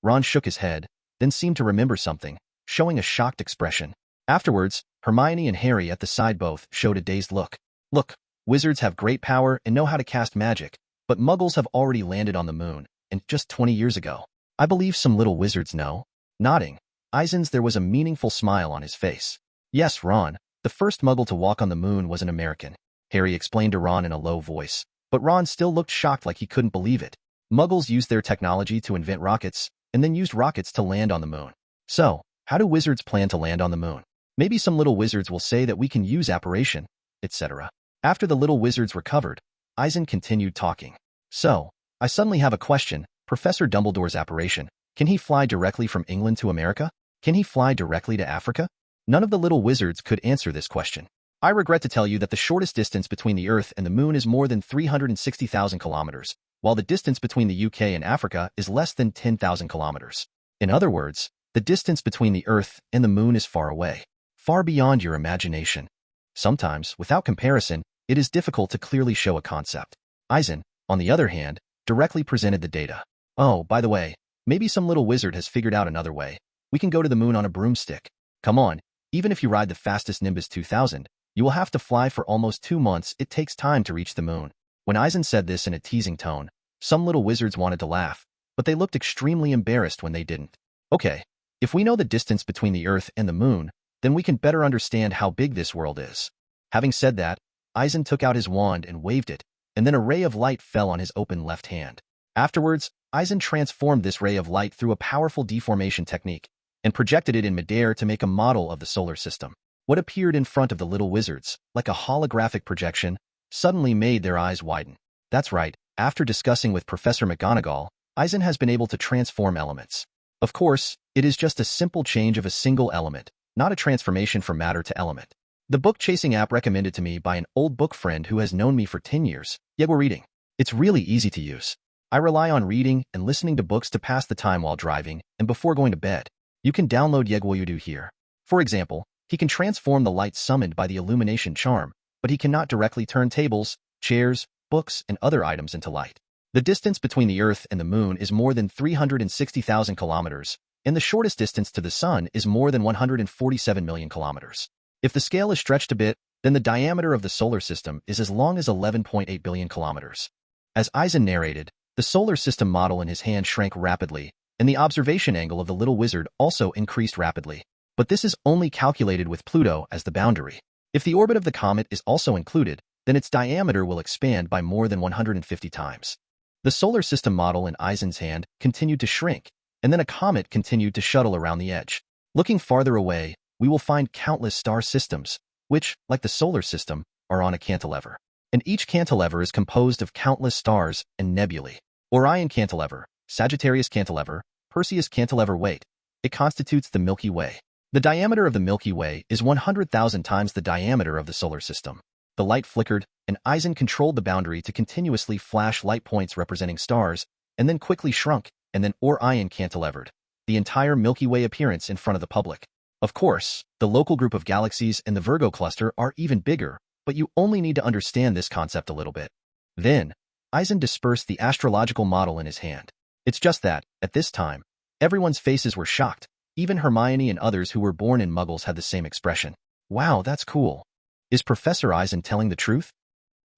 Ron shook his head, then seemed to remember something, showing a shocked expression. Afterwards, Hermione and Harry at the side both showed a dazed look. Look, wizards have great power and know how to cast magic, but muggles have already landed on the moon, and just 20 years ago. I believe some little wizards know. Nodding, there was a meaningful smile on his face. Yes, Ron, the first muggle to walk on the moon was an American, Harry explained to Ron in a low voice, but Ron still looked shocked like he couldn't believe it. Muggles used their technology to invent rockets, and then used rockets to land on the moon. So, how do wizards plan to land on the moon? Maybe some little wizards will say that we can use apparition, etc. After the little wizards recovered, Eisen continued talking. So, I suddenly have a question. Professor Dumbledore's apparition, can he fly directly from England to America? Can he fly directly to Africa? None of the little wizards could answer this question. I regret to tell you that the shortest distance between the Earth and the Moon is more than 360,000 kilometers, while the distance between the UK and Africa is less than 10,000 kilometers. In other words, the distance between the Earth and the Moon is far away, far beyond your imagination. Sometimes, without comparison, it is difficult to clearly show a concept. Eisen, on the other hand, directly presented the data. Oh, by the way, maybe some little wizard has figured out another way. We can go to the moon on a broomstick. Come on, even if you ride the fastest Nimbus 2000, you will have to fly for almost 2 months. It takes time to reach the moon. When Eisen said this in a teasing tone, some little wizards wanted to laugh, but they looked extremely embarrassed when they didn't. Okay, if we know the distance between the Earth and the moon, then we can better understand how big this world is. Having said that, Eisen took out his wand and waved it, and then a ray of light fell on his open left hand. Afterwards, Eisen transformed this ray of light through a powerful deformation technique and projected it in midair to make a model of the solar system. What appeared in front of the little wizards, like a holographic projection, suddenly made their eyes widen. That's right, after discussing with Professor McGonagall, Eisen has been able to transform elements. Of course, it is just a simple change of a single element, not a transformation from matter to element. The book-chasing app recommended to me by an old book friend who has known me for 10 years, Yegwa Reading. It's really easy to use. I rely on reading and listening to books to pass the time while driving and before going to bed. You can download Yegwa here. For example, he can transform the light summoned by the illumination charm, but he cannot directly turn tables, chairs, books, and other items into light. The distance between the Earth and the Moon is more than 360,000 kilometers, and the shortest distance to the Sun is more than 147 million kilometers. If the scale is stretched a bit, then the diameter of the solar system is as long as 11.8 billion kilometers. As Eisen narrated, the solar system model in his hand shrank rapidly, and the observation angle of the little wizard also increased rapidly. But this is only calculated with Pluto as the boundary. If the orbit of the comet is also included, then its diameter will expand by more than 150 times. The solar system model in Eisen's hand continued to shrink, and then a comet continued to shuttle around the edge. Looking farther away, we will find countless star systems, which, like the solar system, are on a cantilever. And each cantilever is composed of countless stars and nebulae. Orion Cantilever, Sagittarius Cantilever, Perseus Cantilever weight. It constitutes the Milky Way. The diameter of the Milky Way is 100,000 times the diameter of the solar system. The light flickered, and Eisen controlled the boundary to continuously flash light points representing stars, and then quickly shrunk, and then Orion cantilevered, the entire Milky Way appearance in front of the public. Of course, the local group of galaxies and the Virgo cluster are even bigger, but you only need to understand this concept a little bit. Then, Eisen dispersed the astrological model in his hand. It's just that, at this time, everyone's faces were shocked. Even Hermione and others who were born in Muggles had the same expression. Wow, that's cool. Is Professor Eisen telling the truth?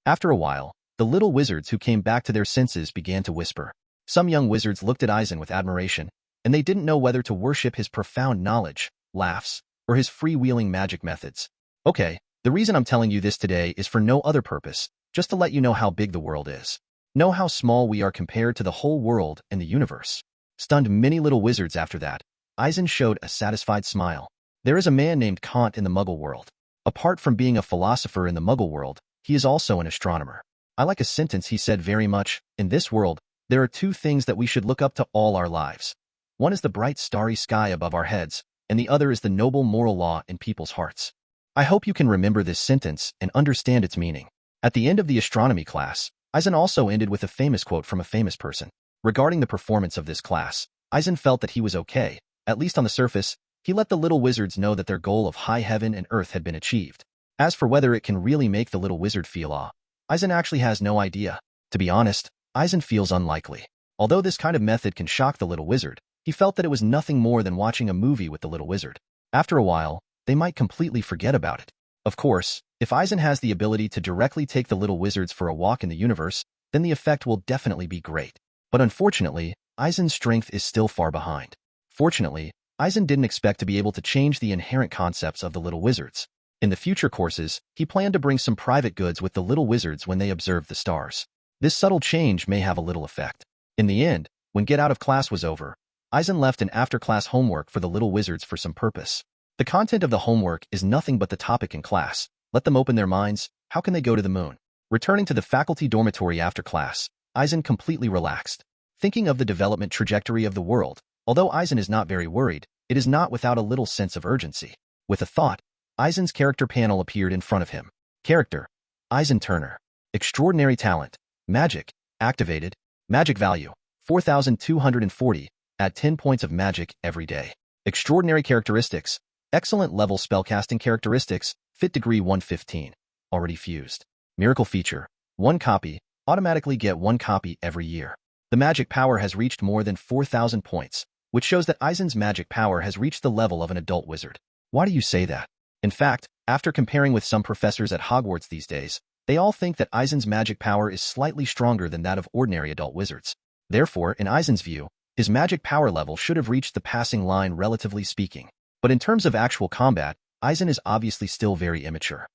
After a while, the little wizards who came back to their senses began to whisper. Some young wizards looked at Eisen with admiration, and they didn't know whether to worship his profound knowledge, laughs, or his freewheeling magic methods. Okay, the reason I'm telling you this today is for no other purpose, just to let you know how big the world is. Know how small we are compared to the whole world and the universe. Stunned many little wizards after that, Eisen showed a satisfied smile. There is a man named Kant in the Muggle world. Apart from being a philosopher in the Muggle world, he is also an astronomer. I like a sentence he said very much. In this world, there are two things that we should look up to all our lives. One is the bright starry sky above our heads, and the other is the noble moral law in people's hearts. I hope you can remember this sentence and understand its meaning. At the end of the astronomy class, Eisen also ended with a famous quote from a famous person. Regarding the performance of this class, Eisen felt that he was okay. At least on the surface, he let the little wizards know that their goal of high heaven and earth had been achieved. As for whether it can really make the little wizard feel awe, Eisen actually has no idea. To be honest, Eisen feels unlikely. Although this kind of method can shock the little wizard, he felt that it was nothing more than watching a movie with the little wizard. After a while, they might completely forget about it. Of course, if Eisen has the ability to directly take the little wizards for a walk in the universe, then the effect will definitely be great. But unfortunately, Eisen's strength is still far behind. Fortunately, Eisen didn't expect to be able to change the inherent concepts of the little wizards. In the future courses, he planned to bring some private goods with the little wizards when they observed the stars. This subtle change may have a little effect. In the end, when get out of class was over, Eisen left an after-class homework for the little wizards for some purpose. The content of the homework is nothing but the topic in class. Let them open their minds. How can they go to the moon? Returning to the faculty dormitory after class, Eisen completely relaxed. Thinking of the development trajectory of the world, although Eisen is not very worried, it is not without a little sense of urgency. With a thought, Eisen's character panel appeared in front of him. Character: Eisen Turner. Extraordinary talent. Magic: activated. Magic value: 4,240. Add 10 points of magic every day. Extraordinary characteristics: excellent level spellcasting characteristics, fit degree 115. Already fused. Miracle feature: 1 copy, automatically get 1 copy every year. The magic power has reached more than 4,000 points, which shows that Eisen's magic power has reached the level of an adult wizard. Why do you say that? In fact, after comparing with some professors at Hogwarts these days, they all think that Eisen's magic power is slightly stronger than that of ordinary adult wizards. Therefore, in Eisen's view, his magic power level should have reached the passing line relatively speaking. But in terms of actual combat, Eisen is obviously still very immature.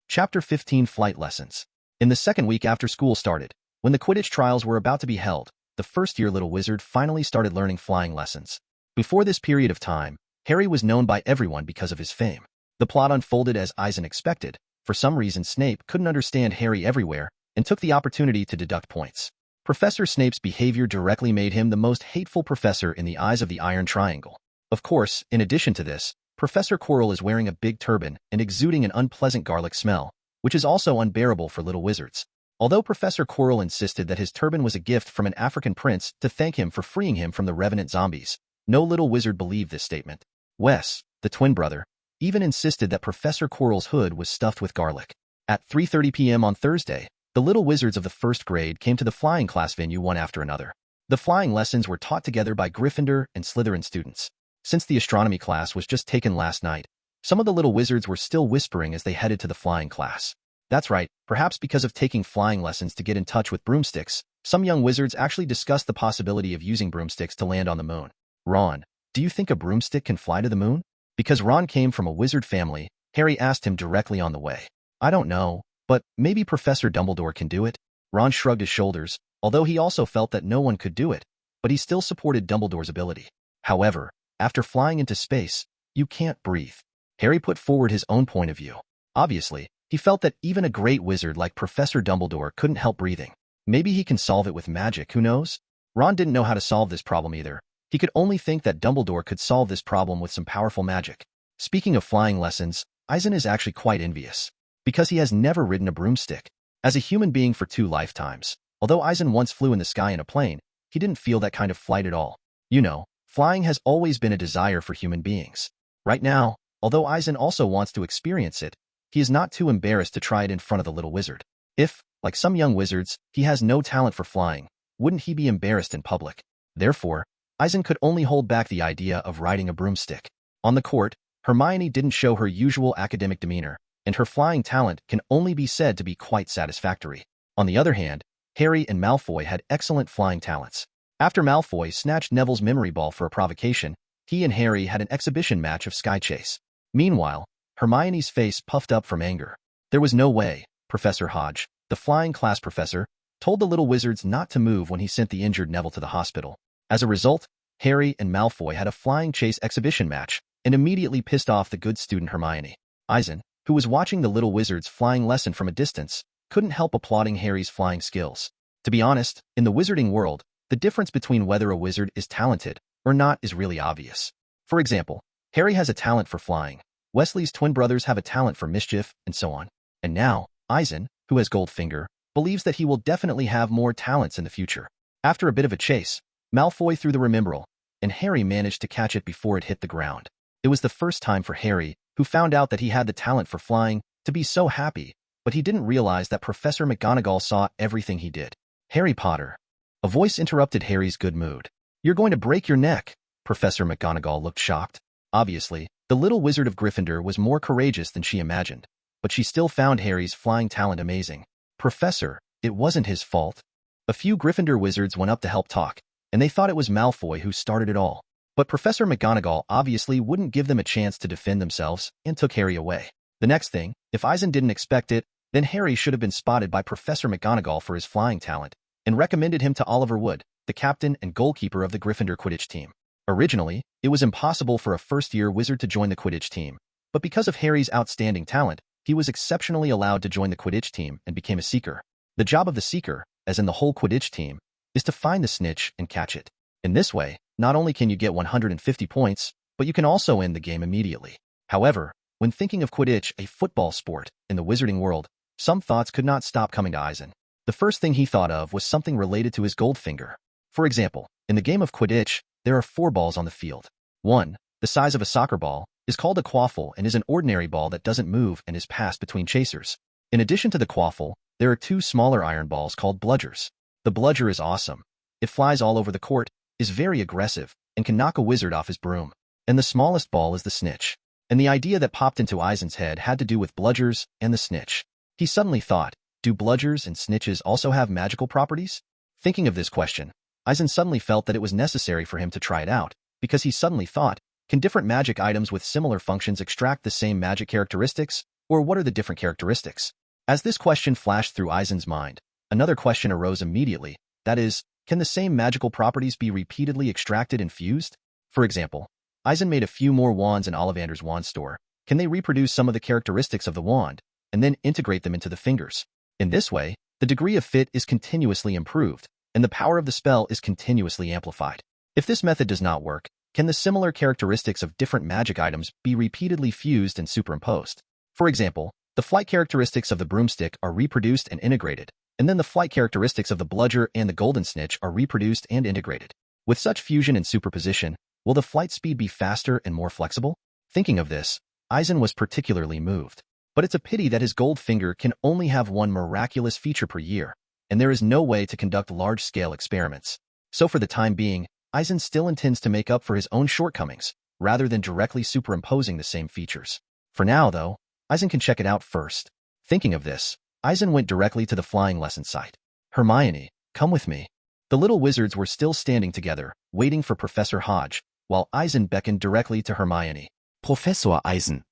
Chapter 15: Flight Lessons. In the second week after school started, when the Quidditch trials were about to be held, the first-year little wizard finally started learning flying lessons. Before this period of time, Harry was known by everyone because of his fame. The plot unfolded as Eisen expected. For some reason, Snape couldn't understand Harry everywhere and took the opportunity to deduct points. Professor Snape's behavior directly made him the most hateful professor in the eyes of the Iron Triangle. Of course, in addition to this, Professor Quirrell is wearing a big turban and exuding an unpleasant garlic smell, which is also unbearable for little wizards. Although Professor Quirrell insisted that his turban was a gift from an African prince to thank him for freeing him from the revenant zombies, no little wizard believed this statement. Wes, the twin brother, even insisted that Professor Quirrell's hood was stuffed with garlic. At 3:30 p.m. on Thursday, the little wizards of the first grade came to the flying class venue one after another. The flying lessons were taught together by Gryffindor and Slytherin students. Since the astronomy class was just taken last night, some of the little wizards were still whispering as they headed to the flying class. That's right, perhaps because of taking flying lessons to get in touch with broomsticks, some young wizards actually discussed the possibility of using broomsticks to land on the moon. Ron, do you think a broomstick can fly to the moon? Because Ron came from a wizard family, Harry asked him directly on the way. I don't know, but maybe Professor Dumbledore can do it? Ron shrugged his shoulders, although he also felt that no one could do it, but he still supported Dumbledore's ability. However, after flying into space, you can't breathe. Harry put forward his own point of view. Obviously, he felt that even a great wizard like Professor Dumbledore couldn't help breathing. Maybe he can solve it with magic, who knows? Ron didn't know how to solve this problem either. He could only think that Dumbledore could solve this problem with some powerful magic. Speaking of flying lessons, Eisen is actually quite envious, because he has never ridden a broomstick. As a human being for 2 lifetimes, although Eisen once flew in the sky in a plane, he didn't feel that kind of flight at all. You know, flying has always been a desire for human beings. Right now, although Eisen also wants to experience it, he is not too embarrassed to try it in front of the little wizard. If, like some young wizards, he has no talent for flying, wouldn't he be embarrassed in public? Therefore, Eisen could only hold back the idea of riding a broomstick. On the court, Hermione didn't show her usual academic demeanor, and her flying talent can only be said to be quite satisfactory. On the other hand, Harry and Malfoy had excellent flying talents. After Malfoy snatched Neville's memory ball for a provocation, he and Harry had an exhibition match of Sky Chase. Meanwhile, Hermione's face puffed up from anger. There was no way, Professor Hodge, the flying class professor, told the little wizards not to move when he sent the injured Neville to the hospital. As a result, Harry and Malfoy had a flying chase exhibition match and immediately pissed off the good student Hermione. Eisen, who was watching the little wizard's flying lesson from a distance, couldn't help applauding Harry's flying skills. To be honest, in the wizarding world, the difference between whether a wizard is talented or not is really obvious. For example, Harry has a talent for flying, Wesley's twin brothers have a talent for mischief, and so on. And now, Eisen, who has Goldfinger, believes that he will definitely have more talents in the future. After a bit of a chase, Malfoy threw the Remembrall, and Harry managed to catch it before it hit the ground. It was the first time for Harry, who found out that he had the talent for flying, to be so happy, but he didn't realize that Professor McGonagall saw everything he did. Harry Potter. A voice interrupted Harry's good mood. You're going to break your neck. Professor McGonagall looked shocked. Obviously, the little wizard of Gryffindor was more courageous than she imagined, but she still found Harry's flying talent amazing. Professor, it wasn't his fault. A few Gryffindor wizards went up to help talk, and they thought it was Malfoy who started it all. But Professor McGonagall obviously wouldn't give them a chance to defend themselves and took Harry away. The next thing, if Eisen didn't expect it, then Harry should have been spotted by Professor McGonagall for his flying talent and recommended him to Oliver Wood, the captain and goalkeeper of the Gryffindor Quidditch team. Originally, it was impossible for a first-year wizard to join the Quidditch team, but because of Harry's outstanding talent, he was exceptionally allowed to join the Quidditch team and became a seeker. The job of the seeker, as in the whole Quidditch team, is to find the snitch and catch it. In this way, not only can you get 150 points, but you can also end the game immediately. However, when thinking of Quidditch, a football sport, in the wizarding world, some thoughts could not stop coming to Eisen. The first thing he thought of was something related to his Goldfinger. For example, in the game of Quidditch, there are 4 balls on the field. One, the size of a soccer ball, is called a quaffle and is an ordinary ball that doesn't move and is passed between chasers. In addition to the quaffle, there are 2 smaller iron balls called bludgers. The bludger is awesome. It flies all over the court, is very aggressive, and can knock a wizard off his broom. And the smallest ball is the snitch. And the idea that popped into Eisen's head had to do with bludgers and the snitch. He suddenly thought, do bludgers and snitches also have magical properties? Thinking of this question, Eisen suddenly felt that it was necessary for him to try it out, because he suddenly thought, can different magic items with similar functions extract the same magic characteristics, or what are the different characteristics? As this question flashed through Eisen's mind, another question arose immediately, that is, can the same magical properties be repeatedly extracted and fused? For example, Eisen made a few more wands in Ollivander's wand store. can they reproduce some of the characteristics of the wand and then integrate them into the fingers? In this way, the degree of fit is continuously improved, and the power of the spell is continuously amplified. If this method does not work, can the similar characteristics of different magic items be repeatedly fused and superimposed? For example, the flight characteristics of the broomstick are reproduced and integrated, and then the flight characteristics of the bludger and the golden snitch are reproduced and integrated. With such fusion and superposition, will the flight speed be faster and more flexible? Thinking of this, Eisen was particularly moved. But it's a pity that his gold finger can only have one miraculous feature per year, and there is no way to conduct large-scale experiments. So for the time being, Eisen still intends to make up for his own shortcomings, rather than directly superimposing the same features. For now, though, Eisen can check it out first. Thinking of this, Eisen went directly to the flying lesson site. Hermione, come with me. The little wizards were still standing together, waiting for Professor Hodge, while Eisen beckoned directly to Hermione. Professor Eisen.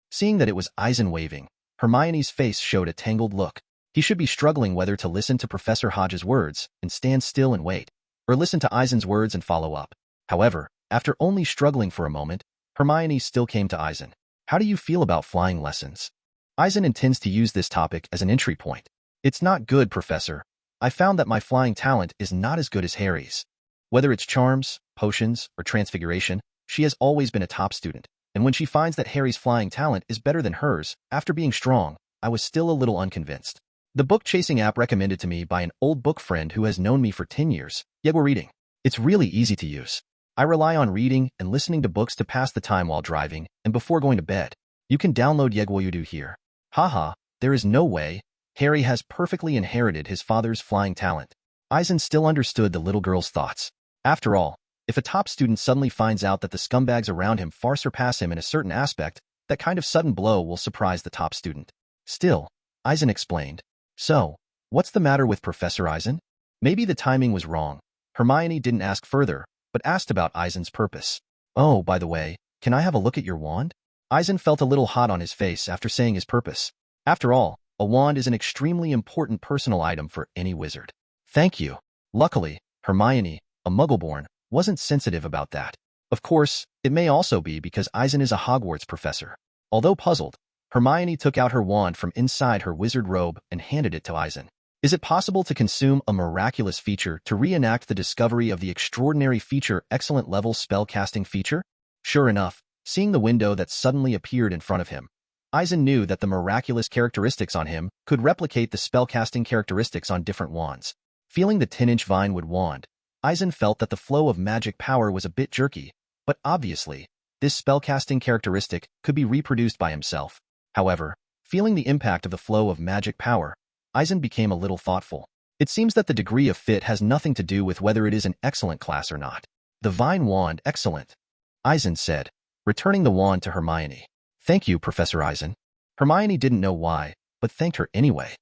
Seeing that it was Eisen waving, Hermione's face showed a tangled look. He should be struggling whether to listen to Professor Hodge's words and stand still and wait, or listen to Eisen's words and follow up. However, after only struggling for a moment, Hermione still came to Eisen. How do you feel about flying lessons? Eisen intends to use this topic as an entry point. It's not good, Professor. I found that my flying talent is not as good as Harry's. Whether it's charms, potions, or transfiguration, she has always been a top student. And when she finds that Harry's flying talent is better than hers, after being strong, I was still a little unconvinced. The book-chasing app recommended to me by an old book friend who has known me for 10 years, Yegwa Reading. It's really easy to use. I rely on reading and listening to books to pass the time while driving and before going to bed. You can download Yegwa here. Haha, there is no way. Harry has perfectly inherited his father's flying talent. Eisen still understood the little girl's thoughts. After all, if a top student suddenly finds out that the scumbags around him far surpass him in a certain aspect, that kind of sudden blow will surprise the top student. Still, Eisen explained. So, what's the matter with Professor Eisen? Maybe the timing was wrong. Hermione didn't ask further, but asked about Eisen's purpose. Oh, by the way, can I have a look at your wand? Eisen felt a little hot on his face after saying his purpose. After all, a wand is an extremely important personal item for any wizard. Thank you. Luckily, Hermione, a Muggleborn, wasn't sensitive about that. Of course, it may also be because Eisen is a Hogwarts professor. Although puzzled, Hermione took out her wand from inside her wizard robe and handed it to Eisen. Is it possible to consume a miraculous feature to reenact the discovery of the extraordinary feature excellent level spellcasting feature? Sure enough, seeing the window that suddenly appeared in front of him, Eisen knew that the miraculous characteristics on him could replicate the spellcasting characteristics on different wands. Feeling the 10-inch vinewood wand, Eisen felt that the flow of magic power was a bit jerky, but obviously, this spellcasting characteristic could be reproduced by himself. However, feeling the impact of the flow of magic power, Eisen became a little thoughtful. It seems that the degree of fit has nothing to do with whether it is an excellent class or not. The vine wand, excellent, Eisen said, returning the wand to Hermione. Thank you, Professor Eisen. Hermione didn't know why, but thanked her anyway.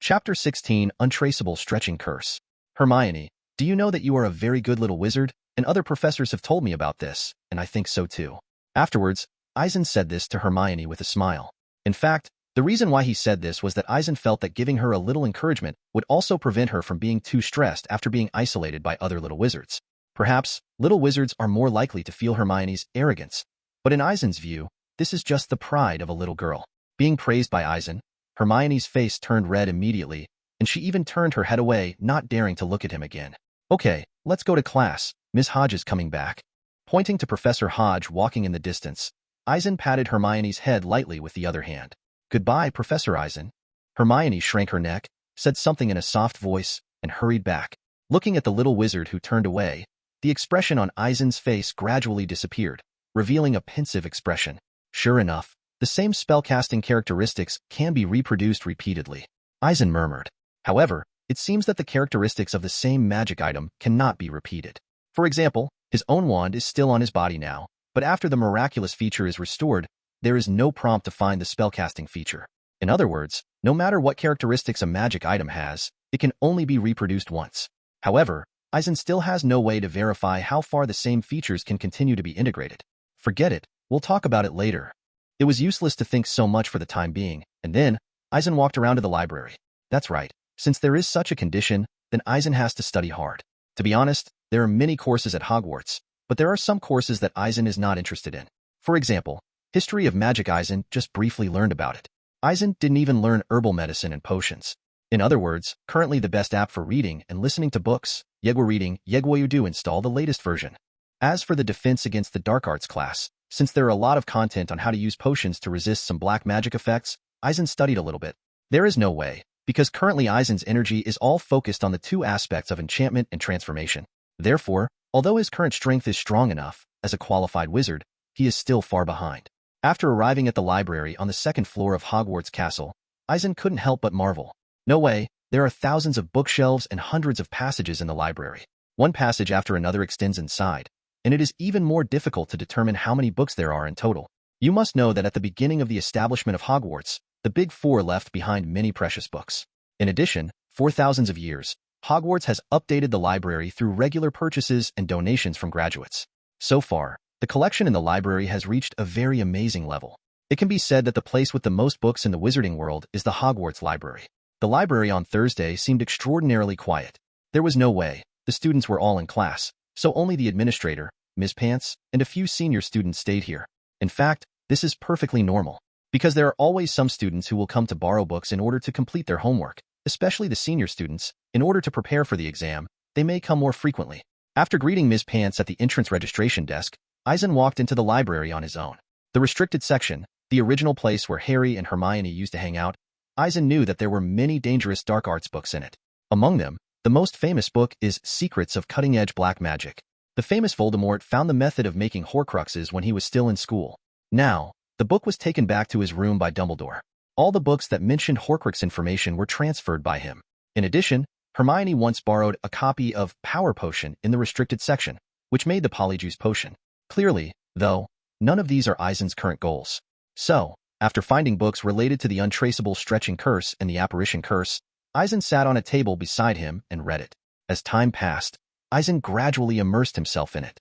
Chapter 16, Untraceable Stretching Curse. Hermione, do you know that you are a very good little wizard? And other professors have told me about this, and I think so too. Afterwards, Eisen said this to Hermione with a smile. In fact, the reason why he said this was that Eisen felt that giving her a little encouragement would also prevent her from being too stressed after being isolated by other little wizards. Perhaps, little wizards are more likely to feel Hermione's arrogance, but in Eisen's view, this is just the pride of a little girl. Being praised by Eisen, Hermione's face turned red immediately, and she even turned her head away, not daring to look at him again. Okay, let's go to class. Miss Hodge is coming back. Pointing to Professor Hodge walking in the distance, Eisen patted Hermione's head lightly with the other hand. Goodbye, Professor Eisen. Hermione shrank her neck, said something in a soft voice, and hurried back. Looking at the little wizard who turned away, the expression on Eisen's face gradually disappeared, revealing a pensive expression. Sure enough, the same spellcasting characteristics can be reproduced repeatedly. Eisen murmured. However, it seems that the characteristics of the same magic item cannot be repeated. For example, his own wand is still on his body now, but after the miraculous feature is restored, there is no prompt to find the spellcasting feature. In other words, no matter what characteristics a magic item has, it can only be reproduced once. However, Eisen still has no way to verify how far the same features can continue to be integrated. Forget it, we'll talk about it later. It was useless to think so much for the time being, and then, Eisen walked around to the library. That's right, since there is such a condition, then Eisen has to study hard. To be honest, there are many courses at Hogwarts, but there are some courses that Eisen is not interested in. For example, History of Magic. Eisen just briefly learned about it. Eisen didn't even learn herbal medicine and potions. In other words, currently the best app for reading and listening to books, Yegwa Reading, Yegwa do install the latest version. As for the Defense Against the Dark Arts class, since there are a lot of content on how to use potions to resist some black magic effects, Eisen studied a little bit. There is no way, because currently Eisen's energy is all focused on the two aspects of enchantment and transformation. Therefore, although his current strength is strong enough, as a qualified wizard, he is still far behind. After arriving at the library on the second floor of Hogwarts Castle, Eisen couldn't help but marvel. No way, there are thousands of bookshelves and hundreds of passages in the library. One passage after another extends inside, and it is even more difficult to determine how many books there are in total. You must know that at the beginning of the establishment of Hogwarts, the Big Four left behind many precious books. In addition, for thousands of years, Hogwarts has updated the library through regular purchases and donations from graduates. So far, the collection in the library has reached a very amazing level. It can be said that the place with the most books in the wizarding world is the Hogwarts Library. The library on Thursday seemed extraordinarily quiet. There was no way, the students were all in class, so only the administrator, Ms. Pants, and a few senior students stayed here. In fact, this is perfectly normal, because there are always some students who will come to borrow books in order to complete their homework, especially the senior students. In order to prepare for the exam, they may come more frequently. After greeting Ms. Pants at the entrance registration desk, Eisen walked into the library on his own. The restricted section, the original place where Harry and Hermione used to hang out, Eisen knew that there were many dangerous dark arts books in it. Among them, the most famous book is Secrets of Cutting-Edge Black Magic. The famous Voldemort found the method of making Horcruxes when he was still in school. Now, the book was taken back to his room by Dumbledore. All the books that mentioned Horcrux information were transferred by him. In addition, Hermione once borrowed a copy of Power Potion in the restricted section, which made the Polyjuice Potion. Clearly, though, none of these are Eisen's current goals. So, after finding books related to the untraceable stretching curse and the apparition curse, Eisen sat on a table beside him and read it. As time passed, Eisen gradually immersed himself in it.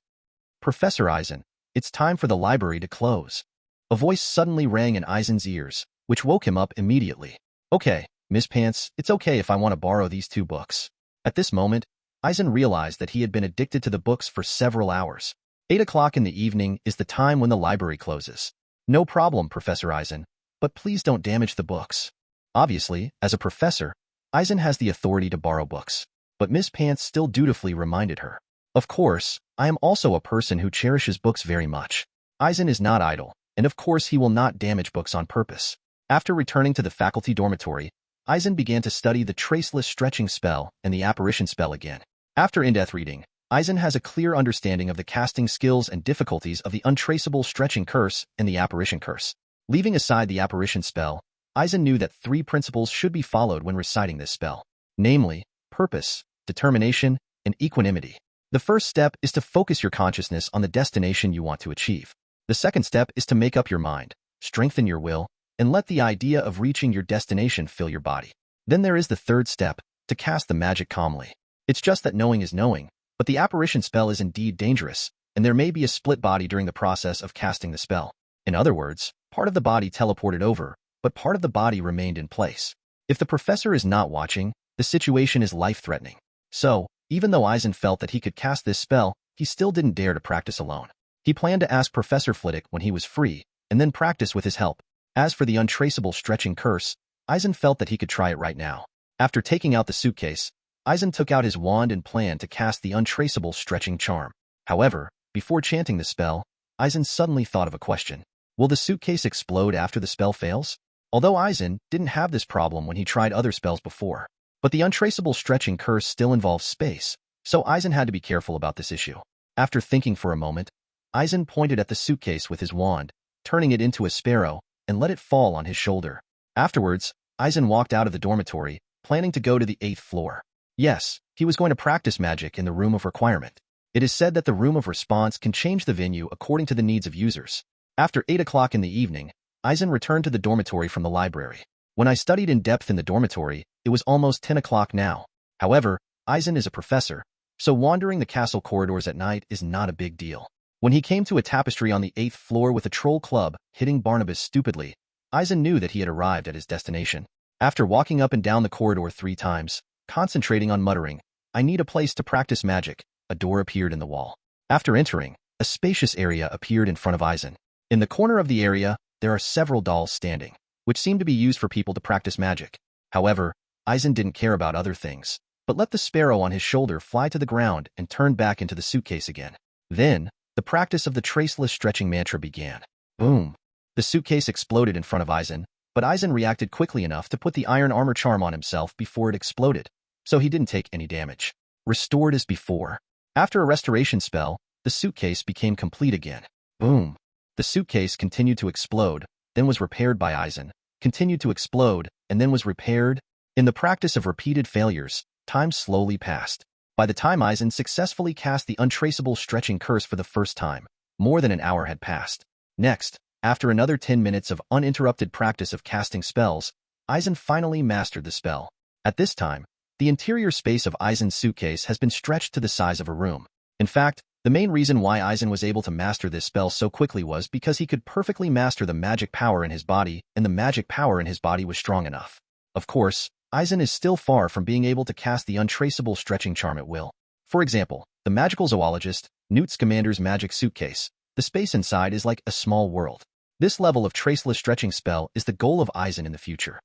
Professor Eisen, it's time for the library to close. A voice suddenly rang in Eisen's ears, which woke him up immediately. Okay, Miss Pants, it's okay if I want to borrow these 2 books. At this moment, Eisen realized that he had been addicted to the books for several hours. 8 o'clock in the evening is the time when the library closes. No problem, Professor Eisen, but please don't damage the books. Obviously, as a professor, Eisen has the authority to borrow books, but Miss Pants still dutifully reminded her. Of course, I am also a person who cherishes books very much. Eisen is not idle, and of course he will not damage books on purpose. After returning to the faculty dormitory, Eisen began to study the Traceless Stretching spell and the Apparition spell again. After in-depth reading, Eisen has a clear understanding of the casting skills and difficulties of the Untraceable Stretching Curse and the Apparition Curse. Leaving aside the Apparition spell, Eisen knew that 3 principles should be followed when reciting this spell, namely, purpose, determination, and equanimity. The first step is to focus your consciousness on the destination you want to achieve. The second step is to make up your mind, strengthen your will, and let the idea of reaching your destination fill your body. Then there is the third step, to cast the magic calmly. It's just that knowing is knowing, but the apparition spell is indeed dangerous, and there may be a split body during the process of casting the spell. In other words, part of the body teleported over, but part of the body remained in place. If the professor is not watching, the situation is life-threatening. So, even though Eisen felt that he could cast this spell, he still didn't dare to practice alone. He planned to ask Professor Flitwick when he was free, and then practice with his help. As for the Untraceable Stretching Curse, Eisen felt that he could try it right now. After taking out the suitcase, Eisen took out his wand and planned to cast the Untraceable Stretching Charm. However, before chanting the spell, Eisen suddenly thought of a question. Will the suitcase explode after the spell fails? Although Eisen didn't have this problem when he tried other spells before, but the Untraceable Stretching Curse still involves space, so Eisen had to be careful about this issue. After thinking for a moment, Eisen pointed at the suitcase with his wand, turning it into a sparrow, and let it fall on his shoulder. Afterwards, Eisen walked out of the dormitory, planning to go to the 8th floor. Yes, he was going to practice magic in the Room of Requirement. It is said that the Room of Response can change the venue according to the needs of users. After 8 o'clock in the evening, Eisen returned to the dormitory from the library. When I studied in depth in the dormitory, it was almost 10 o'clock now. However, Eisen is a professor, so wandering the castle corridors at night is not a big deal. When he came to a tapestry on the 8th floor with a troll club hitting Barnabas stupidly, Eisen knew that he had arrived at his destination. After walking up and down the corridor 3 times, concentrating on muttering, "I need a place to practice magic," a door appeared in the wall. After entering, a spacious area appeared in front of Eisen. In the corner of the area, there are several dolls standing, which seem to be used for people to practice magic. However, Eisen didn't care about other things, but let the sparrow on his shoulder fly to the ground and turned back into the suitcase again. Then, the practice of the traceless stretching mantra began. Boom! The suitcase exploded in front of Eisen, but Eisen reacted quickly enough to put the iron armor charm on himself before it exploded, so he didn't take any damage. Restored as before. After a restoration spell, the suitcase became complete again. Boom! The suitcase continued to explode, then was repaired by Eisen, continued to explode, and then was repaired. In the practice of repeated failures, time slowly passed. By the time Eisen successfully cast the untraceable stretching curse for the first time, more than an hour had passed. Next, after another 10 minutes of uninterrupted practice of casting spells, Eisen finally mastered the spell. At this time, the interior space of Eisen's suitcase has been stretched to the size of a room. In fact, the main reason why Eisen was able to master this spell so quickly was because he could perfectly master the magic power in his body, and the magic power in his body was strong enough. Of course, Eisen is still far from being able to cast the untraceable stretching charm at will. For example, the magical zoologist, Newt Scamander's magic suitcase. The space inside is like a small world. This level of traceless stretching spell is the goal of Eisen in the future.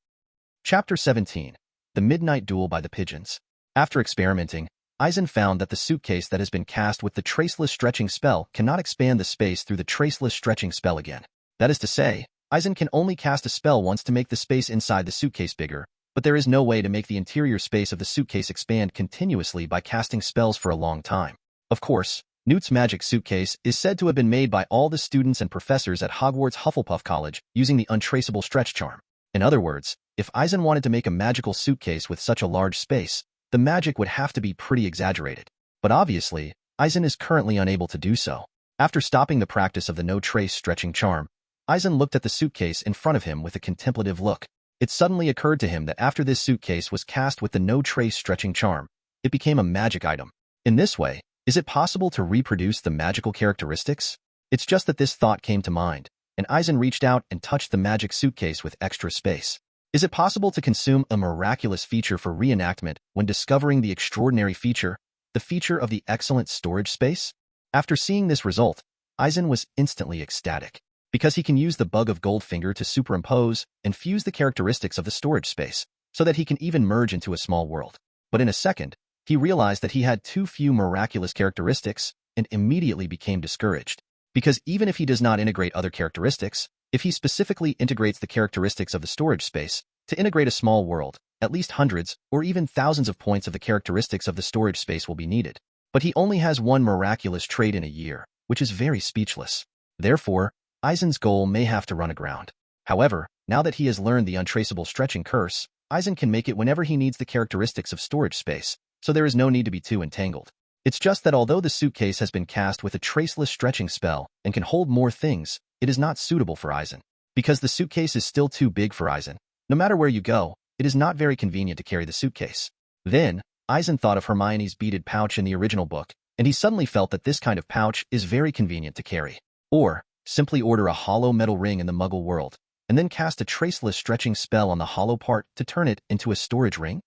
Chapter 17. The Midnight Duel by the Pigeons. After experimenting, Eisen found that the suitcase that has been cast with the traceless stretching spell cannot expand the space through the traceless stretching spell again. That is to say, Eisen can only cast a spell once to make the space inside the suitcase bigger, but there is no way to make the interior space of the suitcase expand continuously by casting spells for a long time. Of course, Newt's magic suitcase is said to have been made by all the students and professors at Hogwarts Hufflepuff College using the untraceable stretch charm. In other words, if Eisen wanted to make a magical suitcase with such a large space, the magic would have to be pretty exaggerated. But obviously, Eisen is currently unable to do so. After stopping the practice of the no-trace stretching charm, Eisen looked at the suitcase in front of him with a contemplative look. It suddenly occurred to him that after this suitcase was cast with the no-trace stretching charm, it became a magic item. In this way, is it possible to reproduce the magical characteristics? It's just that this thought came to mind, and Eisen reached out and touched the magic suitcase with extra space. Is it possible to consume a miraculous feature for reenactment when discovering the extraordinary feature, the feature of the excellent storage space? After seeing this result, Eisen was instantly ecstatic, because he can use the bug of Goldfinger to superimpose and fuse the characteristics of the storage space, so that he can even merge into a small world. But in a second, he realized that he had too few miraculous characteristics and immediately became discouraged. Because even if he does not integrate other characteristics, if he specifically integrates the characteristics of the storage space, to integrate a small world, at least hundreds or even thousands of points of the characteristics of the storage space will be needed. But he only has one miraculous trait in a year, which is very speechless. Therefore, Eisen's goal may have to run aground. However, now that he has learned the untraceable stretching curse, Eisen can make it whenever he needs the characteristics of storage space, so there is no need to be too entangled. It's just that although the suitcase has been cast with a traceless stretching spell and can hold more things, it is not suitable for Eisen. Because the suitcase is still too big for Eisen. No matter where you go, it is not very convenient to carry the suitcase. Then, Eisen thought of Hermione's beaded pouch in the original book, and he suddenly felt that this kind of pouch is very convenient to carry. Or, simply order a hollow metal ring in the Muggle world, and then cast a traceless stretching spell on the hollow part to turn it into a storage ring?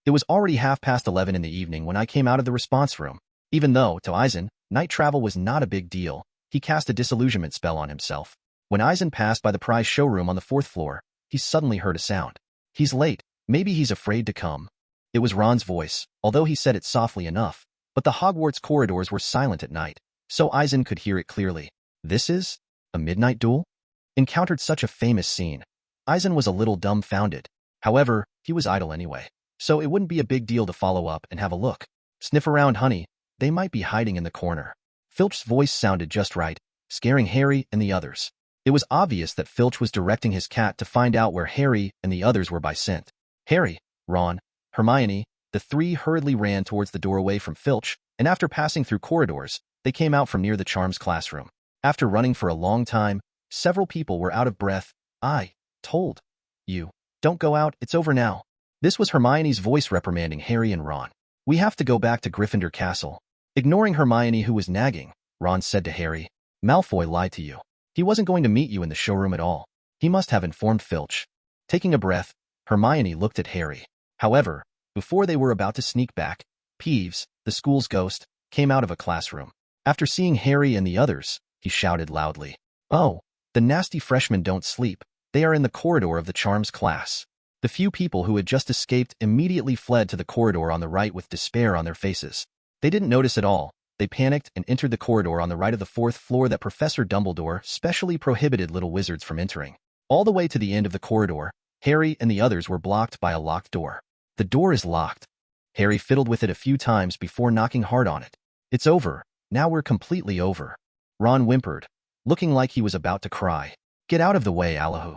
It was already 11:30 in the evening when I came out of the response room. Even though, to Eisen, night travel was not a big deal, he cast a disillusionment spell on himself. When Eisen passed by the prize showroom on the 4th floor, he suddenly heard a sound. He's late. Maybe he's afraid to come. It was Ron's voice, although he said it softly enough, but the Hogwarts corridors were silent at night, so Eisen could hear it clearly. This is a midnight duel? Encountered such a famous scene. Eisen was a little dumbfounded. However, he was idle anyway, so it wouldn't be a big deal to follow up and have a look. Sniff around, honey. They might be hiding in the corner. Filch's voice sounded just right, scaring Harry and the others. It was obvious that Filch was directing his cat to find out where Harry and the others were by scent. Harry, Ron, Hermione, the three hurriedly ran towards the door away from Filch, and after passing through corridors, they came out from near the Charms classroom. After running for a long time, several people were out of breath. I told you, don't go out, it's over now. This was Hermione's voice reprimanding Harry and Ron. We have to go back to Gryffindor Castle. Ignoring Hermione, who was nagging, Ron said to Harry, Malfoy lied to you. He wasn't going to meet you in the showroom at all. He must have informed Filch. Taking a breath, Hermione looked at Harry. However, before they were about to sneak back, Peeves, the school's ghost, came out of a classroom. After seeing Harry and the others, he shouted loudly, Oh, The nasty freshmen don't sleep. They are in the corridor of the charms class. The few people who had just escaped immediately fled to the corridor on the right with despair on their faces. They didn't notice at all. They panicked and entered the corridor on the right of the 4th floor that Professor Dumbledore specially prohibited little wizards from entering. All the way to the end of the corridor, Harry and the others were blocked by a locked door. The door is locked. Harry fiddled with it a few times before knocking hard on it. It's over. Now we're completely over. Ron whimpered, looking like he was about to cry. Get out of the way, Allahu.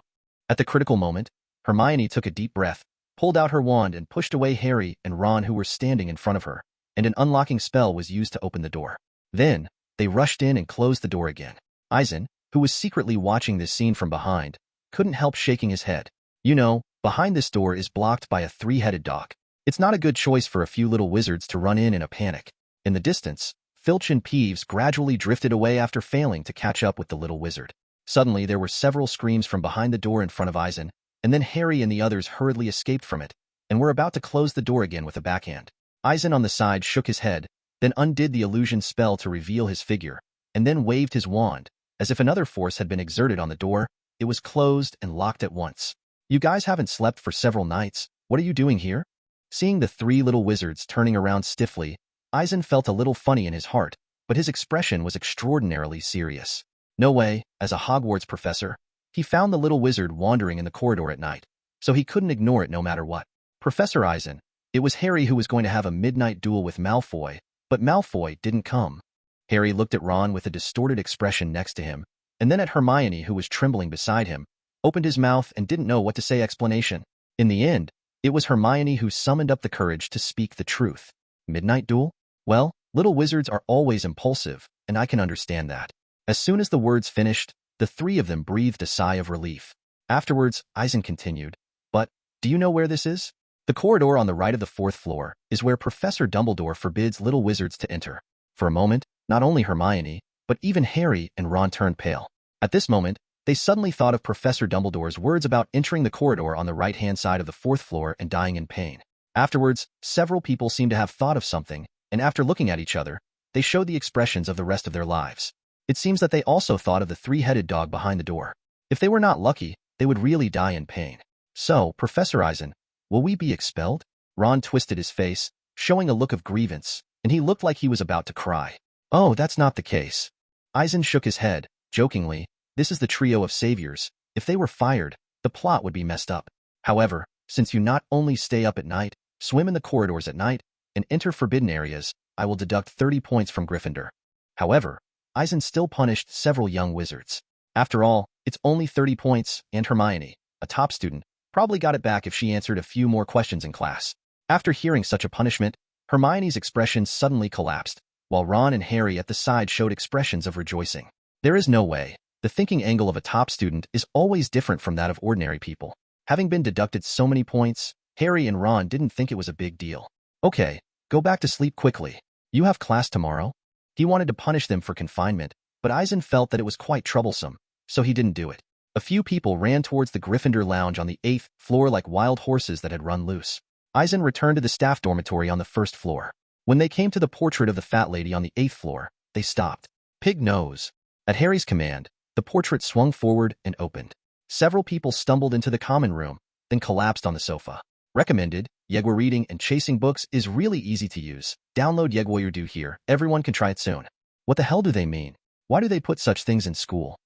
At the critical moment, Hermione took a deep breath, pulled out her wand and pushed away Harry and Ron who were standing in front of her, and an unlocking spell was used to open the door. Then, they rushed in and closed the door again. Eisen, who was secretly watching this scene from behind, couldn't help shaking his head. You know, behind this door is blocked by a 3-headed dog. It's not a good choice for a few little wizards to run in a panic. In the distance, Filch and Peeves gradually drifted away after failing to catch up with the little wizard. Suddenly, there were several screams from behind the door in front of Eisen, and then Harry and the others hurriedly escaped from it, and were about to close the door again with a backhand. Eisen on the side shook his head, then undid the illusion spell to reveal his figure, and then waved his wand. As if another force had been exerted on the door, it was closed and locked at once. You guys haven't slept for several nights. What are you doing here? Seeing the 3 little wizards turning around stiffly, Eisen felt a little funny in his heart, but his expression was extraordinarily serious. No way, as a Hogwarts professor, he found the little wizard wandering in the corridor at night, so he couldn't ignore it no matter what. Professor Eisen, it was Harry who was going to have a midnight duel with Malfoy, but Malfoy didn't come. Harry looked at Ron with a distorted expression next to him, and then at Hermione who was trembling beside him, opened his mouth and didn't know what to say explanation. In the end, it was Hermione who summoned up the courage to speak the truth. Midnight duel? Well, little wizards are always impulsive, and I can understand that. As soon as the words finished, the 3 of them breathed a sigh of relief. Afterwards, Eisen continued, but, do you know where this is? The corridor on the right of the 4th floor is where Professor Dumbledore forbids little wizards to enter. For a moment, not only Hermione, but even Harry and Ron turned pale. At this moment, they suddenly thought of Professor Dumbledore's words about entering the corridor on the right-hand side of the 4th floor and dying in pain. Afterwards, several people seemed to have thought of something, and after looking at each other, they showed the expressions of the rest of their lives. It seems that they also thought of the 3-headed dog behind the door. If they were not lucky, they would really die in pain. So, Professor Eisen, will we be expelled? Ron twisted his face, showing a look of grievance, and he looked like he was about to cry. Oh, that's not the case. Eisen shook his head, jokingly. This is the trio of saviors. If they were fired, the plot would be messed up. However, since you not only stay up at night, swim in the corridors at night, and enter forbidden areas, I will deduct 30 points from Gryffindor. However, Eisen still punished several young wizards. After all, it's only 30 points, and Hermione, a top student, probably got it back if she answered a few more questions in class. After hearing such a punishment, Hermione's expression suddenly collapsed, while Ron and Harry at the side showed expressions of rejoicing. There is no way. The thinking angle of a top student is always different from that of ordinary people. Having been deducted so many points, Harry and Ron didn't think it was a big deal. Okay, go back to sleep quickly. You have class tomorrow? He wanted to punish them for confinement, but Eisen felt that it was quite troublesome, so he didn't do it. A few people ran towards the Gryffindor lounge on the 8th floor like wild horses that had run loose. Eisen returned to the staff dormitory on the 1st floor. When they came to the portrait of the fat lady on the 8th floor, they stopped. Pig nose. At Harry's command, the portrait swung forward and opened. Several people stumbled into the common room, then collapsed on the sofa. Recommended, Yegwa reading and chasing books is really easy to use. Download Yegwa here. Everyone can try it soon. What the hell do they mean? Why do they put such things in school?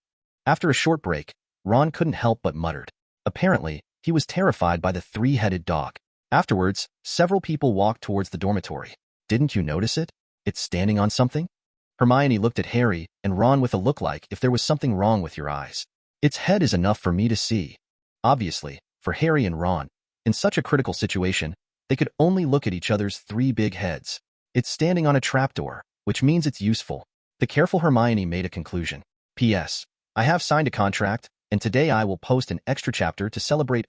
After a short break, Ron couldn't help but muttered. Apparently, he was terrified by the 3-headed dog. Afterwards, several people walked towards the dormitory. Didn't you notice it? It's standing on something? Hermione looked at Harry and Ron with a look like if there was something wrong with your eyes. Its head is enough for me to see. Obviously, for Harry and Ron, in such a critical situation, they could only look at each other's 3 big heads. It's standing on a trapdoor, which means it's useful. The careful Hermione made a conclusion. P.S. I have signed a contract, and today I will post an extra chapter to celebrate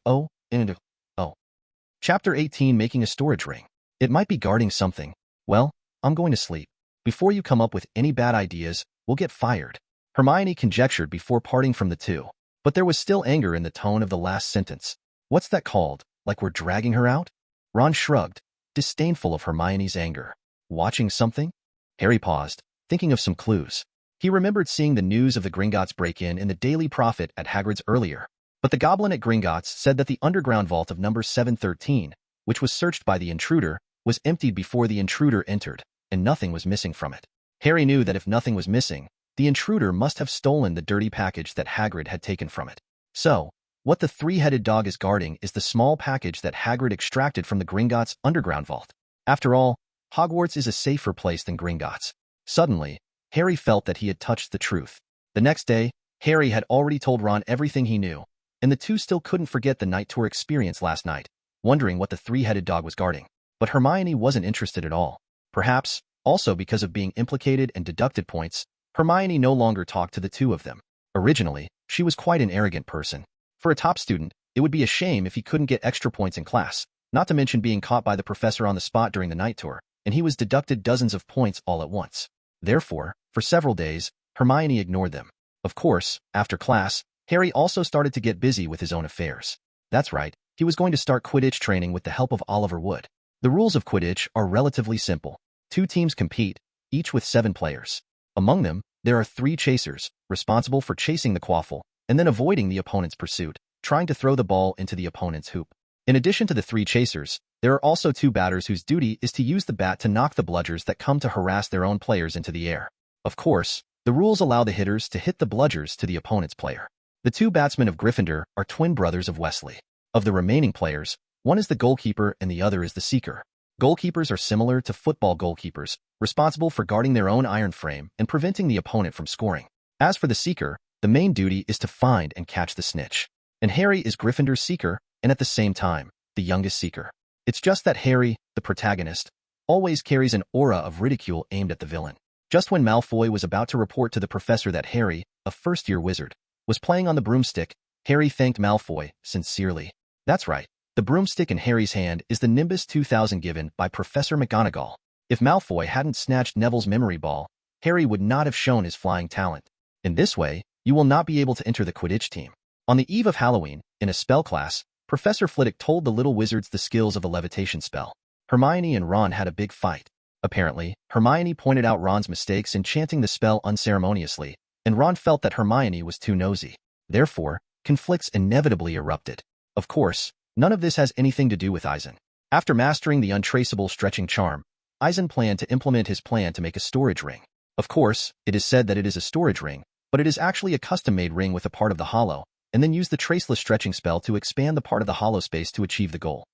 Chapter 18 Making a Storage Ring. It might be guarding something. Well, I'm going to sleep. Before you come up with any bad ideas, we'll get fired. Hermione conjectured before parting from the two. But there was still anger in the tone of the last sentence. What's that called? Like we're dragging her out? Ron shrugged, disdainful of Hermione's anger. Watching something? Harry paused, thinking of some clues. He remembered seeing the news of the Gringotts break-in in the Daily Prophet at Hagrid's earlier. But the goblin at Gringotts said that the underground vault of number 713, which was searched by the intruder, was emptied before the intruder entered, and nothing was missing from it. Harry knew that if nothing was missing, the intruder must have stolen the dirty package that Hagrid had taken from it. So, what the three-headed dog is guarding is the small package that Hagrid extracted from the Gringotts underground vault. After all, Hogwarts is a safer place than Gringotts. Suddenly, Harry felt that he had touched the truth. The next day, Harry had already told Ron everything he knew, and the two still couldn't forget the night tour experience last night, wondering what the three-headed dog was guarding. But Hermione wasn't interested at all. Perhaps, also because of being implicated and deducted points, Hermione no longer talked to the two of them. Originally, she was quite an arrogant person. For a top student, it would be a shame if he couldn't get extra points in class, not to mention being caught by the professor on the spot during the night tour, and he was deducted dozens of points all at once. Therefore, for several days, Hermione ignored them. Of course, after class, Harry also started to get busy with his own affairs. That's right, he was going to start Quidditch training with the help of Oliver Wood. The rules of Quidditch are relatively simple. 2 teams compete, each with 7 players. Among them, there are 3 chasers, responsible for chasing the quaffle, and then avoiding the opponent's pursuit, trying to throw the ball into the opponent's hoop. In addition to the 3 chasers, there are also 2 batters whose duty is to use the bat to knock the bludgers that come to harass their own players into the air. Of course, the rules allow the hitters to hit the bludgers to the opponent's player. The 2 batsmen of Gryffindor are twin brothers of Wesley. Of the remaining players, one is the goalkeeper and the other is the seeker. Goalkeepers are similar to football goalkeepers, responsible for guarding their own iron frame and preventing the opponent from scoring. As for the seeker, the main duty is to find and catch the snitch. And Harry is Gryffindor's seeker, and at the same time, the youngest seeker. It's just that Harry, the protagonist, always carries an aura of ridicule aimed at the villain. Just when Malfoy was about to report to the professor that Harry, a first-year wizard, was playing on the broomstick, Harry thanked Malfoy sincerely. That's right. The broomstick in Harry's hand is the Nimbus 2000 given by Professor McGonagall. If Malfoy hadn't snatched Neville's memory ball, Harry would not have shown his flying talent. In this way, you will not be able to enter the Quidditch team. On the eve of Halloween, in a spell class, Professor Flitwick told the little wizards the skills of a levitation spell. Hermione and Ron had a big fight. Apparently, Hermione pointed out Ron's mistakes in chanting the spell unceremoniously, and Ron felt that Hermione was too nosy. Therefore, conflicts inevitably erupted. Of course, none of this has anything to do with Eisen. After mastering the untraceable stretching charm, Eisen planned to implement his plan to make a storage ring. Of course, it is said that it is a storage ring, but it is actually a custom-made ring with a part of the hollow, and then use the traceless stretching spell to expand the part of the hollow space to achieve the goal.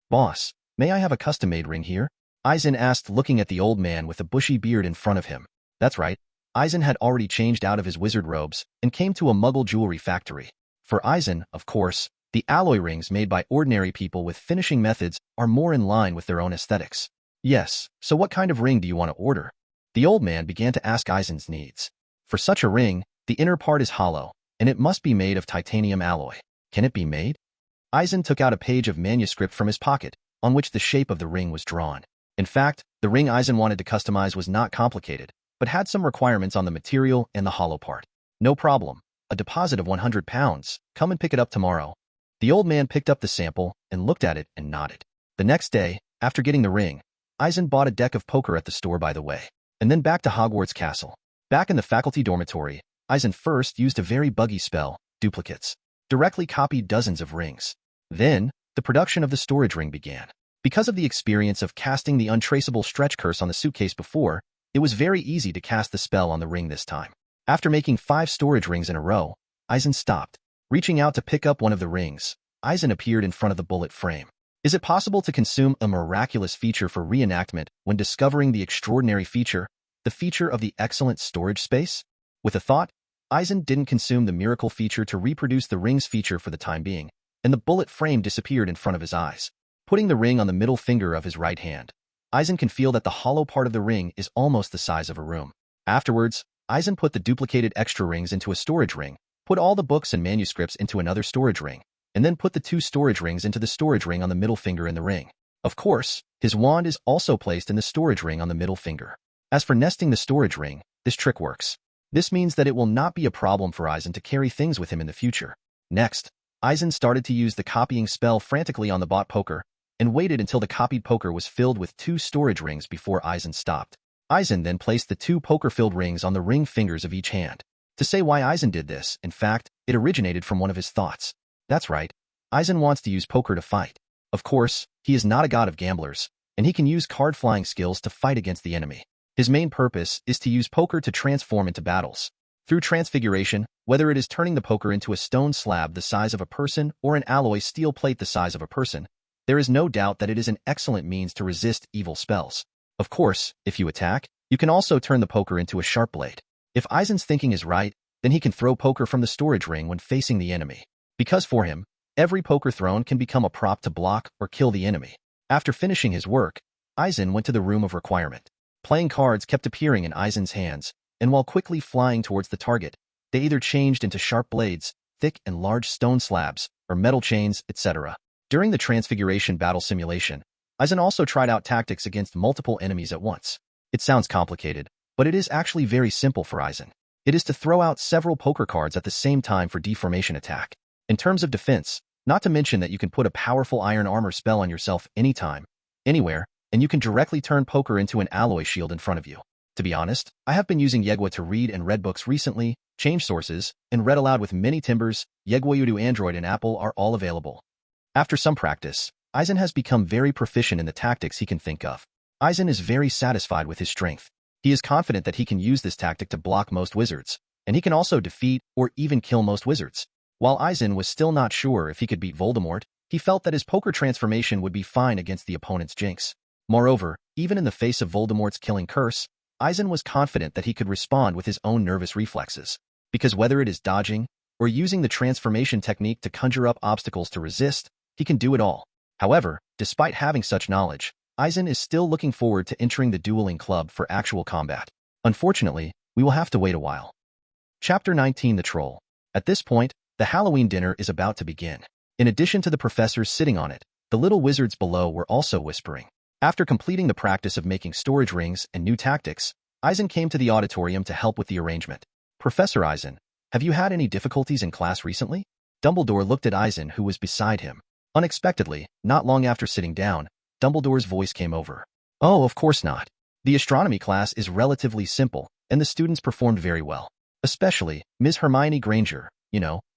Boss, may I have a custom-made ring here? Eisen asked, looking at the old man with a bushy beard in front of him. That's right, Eisen had already changed out of his wizard robes and came to a muggle jewelry factory. For Eisen, of course, the alloy rings made by ordinary people with finishing methods are more in line with their own aesthetics. Yes, so what kind of ring do you want to order? The old man began to ask Eisen's needs. For such a ring, the inner part is hollow, and it must be made of titanium alloy. Can it be made? Eisen took out a page of manuscript from his pocket, on which the shape of the ring was drawn. In fact, the ring Eisen wanted to customize was not complicated, but had some requirements on the material and the hollow part. No problem. A deposit of 100 pounds. Come and pick it up tomorrow. The old man picked up the sample and looked at it and nodded. The next day, after getting the ring, Eisen bought a deck of poker at the store by the way, and then back to Hogwarts Castle. Back in the faculty dormitory, Eisen first used a very buggy spell, duplicates. Directly copied dozens of rings. Then, the production of the storage ring began. Because of the experience of casting the untraceable stretch curse on the suitcase before, it was very easy to cast the spell on the ring this time. After making 5 storage rings in a row, Eisen stopped. Reaching out to pick up one of the rings, Eisen appeared in front of the bullet frame. Is it possible to consume a miraculous feature for reenactment when discovering the extraordinary feature, the feature of the excellent storage space? With a thought, Eisen didn't consume the miracle feature to reproduce the ring's feature for the time being, and the bullet frame disappeared in front of his eyes. Putting the ring on the middle finger of his right hand, Eisen can feel that the hollow part of the ring is almost the size of a room. Afterwards, Eisen put the duplicated extra rings into a storage ring, put all the books and manuscripts into another storage ring, and then put the 2 storage rings into the storage ring on the middle finger in the ring. Of course, his wand is also placed in the storage ring on the middle finger. As for nesting the storage ring, this trick works. This means that it will not be a problem for Eisen to carry things with him in the future. Next, Eisen started to use the copying spell frantically on the bought poker, and waited until the copied poker was filled with 2 storage rings before Eisen stopped. Eisen then placed the two poker-filled rings on the ring fingers of each hand. To say why Eisen did this, in fact, it originated from one of his thoughts. That's right, Eisen wants to use poker to fight. Of course, he is not a god of gamblers, and he can use card-flying skills to fight against the enemy. His main purpose is to use poker to transform into battles. Through transfiguration, whether it is turning the poker into a stone slab the size of a person or an alloy steel plate the size of a person, there is no doubt that it is an excellent means to resist evil spells. Of course, if you attack, you can also turn the poker into a sharp blade. If Eisen's thinking is right, then he can throw poker from the storage ring when facing the enemy. Because for him, every poker thrown can become a prop to block or kill the enemy. After finishing his work, Eisen went to the room of requirement. Playing cards kept appearing in Eisen's hands, and while quickly flying towards the target, they either changed into sharp blades, thick and large stone slabs, or metal chains, etc. During the Transfiguration battle simulation, Eisen also tried out tactics against multiple enemies at once. It sounds complicated, but it is actually very simple for Eisen. It is to throw out several poker cards at the same time for deformation attack. In terms of defense, not to mention that you can put a powerful iron armor spell on yourself anytime, anywhere, and you can directly turn poker into an alloy shield in front of you. To be honest, I have been using Yegwa to read and read books recently, change sources, and read aloud with many timbers. Yegwa Udo Android and Apple are all available. After some practice, Eisen has become very proficient in the tactics he can think of. Eisen is very satisfied with his strength. He is confident that he can use this tactic to block most wizards, and he can also defeat or even kill most wizards. While Eisen was still not sure if he could beat Voldemort, he felt that his poker transformation would be fine against the opponent's jinx. Moreover, even in the face of Voldemort's killing curse, Eisen was confident that he could respond with his own nervous reflexes. Because whether it is dodging or using the transformation technique to conjure up obstacles to resist, he can do it all. However, despite having such knowledge, Eisen is still looking forward to entering the dueling club for actual combat. Unfortunately, we will have to wait a while. Chapter 19: The Troll. At this point, the Halloween dinner is about to begin. In addition to the professors sitting on it, the little wizards below were also whispering. After completing the practice of making storage rings and new tactics, Eisen came to the auditorium to help with the arrangement. Professor Eisen, have you had any difficulties in class recently? Dumbledore looked at Eisen, who was beside him. Unexpectedly, not long after sitting down, Dumbledore's voice came over. Oh, of course not. The astronomy class is relatively simple, and the students performed very well. Especially, Ms. Hermione Granger,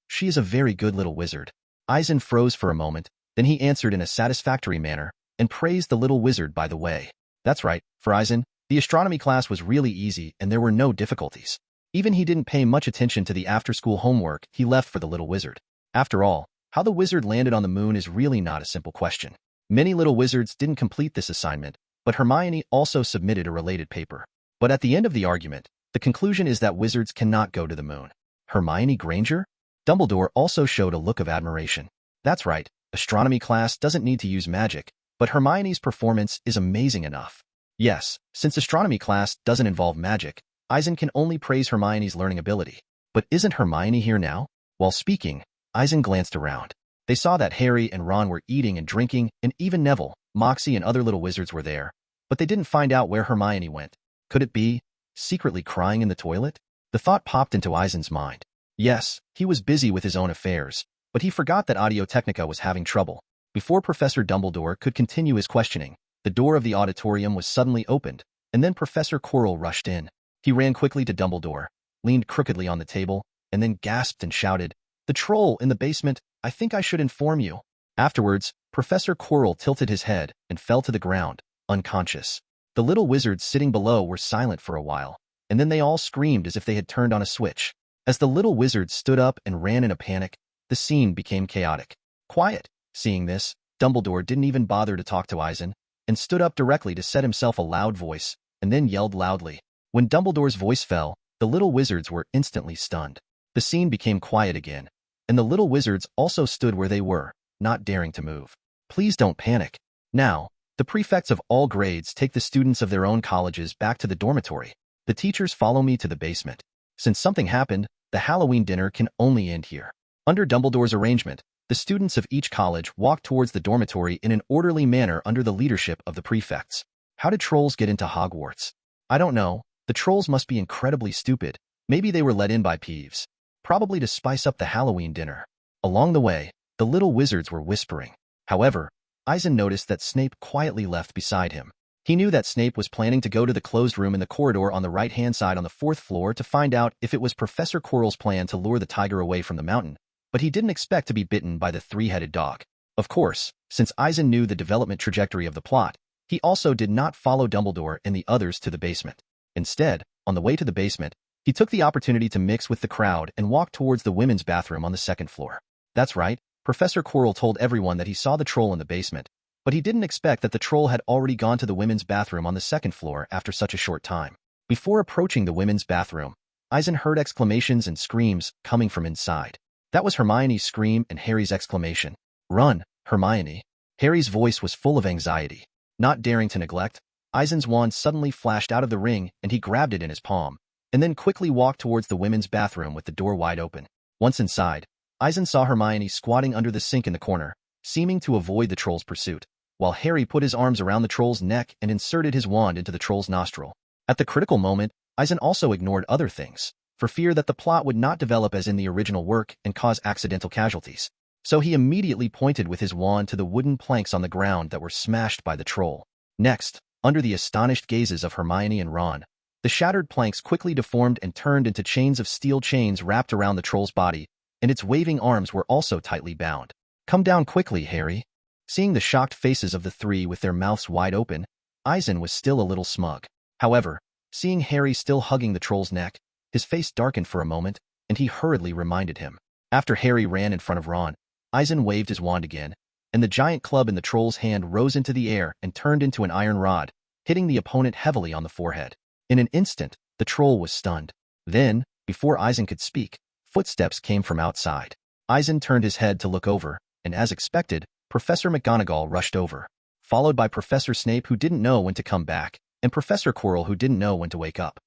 she is a very good little wizard. Eisen froze for a moment, then he answered in a satisfactory manner, and praised the little wizard by the way. That's right, for Eisen, the astronomy class was really easy and there were no difficulties. Even he didn't pay much attention to the after-school homework he left for the little wizard. After all, how the wizard landed on the moon is really not a simple question. Many little wizards didn't complete this assignment, but Hermione also submitted a related paper. But at the end of the argument, the conclusion is that wizards cannot go to the moon. Hermione Granger? Dumbledore also showed a look of admiration. That's right, astronomy class doesn't need to use magic, but Hermione's performance is amazing enough. Yes, since astronomy class doesn't involve magic, Eisen can only praise Hermione's learning ability. But isn't Hermione here now? While speaking, Eisen glanced around. They saw that Harry and Ron were eating and drinking, and even Neville, Moxie, and other little wizards were there. But they didn't find out where Hermione went. Could it be secretly crying in the toilet? The thought popped into Eisen's mind. Yes, he was busy with his own affairs, but he forgot that Audio-Technica was having trouble. Before Professor Dumbledore could continue his questioning, the door of the auditorium was suddenly opened, and then Professor Quirrell rushed in. He ran quickly to Dumbledore, leaned crookedly on the table, and then gasped and shouted, "The troll in the basement, I think I should inform you." Afterwards, Professor Quirrell tilted his head and fell to the ground, unconscious. The little wizards sitting below were silent for a while, and then they all screamed as if they had turned on a switch. As the little wizards stood up and ran in a panic, the scene became chaotic. Quiet. Seeing this, Dumbledore didn't even bother to talk to Eisen, and stood up directly to set himself a loud voice, and then yelled loudly. When Dumbledore's voice fell, the little wizards were instantly stunned. The scene became quiet again, and the little wizards also stood where they were, not daring to move. Please don't panic. Now, the prefects of all grades take the students of their own colleges back to the dormitory. The teachers follow me to the basement. Since something happened, the Halloween dinner can only end here. Under Dumbledore's arrangement, the students of each college walked towards the dormitory in an orderly manner under the leadership of the prefects. How did trolls get into Hogwarts? I don't know. The trolls must be incredibly stupid. Maybe they were let in by Peeves. Probably to spice up the Halloween dinner. Along the way, the little wizards were whispering. However, Eisen noticed that Snape quietly left beside him. He knew that Snape was planning to go to the closed room in the corridor on the right-hand side on the 4th floor to find out if it was Professor Quirrell's plan to lure the tiger away from the mountain, but he didn't expect to be bitten by the three-headed dog. Of course, since Eisen knew the development trajectory of the plot, he also did not follow Dumbledore and the others to the basement. Instead, on the way to the basement, he took the opportunity to mix with the crowd and walk towards the women's bathroom on the 2nd floor. That's right, Professor Quirrell told everyone that he saw the troll in the basement, but he didn't expect that the troll had already gone to the women's bathroom on the 2nd floor after such a short time. Before approaching the women's bathroom, Eisen heard exclamations and screams coming from inside. That was Hermione's scream and Harry's exclamation. "Run, Hermione." Harry's voice was full of anxiety. Not daring to neglect, Eisen's wand suddenly flashed out of the ring and he grabbed it in his palm, and then quickly walked towards the women's bathroom with the door wide open. Once inside, Eisen saw Hermione squatting under the sink in the corner, seeming to avoid the troll's pursuit, while Harry put his arms around the troll's neck and inserted his wand into the troll's nostril. At the critical moment, Eisen also ignored other things, for fear that the plot would not develop as in the original work and cause accidental casualties. So he immediately pointed with his wand to the wooden planks on the ground that were smashed by the troll. Next, under the astonished gazes of Hermione and Ron, the shattered planks quickly deformed and turned into chains of steel chains wrapped around the troll's body, and its waving arms were also tightly bound. "Come down quickly, Harry." Seeing the shocked faces of the three with their mouths wide open, Eisen was still a little smug. However, seeing Harry still hugging the troll's neck, his face darkened for a moment, and he hurriedly reminded him. After Harry ran in front of Ron, Eisen waved his wand again, and the giant club in the troll's hand rose into the air and turned into an iron rod, hitting the opponent heavily on the forehead. In an instant, the troll was stunned. Then, before Eisen could speak, footsteps came from outside. Eisen turned his head to look over, and as expected, Professor McGonagall rushed over, followed by Professor Snape, who didn't know when to come back, and Professor Quirrell, who didn't know when to wake up.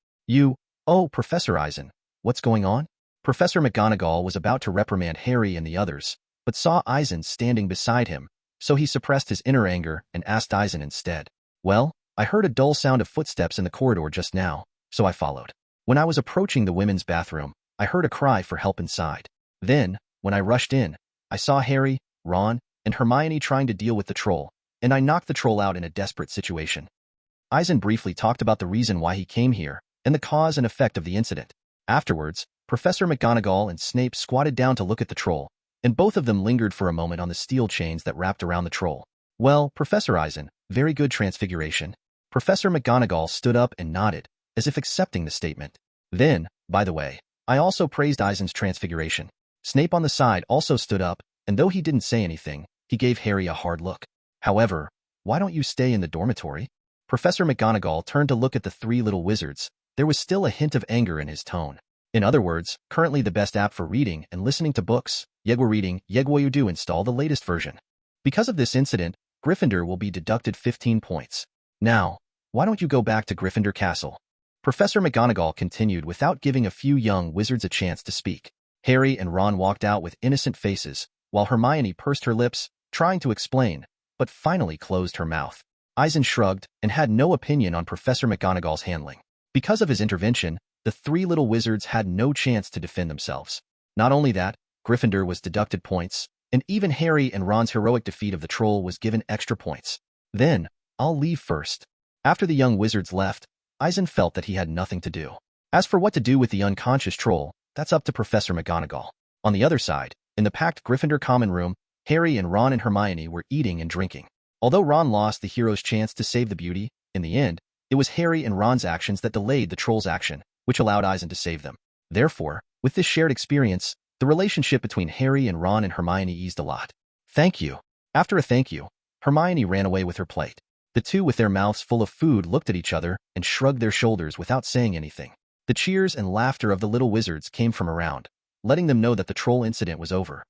Oh, Professor Eisen, what's going on?" Professor McGonagall was about to reprimand Harry and the others, but saw Eisen standing beside him, so he suppressed his inner anger and asked Eisen instead. "Well, I heard a dull sound of footsteps in the corridor just now, so I followed. When I was approaching the women's bathroom, I heard a cry for help inside. Then, when I rushed in, I saw Harry, Ron, and Hermione trying to deal with the troll, and I knocked the troll out in a desperate situation." Eisen briefly talked about the reason why he came here, and the cause and effect of the incident. Afterwards, Professor McGonagall and Snape squatted down to look at the troll, and both of them lingered for a moment on the steel chains that wrapped around the troll. "Well, Professor Eisen, very good transfiguration." Professor McGonagall stood up and nodded, as if accepting the statement. "Then, by the way, I also praised Eisen's transfiguration." Snape on the side also stood up, and though he didn't say anything, he gave Harry a hard look. "However, why don't you stay in the dormitory?" Professor McGonagall turned to look at the three little wizards. There was still a hint of anger in his tone. In other words, currently the best app for reading and listening to books, Yegwa Reading, Yegwa you do install the latest version. Because of this incident, Gryffindor will be deducted 15 points. Now, why don't you go back to Gryffindor Castle? Professor McGonagall continued without giving a few young wizards a chance to speak. Harry and Ron walked out with innocent faces, while Hermione pursed her lips, trying to explain, but finally closed her mouth. Eisen shrugged and had no opinion on Professor McGonagall's handling. Because of his intervention, the three little wizards had no chance to defend themselves. Not only that, Gryffindor was deducted points, and even Harry and Ron's heroic defeat of the troll was given extra points. "Then, I'll leave first." After the young wizards left, Eisen felt that he had nothing to do. As for what to do with the unconscious troll, that's up to Professor McGonagall. On the other side, in the packed Gryffindor common room, Harry and Ron and Hermione were eating and drinking. Although Ron lost the hero's chance to save the beauty, in the end, it was Harry and Ron's actions that delayed the troll's action, which allowed Eisen to save them. Therefore, with this shared experience, the relationship between Harry and Ron and Hermione eased a lot. "Thank you." After a thank you, Hermione ran away with her plate. The two, with their mouths full of food, looked at each other and shrugged their shoulders without saying anything. The cheers and laughter of the little wizards came from around, letting them know that the troll incident was over.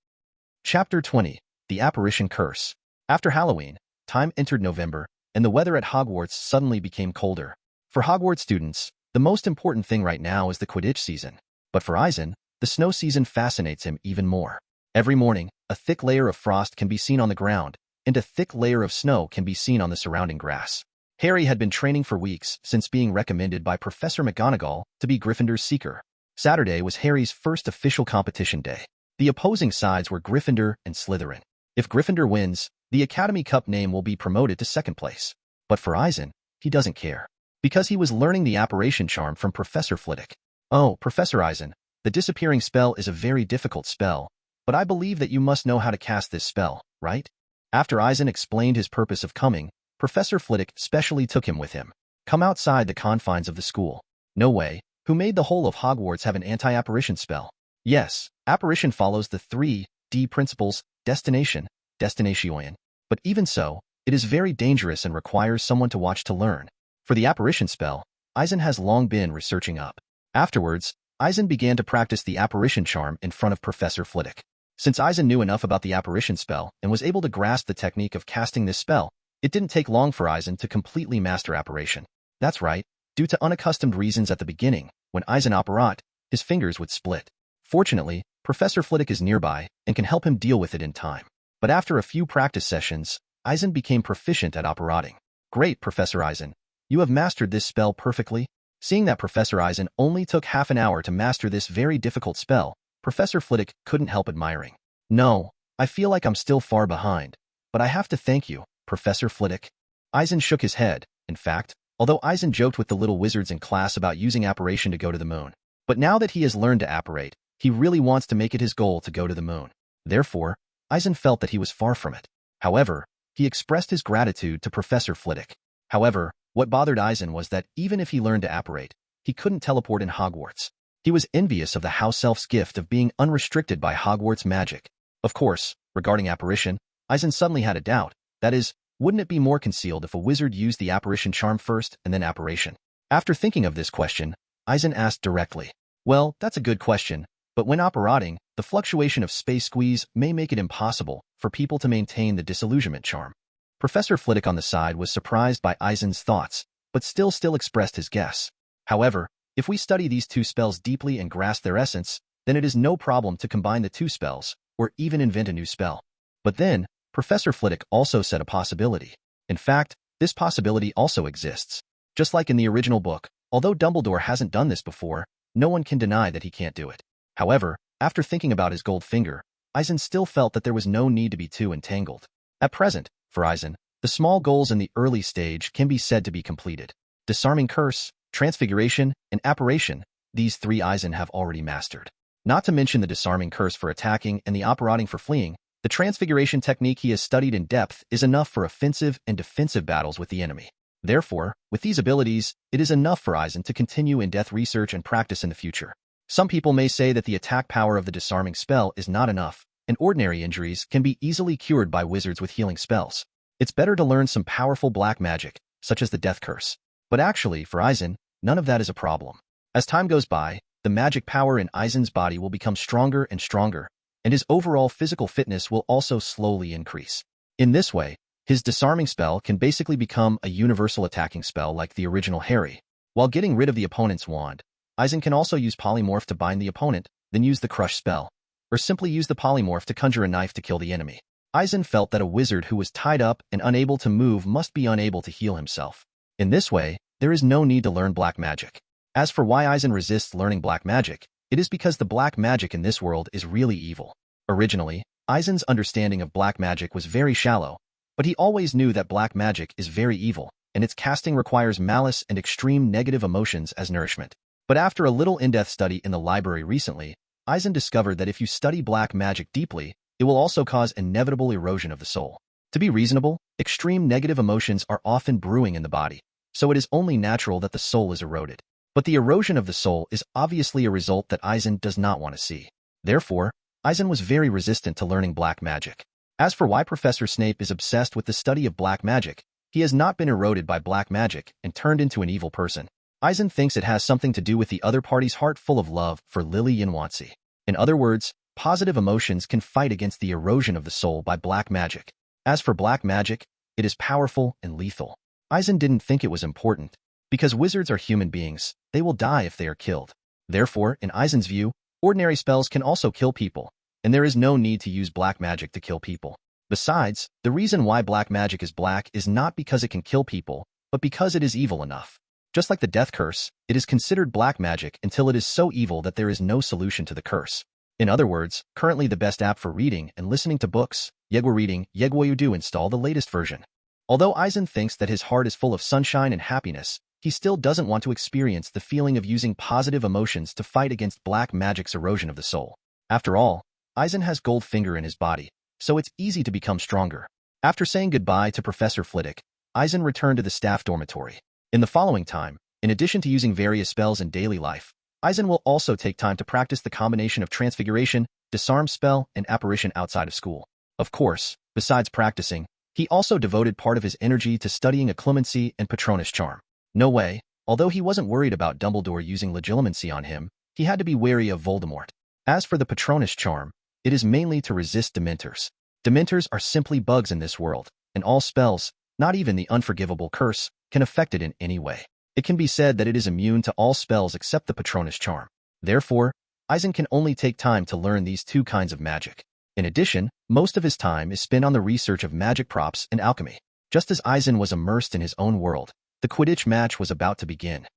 Chapter 20. The Apparition Curse. After Halloween, time entered November, and the weather at Hogwarts suddenly became colder. For Hogwarts students, the most important thing right now is the Quidditch season. But for Eisen, the snow season fascinates him even more. Every morning, a thick layer of frost can be seen on the ground, and a thick layer of snow can be seen on the surrounding grass. Harry had been training for weeks since being recommended by Professor McGonagall to be Gryffindor's Seeker. Saturday was Harry's first official competition day. The opposing sides were Gryffindor and Slytherin. If Gryffindor wins, the Academy Cup name will be promoted to second place. But for Eisen, he doesn't care. Because he was learning the apparition charm from Professor Flitwick. Oh, Professor Eisen, the disappearing spell is a very difficult spell, but I believe that you must know how to cast this spell, right? After Eisen explained his purpose of coming, Professor Flitwick specially took him with him. Come outside the confines of the school. No way. Who made the whole of Hogwarts have an anti-apparition spell? Yes, apparition follows the 3D principles, destination, destination. But even so, it is very dangerous and requires someone to watch to learn. For the apparition spell, Eisen has long been researching up. Afterwards, Eisen began to practice the apparition charm in front of Professor Flitwick. Since Eisen knew enough about the apparition spell and was able to grasp the technique of casting this spell, it didn't take long for Eisen to completely master apparition. That's right, due to unaccustomed reasons at the beginning, when Eisen apparat, his fingers would split. Fortunately, Professor Flitwick is nearby and can help him deal with it in time. But after a few practice sessions, Eisen became proficient at apparating. Great, Professor Eisen. You have mastered this spell perfectly. Seeing that Professor Eisen only took half an hour to master this very difficult spell, Professor Flitwick couldn't help admiring. No, I feel like I'm still far behind, but I have to thank you, Professor Flitwick. Eisen shook his head. In fact, although Eisen joked with the little wizards in class about using apparition to go to the moon, but now that he has learned to apparate, he really wants to make it his goal to go to the moon. Therefore, Eisen felt that he was far from it. However, he expressed his gratitude to Professor Flitwick. However, what bothered Eisen was that even if he learned to apparate, he couldn't teleport in Hogwarts. He was envious of the house elf's gift of being unrestricted by Hogwarts magic. Of course, regarding apparition, Eisen suddenly had a doubt. That is, wouldn't it be more concealed if a wizard used the apparition charm first and then apparition? After thinking of this question, Eisen asked directly. Well, that's a good question, but when apparating, the fluctuation of space squeeze may make it impossible for people to maintain the disillusionment charm. Professor Flitwick on the side was surprised by Eisen's thoughts, but still expressed his guess. However, if we study these two spells deeply and grasp their essence, then it is no problem to combine the two spells, or even invent a new spell. But then, Professor Flitwick also said a possibility. In fact, this possibility also exists. Just like in the original book, although Dumbledore hasn't done this before, no one can deny that he can't do it. However, after thinking about his gold finger, Eisen still felt that there was no need to be too entangled. At present, for Eisen, the small goals in the early stage can be said to be completed. Disarming curse, transfiguration, and apparition, these three Eisen have already mastered. Not to mention the disarming curse for attacking and the apparating for fleeing, the transfiguration technique he has studied in depth is enough for offensive and defensive battles with the enemy. Therefore, with these abilities, it is enough for Eisen to continue in-depth research and practice in the future. Some people may say that the attack power of the disarming spell is not enough, and ordinary injuries can be easily cured by wizards with healing spells. It's better to learn some powerful black magic, such as the death curse. But actually, for Eisen, none of that is a problem. As time goes by, the magic power in Eisen's body will become stronger and stronger, and his overall physical fitness will also slowly increase. In this way, his disarming spell can basically become a universal attacking spell like the original Harry. While getting rid of the opponent's wand, Eisen can also use polymorph to bind the opponent, then use the crush spell, or simply use the polymorph to conjure a knife to kill the enemy. Eisen felt that a wizard who was tied up and unable to move must be unable to heal himself. In this way, there is no need to learn black magic. As for why Eisen resists learning black magic, it is because the black magic in this world is really evil. Originally, Eisen's understanding of black magic was very shallow, but he always knew that black magic is very evil, and its casting requires malice and extreme negative emotions as nourishment. But after a little in-depth study in the library recently, Eisen discovered that if you study black magic deeply, it will also cause inevitable erosion of the soul. To be reasonable, extreme negative emotions are often brewing in the body, so it is only natural that the soul is eroded. But the erosion of the soul is obviously a result that Eisen does not want to see. Therefore, Eisen was very resistant to learning black magic. As for why Professor Snape is obsessed with the study of black magic, he has not been eroded by black magic and turned into an evil person. Eisen thinks it has something to do with the other party's heart full of love for Lily Yanwansi. In other words, positive emotions can fight against the erosion of the soul by black magic. As for black magic, it is powerful and lethal. Eisen didn't think it was important. Because wizards are human beings, they will die if they are killed. Therefore, in Eisen's view, ordinary spells can also kill people, and there is no need to use black magic to kill people. Besides, the reason why black magic is black is not because it can kill people, but because it is evil enough. Just like the death curse, it is considered black magic until it is so evil that there is no solution to the curse. In other words, currently the best app for reading and listening to books, Yegwa Reading, Yegwa You Do install the latest version. Although Eisen thinks that his heart is full of sunshine and happiness, he still doesn't want to experience the feeling of using positive emotions to fight against black magic's erosion of the soul. After all, Eisen has Goldfinger in his body, so it's easy to become stronger. After saying goodbye to Professor Flitwick, Eisen returned to the staff dormitory. In the following time, in addition to using various spells in daily life, Eisen will also take time to practice the combination of transfiguration, disarm spell, and apparition outside of school. Of course, besides practicing, he also devoted part of his energy to studying Occlumency and Patronus charm. No way, although he wasn't worried about Dumbledore using Legilimency on him, he had to be wary of Voldemort. As for the Patronus charm, it is mainly to resist Dementors. Dementors are simply bugs in this world, and all spells, not even the unforgivable curse, can affect it in any way. It can be said that it is immune to all spells except the Patronus charm. Therefore, Eisen can only take time to learn these two kinds of magic. In addition, most of his time is spent on the research of magic props and alchemy. Just as Eisen was immersed in his own world, the Quidditch match was about to begin.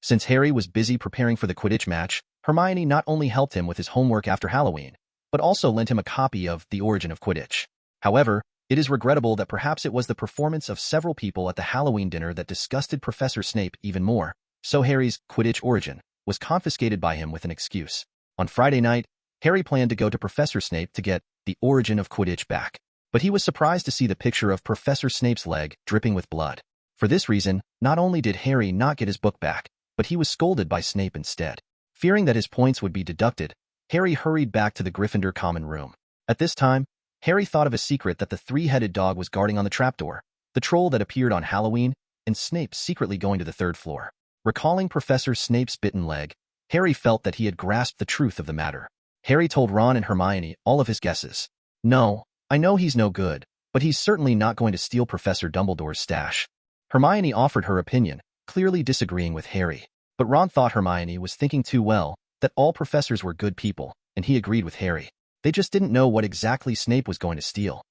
Since Harry was busy preparing for the Quidditch match, Hermione not only helped him with his homework after Halloween, but also lent him a copy of The Origin of Quidditch. However, it is regrettable that perhaps it was the performance of several people at the Halloween dinner that disgusted Professor Snape even more, so Harry's Quidditch Origin was confiscated by him with an excuse. On Friday night, Harry planned to go to Professor Snape to get The Origin of Quidditch back, but he was surprised to see the picture of Professor Snape's leg dripping with blood. For this reason, not only did Harry not get his book back, but he was scolded by Snape instead. Fearing that his points would be deducted, Harry hurried back to the Gryffindor common room. At this time, Harry thought of a secret that the three-headed dog was guarding on the trapdoor, the troll that appeared on Halloween, and Snape secretly going to the third floor. Recalling Professor Snape's bitten leg, Harry felt that he had grasped the truth of the matter. Harry told Ron and Hermione all of his guesses. No, I know he's no good, but he's certainly not going to steal Professor Dumbledore's stash. Hermione offered her opinion, clearly disagreeing with Harry. But Ron thought Hermione was thinking too well, that all professors were good people, and he agreed with Harry. They just didn't know what exactly Snape was going to steal.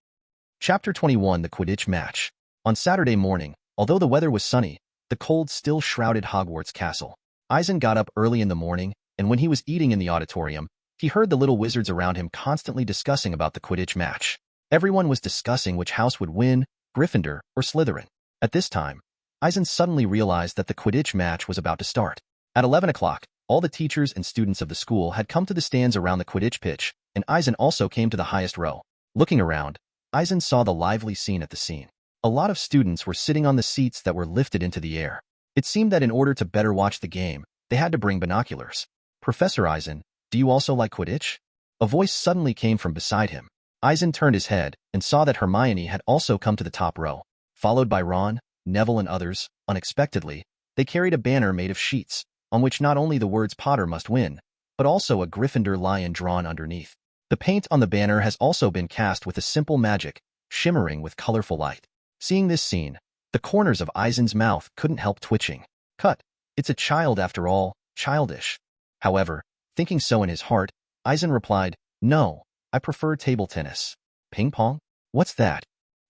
Chapter 21: The Quidditch Match. On Saturday morning, although the weather was sunny, the cold still shrouded Hogwarts Castle. Eisen got up early in the morning, and when he was eating in the auditorium, he heard the little wizards around him constantly discussing about the Quidditch match. Everyone was discussing which house would win, Gryffindor or Slytherin. At this time, Eisen suddenly realized that the Quidditch match was about to start. At 11 o'clock, all the teachers and students of the school had come to the stands around the Quidditch pitch, and Eisen also came to the highest row. Looking around, Eisen saw the lively scene at the scene. A lot of students were sitting on the seats that were lifted into the air. It seemed that in order to better watch the game, they had to bring binoculars. Professor Eisen, do you also like Quidditch? A voice suddenly came from beside him. Eisen turned his head and saw that Hermione had also come to the top row. Followed by Ron, Neville, and others, unexpectedly, they carried a banner made of sheets, on which not only the words Potter must win, but also a Gryffindor lion drawn underneath. The paint on the banner has also been cast with a simple magic, shimmering with colorful light. Seeing this scene, the corners of Eisen's mouth couldn't help twitching. Cut. It's a child after all, childish. However, thinking so in his heart, Eisen replied, no, I prefer table tennis. Ping pong? What's that?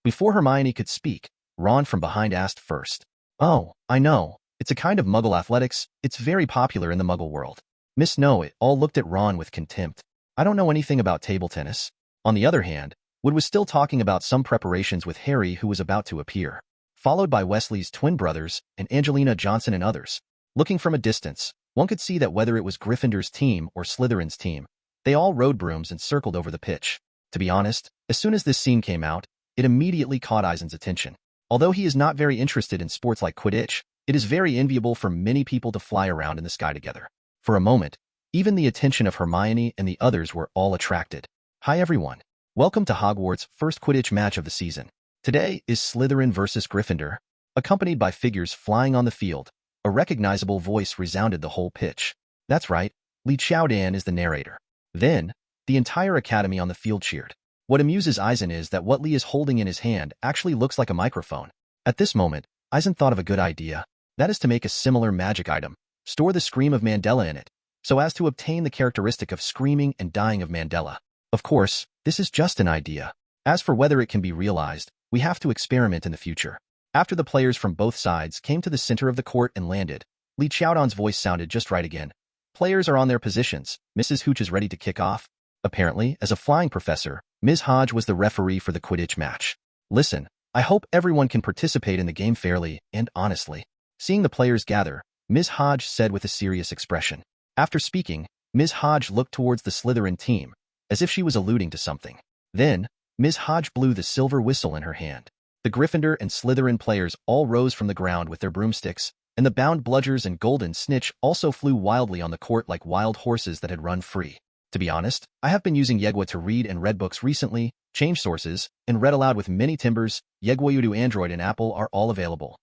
Before Hermione could speak, Ron from behind asked first. Oh, I know. It's a kind of Muggle athletics. It's very popular in the Muggle world. Miss Know-It all looked at Ron with contempt. I don't know anything about table tennis. On the other hand, Wood was still talking about some preparations with Harry, who was about to appear, followed by Wesley's twin brothers and Angelina Johnson and others. Looking from a distance, one could see that whether it was Gryffindor's team or Slytherin's team, they all rode brooms and circled over the pitch. To be honest, as soon as this scene came out, it immediately caught Eisen's attention. Although he is not very interested in sports like Quidditch, it is very enviable for many people to fly around in the sky together. For a moment, even the attention of Hermione and the others were all attracted. Hi everyone. Welcome to Hogwarts' first Quidditch match of the season. Today is Slytherin versus Gryffindor. Accompanied by figures flying on the field, a recognizable voice resounded the whole pitch. That's right, Li Xiaodan is the narrator. Then, the entire academy on the field cheered. What amuses Eisen is that what Li is holding in his hand actually looks like a microphone. At this moment, Eisen thought of a good idea. That is to make a similar magic item, store the Scream of Mandela in it, so as to obtain the characteristic of screaming and dying of Mandela. Of course, this is just an idea. As for whether it can be realized, we have to experiment in the future. After the players from both sides came to the center of the court and landed, Li Xiaodan's voice sounded just right again. Players are on their positions. Mrs. Hooch is ready to kick off. Apparently, as a flying professor, Ms. Hodge was the referee for the Quidditch match. Listen, I hope everyone can participate in the game fairly and honestly. Seeing the players gather, Ms. Hodge said with a serious expression. After speaking, Ms. Hodge looked towards the Slytherin team, as if she was alluding to something. Then, Ms. Hodge blew the silver whistle in her hand. The Gryffindor and Slytherin players all rose from the ground with their broomsticks, and the bound bludgers and golden snitch also flew wildly on the court like wild horses that had run free. To be honest, I have been using Yegwa to read and read books recently, changed sources, and read aloud with many timbers. Yegwa Udo Android and Apple are all available.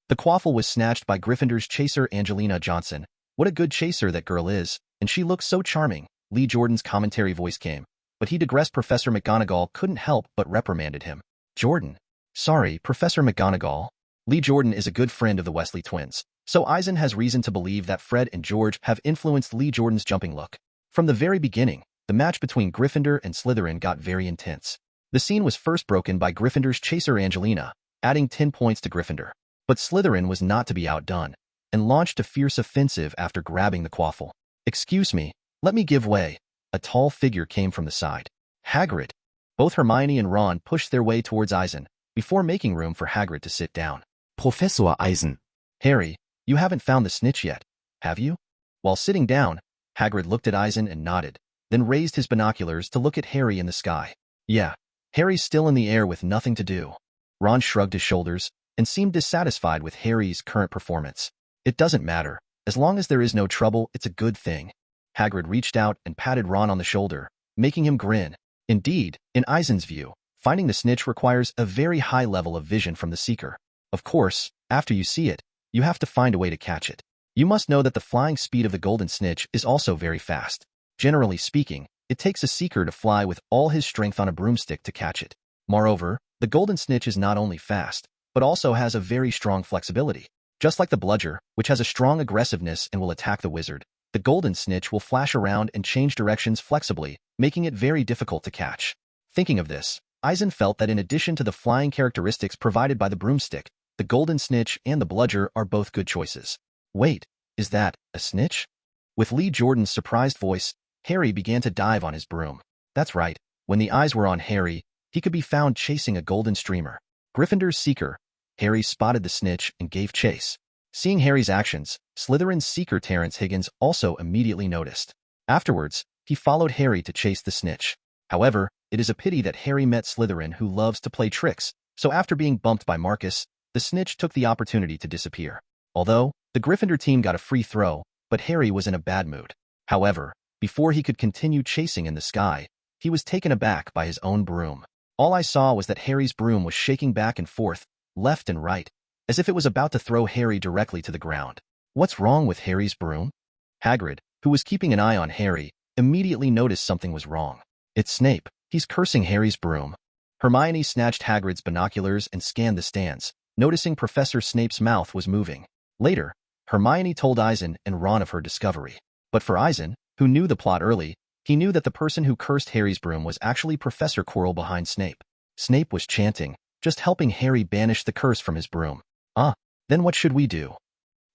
The quaffle was snatched by Gryffindor's chaser Angelina Johnson. What a good chaser that girl is, and she looks so charming. Lee Jordan's commentary voice came, but he digressed. Professor McGonagall couldn't help but reprimanded him. Jordan. Sorry, Professor McGonagall. Lee Jordan is a good friend of the Weasley twins, so Eisen has reason to believe that Fred and George have influenced Lee Jordan's jumping look. From the very beginning, the match between Gryffindor and Slytherin got very intense. The scene was first broken by Gryffindor's chaser Angelina, adding 10 points to Gryffindor. But Slytherin was not to be outdone, and launched a fierce offensive after grabbing the quaffle. Excuse me, let me give way. A tall figure came from the side. Hagrid. Both Hermione and Ron pushed their way towards Eisen, before making room for Hagrid to sit down. Professor Eisen. Harry, you haven't found the snitch yet, have you? While sitting down, Hagrid looked at Eisen and nodded, then raised his binoculars to look at Harry in the sky. Yeah, Harry's still in the air with nothing to do. Ron shrugged his shoulders and seemed dissatisfied with Harry's current performance. It doesn't matter. As long as there is no trouble, it's a good thing. Hagrid reached out and patted Ron on the shoulder, making him grin. Indeed, in Eisen's view, finding the snitch requires a very high level of vision from the seeker. Of course, after you see it, you have to find a way to catch it. You must know that the flying speed of the golden snitch is also very fast. Generally speaking, it takes a seeker to fly with all his strength on a broomstick to catch it. Moreover, the golden snitch is not only fast, but also has a very strong flexibility. Just like the bludger, which has a strong aggressiveness and will attack the wizard, the golden snitch will flash around and change directions flexibly, making it very difficult to catch. Thinking of this, Eisen felt that in addition to the flying characteristics provided by the broomstick, the golden snitch and the bludger are both good choices. Wait, is that a snitch? With Lee Jordan's surprised voice, Harry began to dive on his broom. That's right, when the eyes were on Harry, he could be found chasing a golden streamer. Gryffindor's seeker. Harry spotted the snitch and gave chase. Seeing Harry's actions, Slytherin's seeker Terrence Higgins also immediately noticed. Afterwards, he followed Harry to chase the snitch. However, it is a pity that Harry met Slytherin who loves to play tricks, so after being bumped by Marcus, the snitch took the opportunity to disappear. Although, the Gryffindor team got a free throw, but Harry was in a bad mood. However, before he could continue chasing in the sky, he was taken aback by his own broom. All I saw was that Harry's broom was shaking back and forth, left and right, as if it was about to throw Harry directly to the ground. What's wrong with Harry's broom? Hagrid, who was keeping an eye on Harry, immediately noticed something was wrong. It's Snape. He's cursing Harry's broom. Hermione snatched Hagrid's binoculars and scanned the stands, noticing Professor Snape's mouth was moving. Later, Hermione told Eisen and Ron of her discovery. But for Eisen, who knew the plot early, he knew that the person who cursed Harry's broom was actually Professor Quirrell behind Snape. Snape was chanting, just helping Harry banish the curse from his broom. Then what should we do?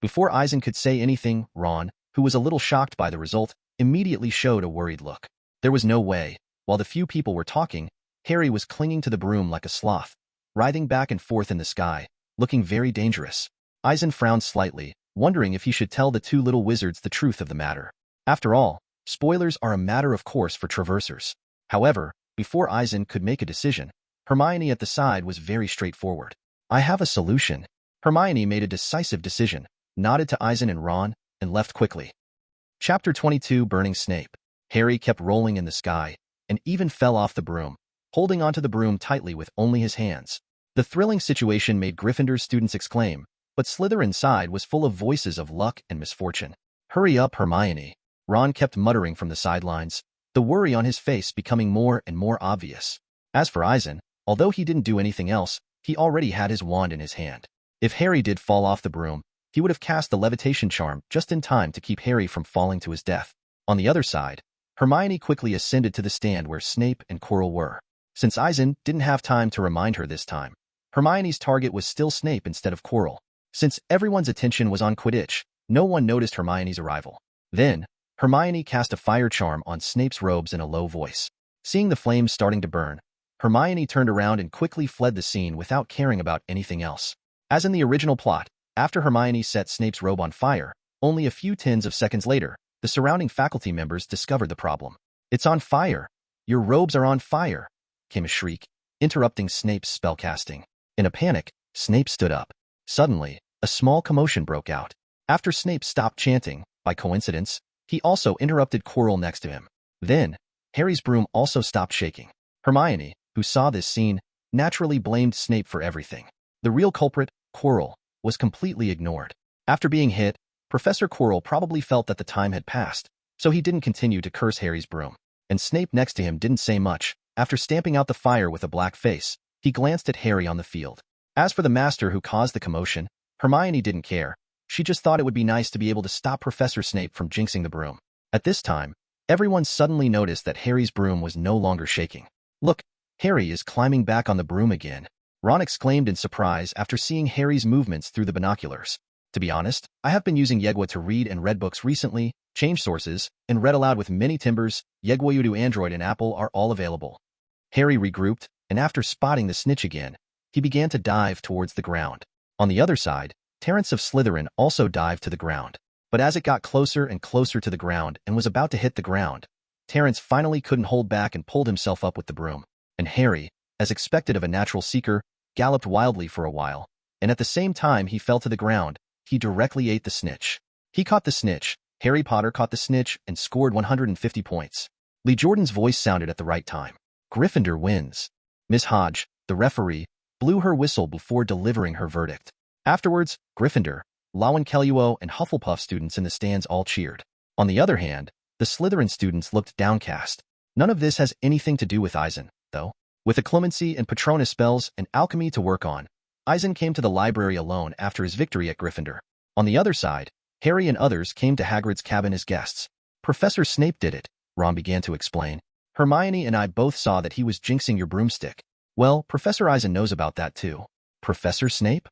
Before Eisen could say anything, Ron, who was a little shocked by the result, immediately showed a worried look. There was no way. While the few people were talking, Harry was clinging to the broom like a sloth, writhing back and forth in the sky, looking very dangerous. Eisen frowned slightly, wondering if he should tell the two little wizards the truth of the matter. After all, spoilers are a matter of course for traversers. However, before Eisen could make a decision, Hermione at the side was very straightforward. I have a solution. Hermione made a decisive decision, nodded to Eisen and Ron, and left quickly. Chapter 22 Burning Snape. Harry kept rolling in the sky, and even fell off the broom, holding onto the broom tightly with only his hands. The thrilling situation made Gryffindor students exclaim, but Slytherin's side was full of voices of luck and misfortune. Hurry up, Hermione. Ron kept muttering from the sidelines, the worry on his face becoming more and more obvious. As for Eisen, although he didn't do anything else, he already had his wand in his hand. If Harry did fall off the broom, he would have cast the levitation charm just in time to keep Harry from falling to his death. On the other side, Hermione quickly ascended to the stand where Snape and Quirrell were. Since Eisen didn't have time to remind her this time, Hermione's target was still Snape instead of Quirrell. Since everyone's attention was on Quidditch, no one noticed Hermione's arrival. Then, Hermione cast a fire charm on Snape's robes in a low voice. Seeing the flames starting to burn, Hermione turned around and quickly fled the scene without caring about anything else. As in the original plot, after Hermione set Snape's robe on fire, only a few tens of seconds later, the surrounding faculty members discovered the problem. "It's on fire! Your robes are on fire!" came a shriek, interrupting Snape's spellcasting. In a panic, Snape stood up. Suddenly, a small commotion broke out. After Snape stopped chanting, by coincidence, he also interrupted Quirrell next to him. Then, Harry's broom also stopped shaking. Hermione, who saw this scene, naturally blamed Snape for everything. The real culprit, Quirrell, was completely ignored. After being hit, Professor Quirrell probably felt that the time had passed, so he didn't continue to curse Harry's broom. And Snape next to him didn't say much. After stamping out the fire with a black face, he glanced at Harry on the field. As for the master who caused the commotion, Hermione didn't care. She just thought it would be nice to be able to stop Professor Snape from jinxing the broom. At this time, everyone suddenly noticed that Harry's broom was no longer shaking. "Look, Harry is climbing back on the broom again," Ron exclaimed in surprise after seeing Harry's movements through the binoculars. "To be honest, I have been using Yegwa to read and read books recently, change sources, and read aloud with many timbers. Yegwa Udo Android and Apple are all available." Harry regrouped, and after spotting the snitch again, he began to dive towards the ground. On the other side, Terence of Slytherin also dived to the ground. But as it got closer and closer to the ground and was about to hit the ground, Terence finally couldn't hold back and pulled himself up with the broom. And Harry, as expected of a natural seeker, galloped wildly for a while, and at the same time he fell to the ground, he directly ate the snitch. He caught the snitch, Harry Potter caught the snitch, and scored 150 points. Lee Jordan's voice sounded at the right time. "Gryffindor wins." Miss Hodge, the referee, blew her whistle before delivering her verdict. Afterwards, Gryffindor, Lawenkeluo, and Hufflepuff students in the stands all cheered. On the other hand, the Slytherin students looked downcast. None of this has anything to do with Eisen, though. With Occlumency and Patronus spells and alchemy to work on, Eisen came to the library alone after his victory at Gryffindor. On the other side, Harry and others came to Hagrid's cabin as guests. "Professor Snape did it," Ron began to explain. "Hermione and I both saw that he was jinxing your broomstick." "Well, Professor Eisen knows about that too." "Professor Snape?"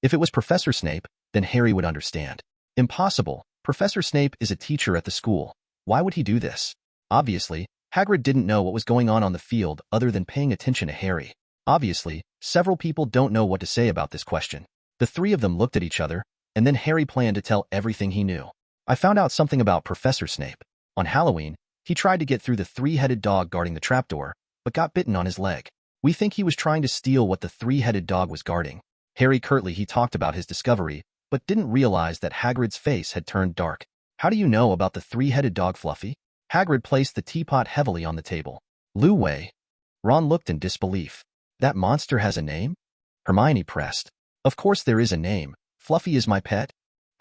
If it was Professor Snape, then Harry would understand. Impossible. Professor Snape is a teacher at the school. Why would he do this? Obviously, Hagrid didn't know what was going on the field other than paying attention to Harry. Obviously, several people don't know what to say about this question. The three of them looked at each other, and then Harry planned to tell everything he knew. "I found out something about Professor Snape. On Halloween, he tried to get through the three-headed dog guarding the trapdoor, but got bitten on his leg. We think he was trying to steal what the three-headed dog was guarding." Harry curtly he talked about his discovery, but didn't realize that Hagrid's face had turned dark. "How do you know about the three-headed dog, Fluffy?" Hagrid placed the teapot heavily on the table. "Lu Wei." Ron looked in disbelief. "That monster has a name?" Hermione pressed. "Of course there is a name. Fluffy is my pet."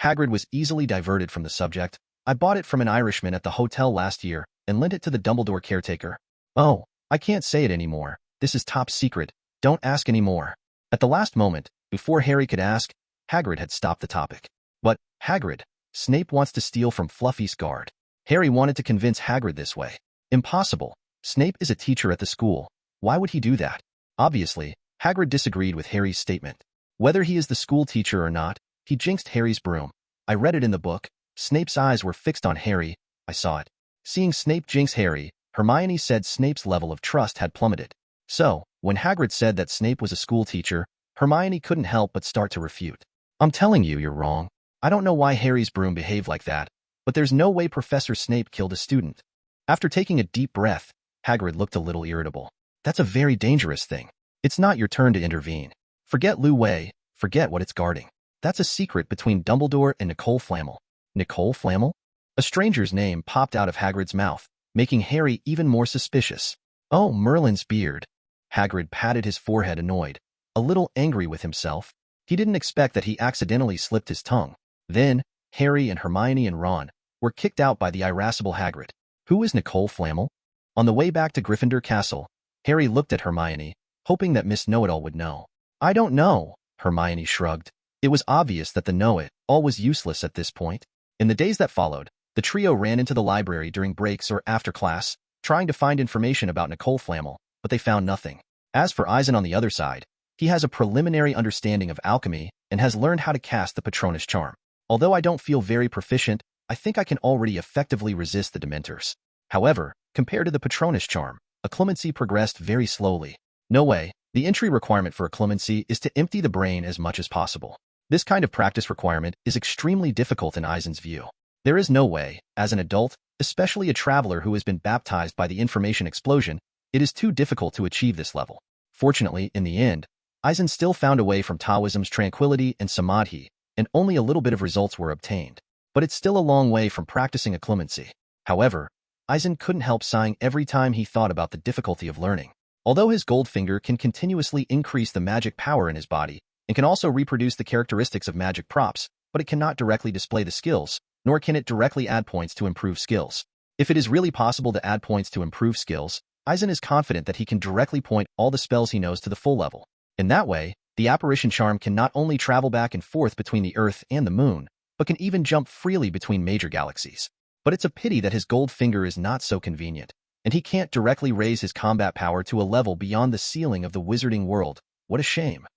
Hagrid was easily diverted from the subject. "I bought it from an Irishman at the hotel last year and lent it to the Dumbledore caretaker." "Oh, I can't say it anymore. This is top secret. Don't ask any more." At the last moment, before Harry could ask, Hagrid had stopped the topic. "But, Hagrid, Snape wants to steal from Fluffy's guard." Harry wanted to convince Hagrid this way. "Impossible. Snape is a teacher at the school. Why would he do that?" Obviously, Hagrid disagreed with Harry's statement. Whether he is the school teacher or not, he jinxed Harry's broom. "I read it in the book. Snape's eyes were fixed on Harry. I saw it." Seeing Snape jinx Harry, Hermione said Snape's level of trust had plummeted. So, when Hagrid said that Snape was a school teacher, Hermione couldn't help but start to refute. "I'm telling you, you're wrong. I don't know why Harry's broom behaved like that, but there's no way Professor Snape killed a student." After taking a deep breath, Hagrid looked a little irritable. "That's a very dangerous thing. It's not your turn to intervene. Forget Lu Wei, forget what it's guarding. That's a secret between Dumbledore and Nicole Flamel." "Nicole Flamel?" A stranger's name popped out of Hagrid's mouth, making Harry even more suspicious. "Oh, Merlin's beard." Hagrid patted his forehead annoyed, a little angry with himself. He didn't expect that he accidentally slipped his tongue. Then, Harry and Hermione and Ron were kicked out by the irascible Hagrid. Who is Nicole Flamel? On the way back to Gryffindor Castle, Harry looked at Hermione, hoping that Miss Know-It-All would know. "I don't know," Hermione shrugged. It was obvious that the know-it-all was useless at this point. In the days that followed, the trio ran into the library during breaks or after class, trying to find information about Nicole Flamel, but they found nothing. As for Eisen on the other side, he has a preliminary understanding of alchemy and has learned how to cast the Patronus charm. Although I don't feel very proficient, I think I can already effectively resist the Dementors. However, compared to the Patronus charm, Occlumency progressed very slowly. No way. The entry requirement for occlumency is to empty the brain as much as possible. This kind of practice requirement is extremely difficult in Eisen's view. There is no way, as an adult, especially a traveler who has been baptized by the information explosion, it is too difficult to achieve this level. Fortunately, in the end, Eisen still found a way from Taoism's tranquility and samadhi, and only a little bit of results were obtained. But it's still a long way from practicing occlumency. However, Eisen couldn't help sighing every time he thought about the difficulty of learning. Although his gold finger can continuously increase the magic power in his body, and can also reproduce the characteristics of magic props, but it cannot directly display the skills, nor can it directly add points to improve skills. If it is really possible to add points to improve skills, Eisen is confident that he can directly point all the spells he knows to the full level. In that way, the apparition charm can not only travel back and forth between the Earth and the Moon, but can even jump freely between major galaxies. But it's a pity that his gold finger is not so convenient, and he can't directly raise his combat power to a level beyond the ceiling of the wizarding world. What a shame.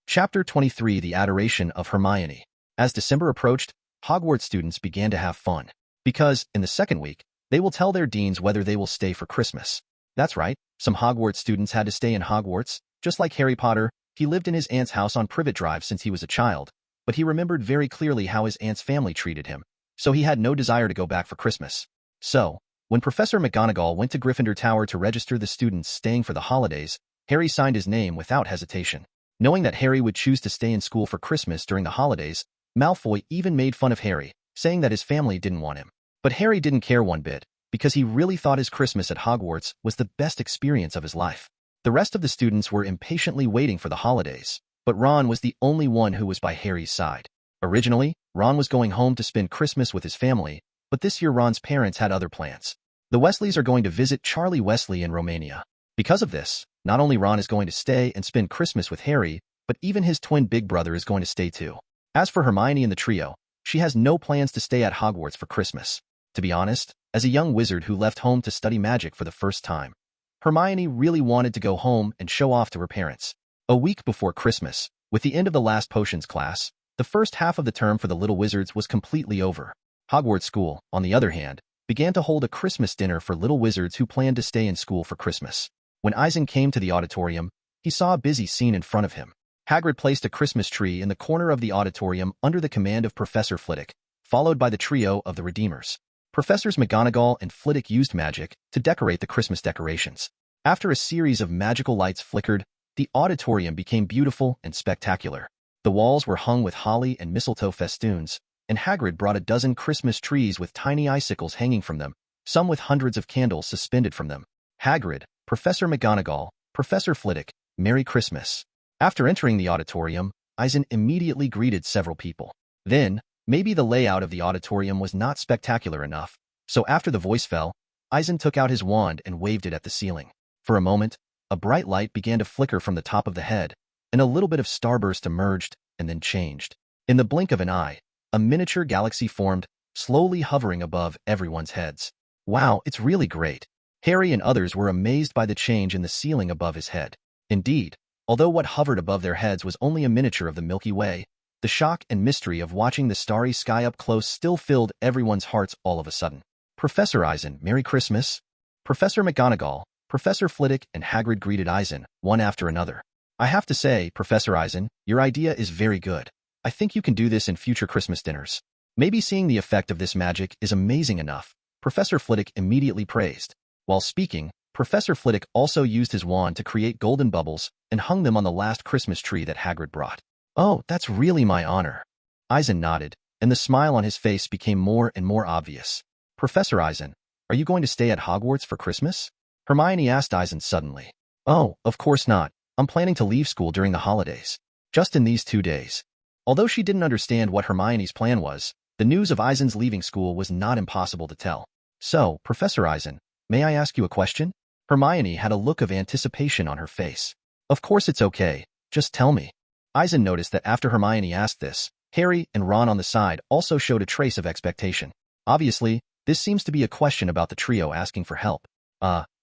Chapter 23: The Adoration of Hermione. As December approached, Hogwarts students began to have fun. Because, in the second week, they will tell their deans whether they will stay for Christmas. That's right, some Hogwarts students had to stay in Hogwarts. Just like Harry Potter, he lived in his aunt's house on Privet Drive since he was a child, but he remembered very clearly how his aunt's family treated him, so he had no desire to go back for Christmas. So, when Professor McGonagall went to Gryffindor Tower to register the students staying for the holidays, Harry signed his name without hesitation. Knowing that Harry would choose to stay in school for Christmas during the holidays, Malfoy even made fun of Harry, saying that his family didn't want him. But Harry didn't care one bit, because he really thought his Christmas at Hogwarts was the best experience of his life. The rest of the students were impatiently waiting for the holidays, but Ron was the only one who was by Harry's side. Originally, Ron was going home to spend Christmas with his family, but this year Ron's parents had other plans. The Wesleys are going to visit Charlie Wesley in Romania. Because of this, not only Ron is going to stay and spend Christmas with Harry, but even his twin big brother is going to stay too. As for Hermione and the trio, she has no plans to stay at Hogwarts for Christmas. To be honest, as a young wizard who left home to study magic for the first time, Hermione really wanted to go home and show off to her parents. A week before Christmas, with the end of the last potions class, the first half of the term for the little wizards was completely over. Hogwarts School, on the other hand, began to hold a Christmas dinner for little wizards who planned to stay in school for Christmas. When Eisen came to the auditorium, he saw a busy scene in front of him. Hagrid placed a Christmas tree in the corner of the auditorium under the command of Professor Flitwick, followed by the trio of the Redeemers. Professors McGonagall and Flitwick used magic to decorate the Christmas decorations. After a series of magical lights flickered, the auditorium became beautiful and spectacular. The walls were hung with holly and mistletoe festoons, and Hagrid brought a dozen Christmas trees with tiny icicles hanging from them, some with hundreds of candles suspended from them. Hagrid, Professor McGonagall, Professor Flitwick, Merry Christmas. After entering the auditorium, Eisen immediately greeted several people. Then, maybe the layout of the auditorium was not spectacular enough, so after the voice fell, Eisen took out his wand and waved it at the ceiling. For a moment, a bright light began to flicker from the top of the head, and a little bit of starburst emerged and then changed. In the blink of an eye, a miniature galaxy formed, slowly hovering above everyone's heads. Wow, it's really great. Harry and others were amazed by the change in the ceiling above his head. Indeed, although what hovered above their heads was only a miniature of the Milky Way, the shock and mystery of watching the starry sky up close still filled everyone's hearts all of a sudden. Professor Eisen, Merry Christmas. Professor McGonagall, Professor Flitwick and Hagrid greeted Eisen, one after another. I have to say, Professor Eisen, your idea is very good. I think you can do this in future Christmas dinners. Maybe seeing the effect of this magic is amazing enough, Professor Flitwick immediately praised. While speaking, Professor Flitwick also used his wand to create golden bubbles and hung them on the last Christmas tree that Hagrid brought. Oh, that's really my honor. Eisen nodded, and the smile on his face became more and more obvious. Professor Eisen, are you going to stay at Hogwarts for Christmas? Hermione asked Eisen suddenly. Oh, of course not. I'm planning to leave school during the holidays. Just in these 2 days. Although she didn't understand what Hermione's plan was, the news of Eisen's leaving school was not impossible to tell. So, Professor Eisen, may I ask you a question? Hermione had a look of anticipation on her face. Of course it's okay. Just tell me. Eisen noticed that after Hermione asked this, Harry and Ron on the side also showed a trace of expectation. Obviously, this seems to be a question about the trio asking for help.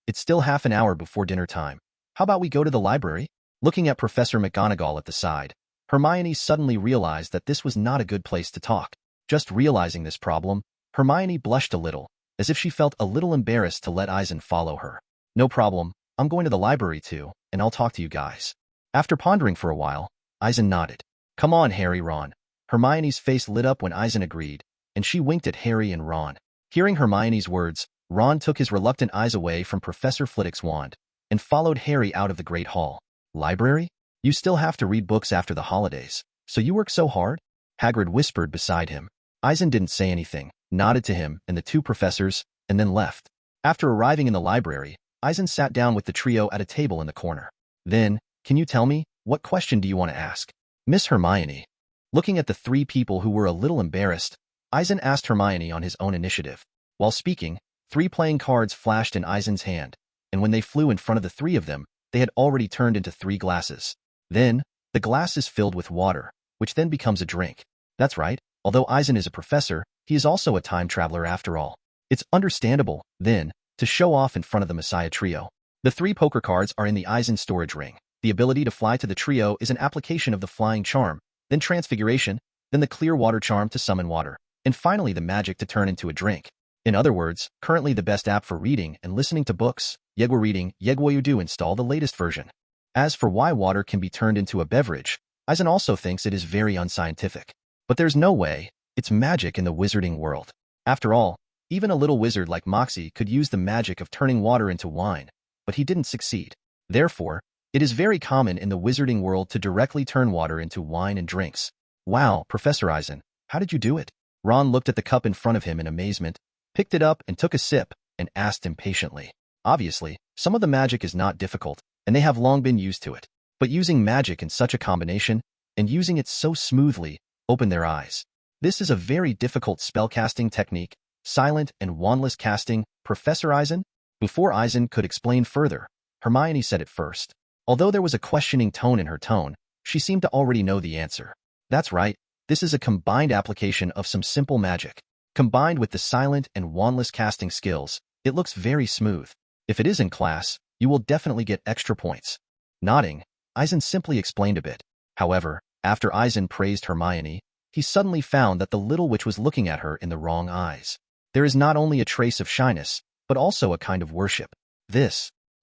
It's still half an hour before dinner time. How about we go to the library? Looking at Professor McGonagall at the side, Hermione suddenly realized that this was not a good place to talk. Just realizing this problem, Hermione blushed a little, as if she felt a little embarrassed to let Eisen follow her. No problem, I'm going to the library too, and I'll talk to you guys. After pondering for a while, Eisen nodded. Come on, Harry, Ron. Hermione's face lit up when Eisen agreed, and she winked at Harry and Ron. Hearing Hermione's words, Ron took his reluctant eyes away from Professor Flitwick's wand and followed Harry out of the Great Hall. Library? You still have to read books after the holidays, so you work so hard? Hagrid whispered beside him. Eisen didn't say anything, nodded to him and the two professors, and then left. After arriving in the library, Eisen sat down with the trio at a table in the corner. Then, can you tell me, what question do you want to ask? Miss Hermione. Looking at the three people who were a little embarrassed, Eisen asked Hermione on his own initiative. While speaking, 3 playing cards flashed in Eisen's hand, and when they flew in front of the 3 of them, they had already turned into 3 glasses. Then, the glass is filled with water, which then becomes a drink. That's right, although Eisen is a professor, he is also a time traveler after all. It's understandable, then, to show off in front of the Messiah trio. The 3 poker cards are in the Eisen storage ring. The ability to fly to the trio is an application of the flying charm, then transfiguration, then the clear water charm to summon water, and finally the magic to turn into a drink. In other words, currently the best app for reading and listening to books, Yegwa Reading, Yegwa you do install the latest version. As for why water can be turned into a beverage, Eisen also thinks it is very unscientific. But there's no way, it's magic in the wizarding world. After all, even a little wizard like Moxie could use the magic of turning water into wine, but he didn't succeed. Therefore, it is very common in the wizarding world to directly turn water into wine and drinks. Wow, Professor Eisen, how did you do it? Ron looked at the cup in front of him in amazement, picked it up and took a sip, and asked impatiently. Obviously, some of the magic is not difficult, and they have long been used to it. But using magic in such a combination, and using it so smoothly, opened their eyes. This is a very difficult spellcasting technique, silent and wandless casting, Professor Eisen? Before Eisen could explain further, Hermione said it first. Although there was a questioning tone in her tone, she seemed to already know the answer. That's right, this is a combined application of some simple magic. Combined with the silent and wandless casting skills, it looks very smooth. If it is in class, you will definitely get extra points. Nodding, Eisen simply explained a bit. However, after Eisen praised Hermione, he suddenly found that the little witch was looking at her in the wrong eyes. There is not only a trace of shyness, but also a kind of worship.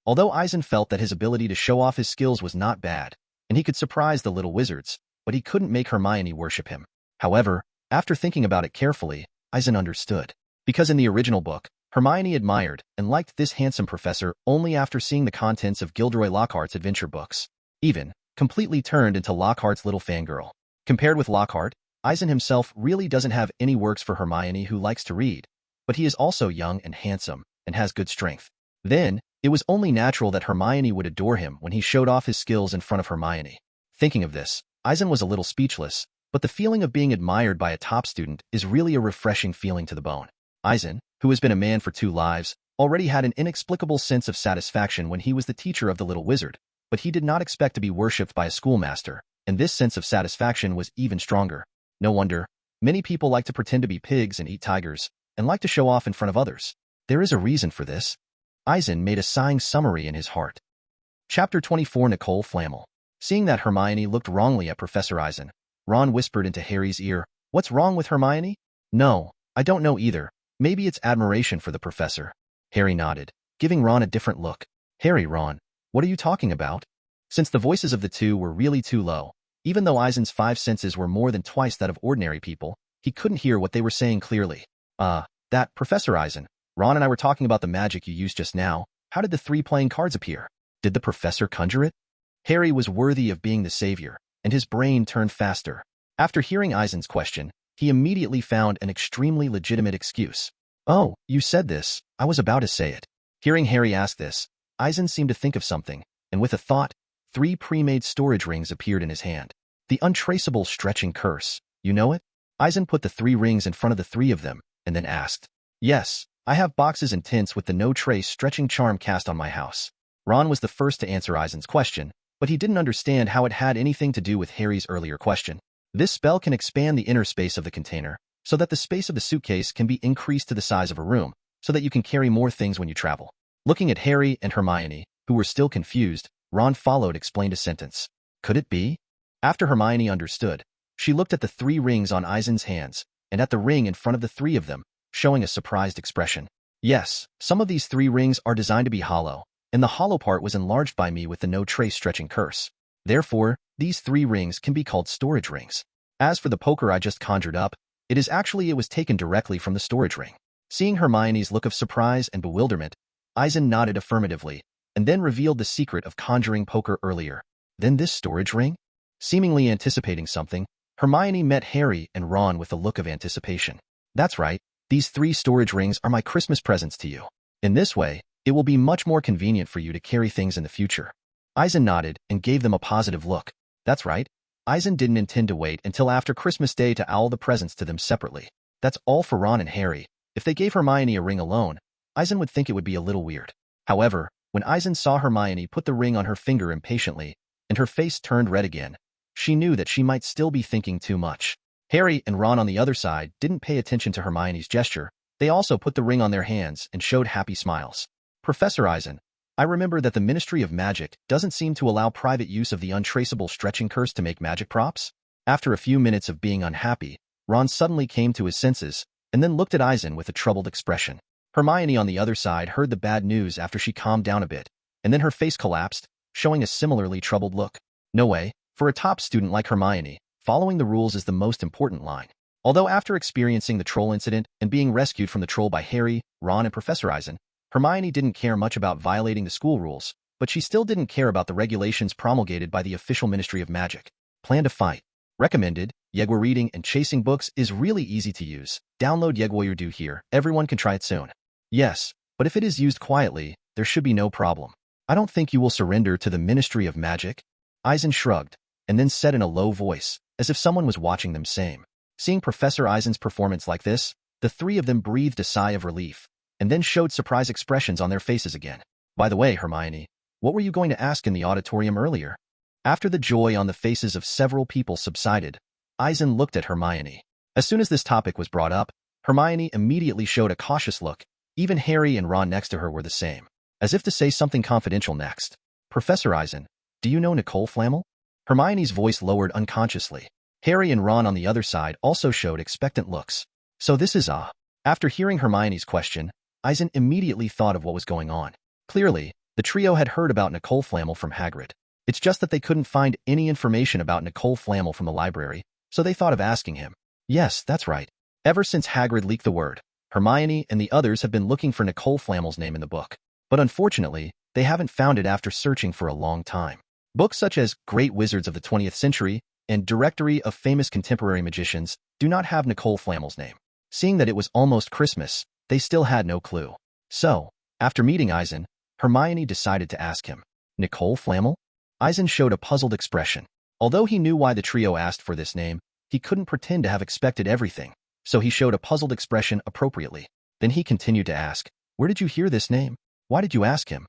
Although Eisen felt that his ability to show off his skills was not bad, and he could surprise the little wizards, but he couldn't make Hermione worship him. However, after thinking about it carefully, Eisen understood. Because in the original book, Hermione admired and liked this handsome professor only after seeing the contents of Gilderoy Lockhart's adventure books. Even, completely turned into Lockhart's little fangirl. Compared with Lockhart, Eisen himself really doesn't have any works for Hermione who likes to read, but he is also young and handsome, and has good strength. Then, it was only natural that Hermione would adore him when he showed off his skills in front of Hermione. Thinking of this, Eisen was a little speechless, but the feeling of being admired by a top student is really a refreshing feeling to the bone. Eisen, who has been a man for 2 lives, already had an inexplicable sense of satisfaction when he was the teacher of the little wizard, but he did not expect to be worshipped by a schoolmaster, and this sense of satisfaction was even stronger. No wonder, many people like to pretend to be pigs and eat tigers, and like to show off in front of others. There is a reason for this. Eisen made a sighing summary in his heart. Chapter 24 Nicole Flamel. Seeing that Hermione looked wrongly at Professor Eisen, Ron whispered into Harry's ear, "What's wrong with Hermione?" "No, I don't know either. Maybe it's admiration for the professor." Harry nodded, giving Ron a different look. "Harry, Ron, what are you talking about?" Since the voices of the two were really too low, even though Eisen's 5 senses were more than twice that of ordinary people, he couldn't hear what they were saying clearly. That, Professor Eisen, Ron and I were talking about the magic you used just now. How did the 3 playing cards appear? Did the professor conjure it?" Harry was worthy of being the savior, and his brain turned faster. After hearing Eisen's question, he immediately found an extremely legitimate excuse. "Oh, you said this, I was about to say it." Hearing Harry ask this, Eisen seemed to think of something, and with a thought, 3 pre-made storage rings appeared in his hand. The untraceable stretching curse, you know it? Eisen put the 3 rings in front of the 3 of them, and then asked, "Yes, I have boxes and tents with the no-trace stretching charm cast on my house." Ron was the first to answer Eisen's question, but he didn't understand how it had anything to do with Harry's earlier question. This spell can expand the inner space of the container, so that the space of the suitcase can be increased to the size of a room, so that you can carry more things when you travel. Looking at Harry and Hermione, who were still confused, Ron explained a sentence. Could it be? After Hermione understood, she looked at the 3 rings on Eisen's hands, and at the ring in front of the 3 of them, showing a surprised expression. Yes, some of these 3 rings are designed to be hollow, and the hollow part was enlarged by me with the no trace stretching curse. Therefore, these 3 rings can be called storage rings. As for the poker I just conjured up, it was taken directly from the storage ring. Seeing Hermione's look of surprise and bewilderment, Eisen nodded affirmatively, and then revealed the secret of conjuring poker earlier. Then this storage ring? Seemingly anticipating something, Hermione met Harry and Ron with a look of anticipation. That's right, these 3 storage rings are my Christmas presents to you. In this way, it will be much more convenient for you to carry things in the future. Eisen nodded and gave them a positive look. That's right, Eisen didn't intend to wait until after Christmas Day to owl the presents to them separately. That's all for Ron and Harry. If they gave Hermione a ring alone, Eisen would think it would be a little weird. However, when Eisen saw Hermione put the ring on her finger impatiently, and her face turned red again, she knew that she might still be thinking too much. Harry and Ron on the other side didn't pay attention to Hermione's gesture. They also put the ring on their hands and showed happy smiles. Professor Eisen, I remember that the Ministry of Magic doesn't seem to allow private use of the untraceable stretching curse to make magic props. After a few minutes of being unhappy, Ron suddenly came to his senses, and then looked at Eisen with a troubled expression. Hermione on the other side heard the bad news after she calmed down a bit, and then her face collapsed, showing a similarly troubled look. No way, for a top student like Hermione, following the rules is the most important line. Although after experiencing the troll incident and being rescued from the troll by Harry, Ron, and Professor Eisen, Hermione didn't care much about violating the school rules, but she still didn't care about the regulations promulgated by the official Ministry of Magic. Plan to fight. Recommended. Yegwa reading and chasing books is really easy to use. Download Yegwa here. Everyone can try it soon. Yes, but if it is used quietly, there should be no problem. I don't think you will surrender to the Ministry of Magic. Eisen shrugged, and then said in a low voice, as if someone was watching them same. Seeing Professor Eisen's performance like this, the 3 of them breathed a sigh of relief, and then showed surprised expressions on their faces again. By the way, Hermione, what were you going to ask in the auditorium earlier? After the joy on the faces of several people subsided, Eisen looked at Hermione. As soon as this topic was brought up, Hermione immediately showed a cautious look. Even Harry and Ron next to her were the same, as if to say something confidential next. Professor Eisen, do you know Nicole Flamel? Hermione's voice lowered unconsciously. Harry and Ron on the other side also showed expectant looks. So this is After hearing Hermione's question, Eisen immediately thought of what was going on. Clearly, the trio had heard about Nicole Flamel from Hagrid. It's just that they couldn't find any information about Nicole Flamel from the library, so they thought of asking him. Yes, that's right. Ever since Hagrid leaked the word, Hermione and the others have been looking for Nicole Flamel's name in the book. But unfortunately, they haven't found it after searching for a long time. Books such as Great Wizards of the 20th Century and Directory of Famous Contemporary Magicians do not have Nicole Flamel's name. Seeing that it was almost Christmas, they still had no clue. So, after meeting Eisen, Hermione decided to ask him. Nicole Flamel? Eisen showed a puzzled expression. Although he knew why the trio asked for this name, he couldn't pretend to have expected everything, so he showed a puzzled expression appropriately. Then he continued to ask, where did you hear this name? Why did you ask him?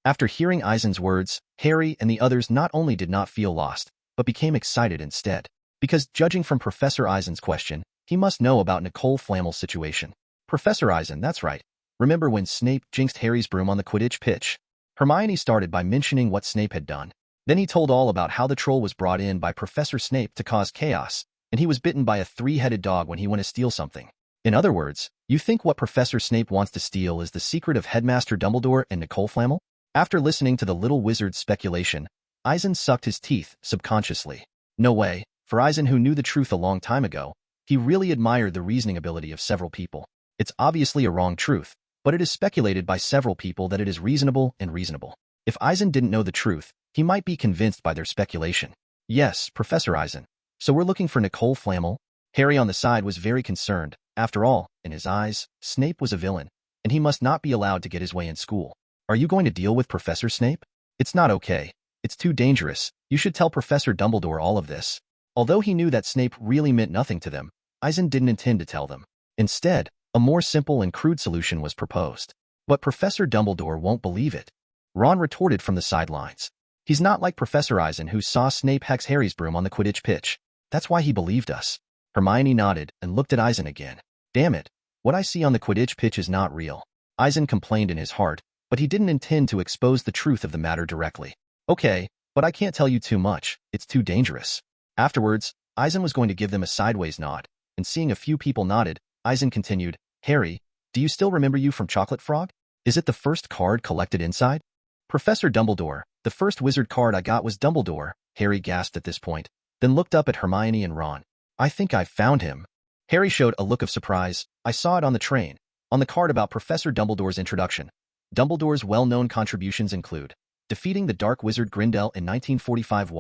After hearing Eisen's words, Harry and the others not only did not feel lost, but became excited instead. Because judging from Professor Eisen's question, he must know about Nicole Flamel's situation. Professor Eisen, that's right. Remember when Snape jinxed Harry's broom on the Quidditch pitch? Hermione started by mentioning what Snape had done. Then he told all about how the troll was brought in by Professor Snape to cause chaos, and he was bitten by a 3-headed dog when he went to steal something. In other words, you think what Professor Snape wants to steal is the secret of Headmaster Dumbledore and Nicole Flamel? After listening to the little wizard's speculation, Eisen sucked his teeth subconsciously. No way, for Eisen who knew the truth a long time ago, he really admired the reasoning ability of several people. It's obviously a wrong truth, but it is speculated by several people that it is reasonable and reasonable. If Eisen didn't know the truth, he might be convinced by their speculation. Yes, Professor Eisen. So we're looking for Nicole Flamel? Harry on the side was very concerned. After all, in his eyes, Snape was a villain, and he must not be allowed to get his way in school. Are you going to deal with Professor Snape? It's not okay. It's too dangerous. You should tell Professor Dumbledore all of this. Although he knew that Snape really meant nothing to them, Eisen didn't intend to tell them. Instead, a more simple and crude solution was proposed. But Professor Dumbledore won't believe it. Ron retorted from the sidelines. He's not like Professor Eisen who saw Snape hex Harry's broom on the Quidditch pitch. That's why he believed us. Hermione nodded and looked at Eisen again. Damn it, what I see on the Quidditch pitch is not real. Eisen complained in his heart, but he didn't intend to expose the truth of the matter directly. Okay, but I can't tell you too much. It's too dangerous. Afterwards, Eisen was going to give them a sideways nod, and seeing a few people nodded, Eisen continued, Harry, do you still remember you from Chocolate Frog? Is it the first card collected inside? Professor Dumbledore, the first wizard card I got was Dumbledore, Harry gasped at this point, then looked up at Hermione and Ron. I think I've found him. Harry showed a look of surprise. I saw it on the train, on the card about Professor Dumbledore's introduction. Dumbledore's well-known contributions include defeating the dark wizard Grindel in 1945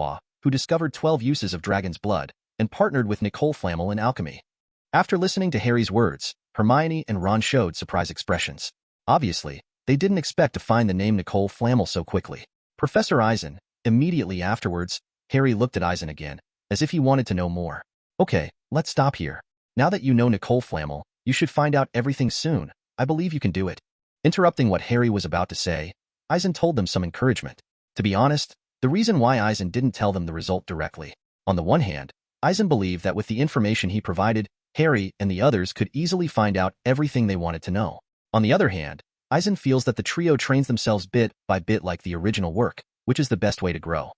who discovered 12 uses of dragon's blood, and partnered with Nicole Flamel in alchemy. After listening to Harry's words, Hermione and Ron showed surprised expressions. Obviously, they didn't expect to find the name Nicole Flamel so quickly. Professor Eisen. Immediately afterwards, Harry looked at Eisen again, as if he wanted to know more. Okay, let's stop here. Now that you know Nicole Flamel, you should find out everything soon. I believe you can do it. Interrupting what Harry was about to say, Eisen told them some encouragement. To be honest, the reason why Eisen didn't tell them the result directly. On the one hand, Eisen believed that with the information he provided, Harry and the others could easily find out everything they wanted to know. On the other hand, Eisen feels that the trio trains themselves bit by bit like the original work, which is the best way to grow.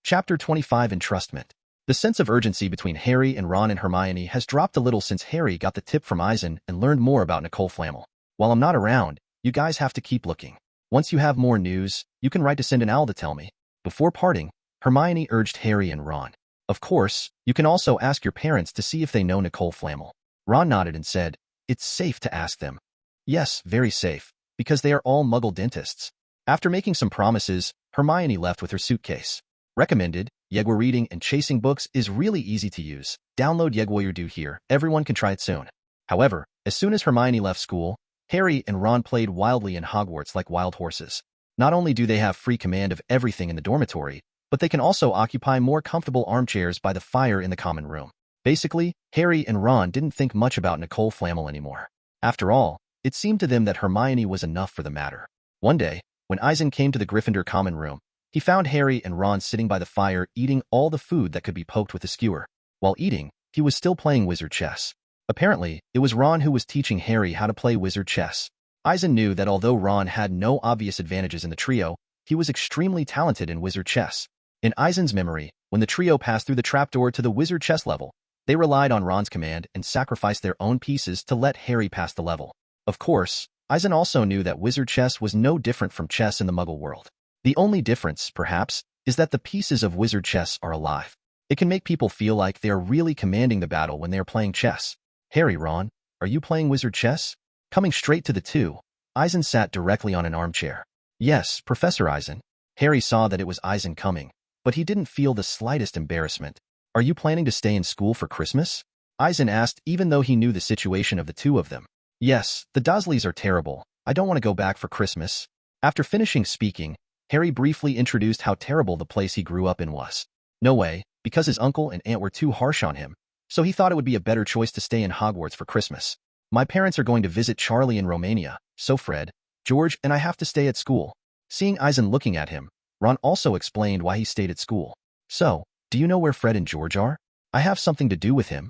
Chapter 25 Entrustment. The sense of urgency between Harry and Ron and Hermione has dropped a little since Harry got the tip from Eisen and learned more about Nicole Flamel. While I'm not around, you guys have to keep looking. Once you have more news, you can write to send an owl to tell me. Before parting, Hermione urged Harry and Ron. Of course, you can also ask your parents to see if they know Nicole Flamel. Ron nodded and said, it's safe to ask them. Yes, very safe, because they are all muggle dentists. After making some promises, Hermione left with her suitcase. Recommended, Yegwa reading and chasing books is really easy to use. Download Yegwa here, everyone can try it soon. However, as soon as Hermione left school, Harry and Ron played wildly in Hogwarts like wild horses. Not only do they have free command of everything in the dormitory, but they can also occupy more comfortable armchairs by the fire in the common room. Basically, Harry and Ron didn't think much about Nicole Flamel anymore. After all, it seemed to them that Hermione was enough for the matter. One day, when Eisen came to the Gryffindor common room, he found Harry and Ron sitting by the fire eating all the food that could be poked with a skewer. While eating, he was still playing wizard chess. Apparently, it was Ron who was teaching Harry how to play wizard chess. Eisen knew that although Ron had no obvious advantages in the trio, he was extremely talented in wizard chess. In Eisen's memory, when the trio passed through the trapdoor to the wizard chess level, they relied on Ron's command and sacrificed their own pieces to let Harry pass the level. Of course, Eisen also knew that wizard chess was no different from chess in the Muggle world. The only difference, perhaps, is that the pieces of wizard chess are alive. It can make people feel like they are really commanding the battle when they are playing chess. Harry, Ron, are you playing wizard chess? Coming straight to the two, Eisen sat directly on an armchair. Yes, Professor Eisen. Harry saw that it was Eisen coming, but he didn't feel the slightest embarrassment. Are you planning to stay in school for Christmas? Eisen asked, even though he knew the situation of the two of them. Yes, the Dursleys are terrible. I don't want to go back for Christmas. After finishing speaking, Harry briefly introduced how terrible the place he grew up in was. No way, because his uncle and aunt were too harsh on him, so he thought it would be a better choice to stay in Hogwarts for Christmas. My parents are going to visit Charlie in Romania, so Fred, George, and I have to stay at school. Seeing Eisen looking at him, Ron also explained why he stayed at school. So, do you know where Fred and George are? I have something to do with him.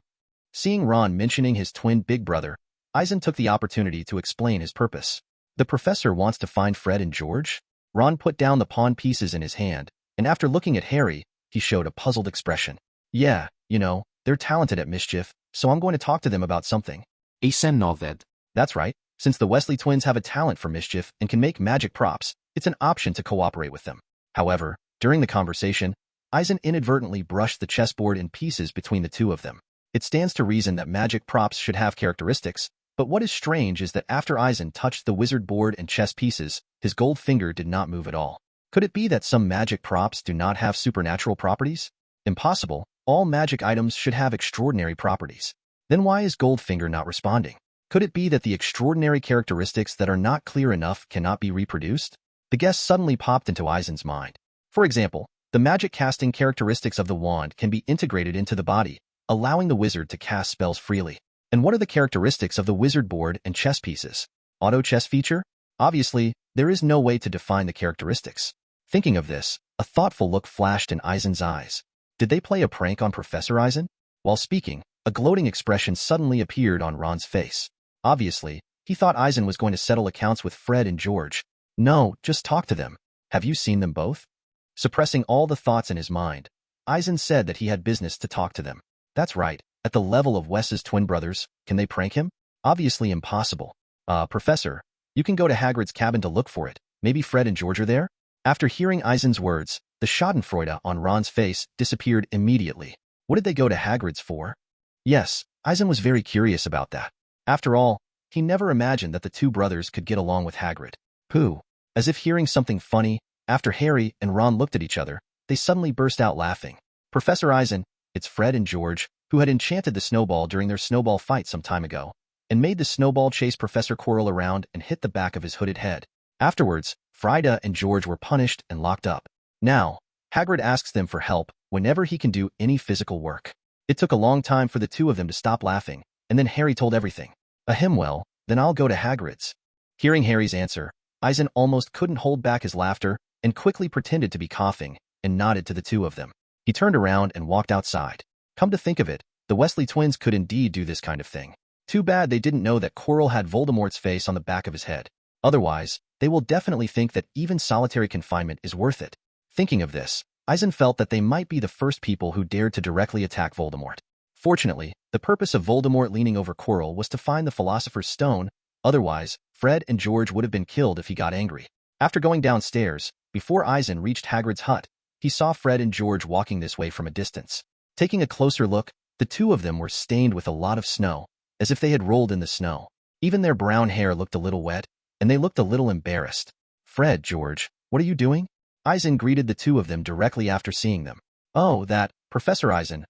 Seeing Ron mentioning his twin big brother, Eisen took the opportunity to explain his purpose. The professor wants to find Fred and George? Ron put down the pawn pieces in his hand, and after looking at Harry, he showed a puzzled expression. Yeah, you know, they're talented at mischief, so I'm going to talk to them about something. Eisen nodded. That's right. Since the Weasley twins have a talent for mischief and can make magic props, it's an option to cooperate with them. However, during the conversation, Eisen inadvertently brushed the chessboard in pieces between the two of them. It stands to reason that magic props should have characteristics, but what is strange is that after Eisen touched the wizard board and chess pieces, his gold finger did not move at all. Could it be that some magic props do not have supernatural properties? Impossible. All magic items should have extraordinary properties. Then why is Goldfinger not responding? Could it be that the extraordinary characteristics that are not clear enough cannot be reproduced? The guess suddenly popped into Eisen's mind. For example, the magic casting characteristics of the wand can be integrated into the body, allowing the wizard to cast spells freely. And what are the characteristics of the wizard board and chess pieces? Auto chess feature? Obviously, there is no way to define the characteristics. Thinking of this, a thoughtful look flashed in Eisen's eyes. Did they play a prank on Professor Eisen? While speaking, a gloating expression suddenly appeared on Ron's face. Obviously, he thought Eisen was going to settle accounts with Fred and George. No, just talk to them. Have you seen them both? Suppressing all the thoughts in his mind, Eisen said that he had business to talk to them. That's right. At the level of Wes's twin brothers, can they prank him? Obviously impossible. Professor, you can go to Hagrid's cabin to look for it. Maybe Fred and George are there? After hearing Eisen's words, the schadenfreude on Ron's face disappeared immediately. What did they go to Hagrid's for? Yes, Eisen was very curious about that. After all, he never imagined that the two brothers could get along with Hagrid. Who? As if hearing something funny, after Harry and Ron looked at each other, they suddenly burst out laughing. Professor Eisen, it's Fred and George, who had enchanted the snowball during their snowball fight some time ago, and made the snowball chase Professor Quirrell around and hit the back of his hooded head. Afterwards, Frida and George were punished and locked up. Now, Hagrid asks them for help whenever he can do any physical work. It took a long time for the two of them to stop laughing, and then Harry told everything. Well, then I'll go to Hagrid's. Hearing Harry's answer, Eisen almost couldn't hold back his laughter and quickly pretended to be coughing and nodded to the two of them. He turned around and walked outside. Come to think of it, the Weasley twins could indeed do this kind of thing. Too bad they didn't know that Quirrell had Voldemort's face on the back of his head. Otherwise, they will definitely think that even solitary confinement is worth it. Thinking of this, Eisen felt that they might be the first people who dared to directly attack Voldemort. Fortunately, the purpose of Voldemort leaning over Quirrell was to find the Philosopher's Stone. Otherwise, Fred and George would have been killed if he got angry. After going downstairs, before Eisen reached Hagrid's hut, he saw Fred and George walking this way from a distance. Taking a closer look, the two of them were stained with a lot of snow, as if they had rolled in the snow. Even their brown hair looked a little wet, and they looked a little embarrassed. Fred, George, what are you doing? Eisen greeted the two of them directly after seeing them. Oh, Professor Eisen,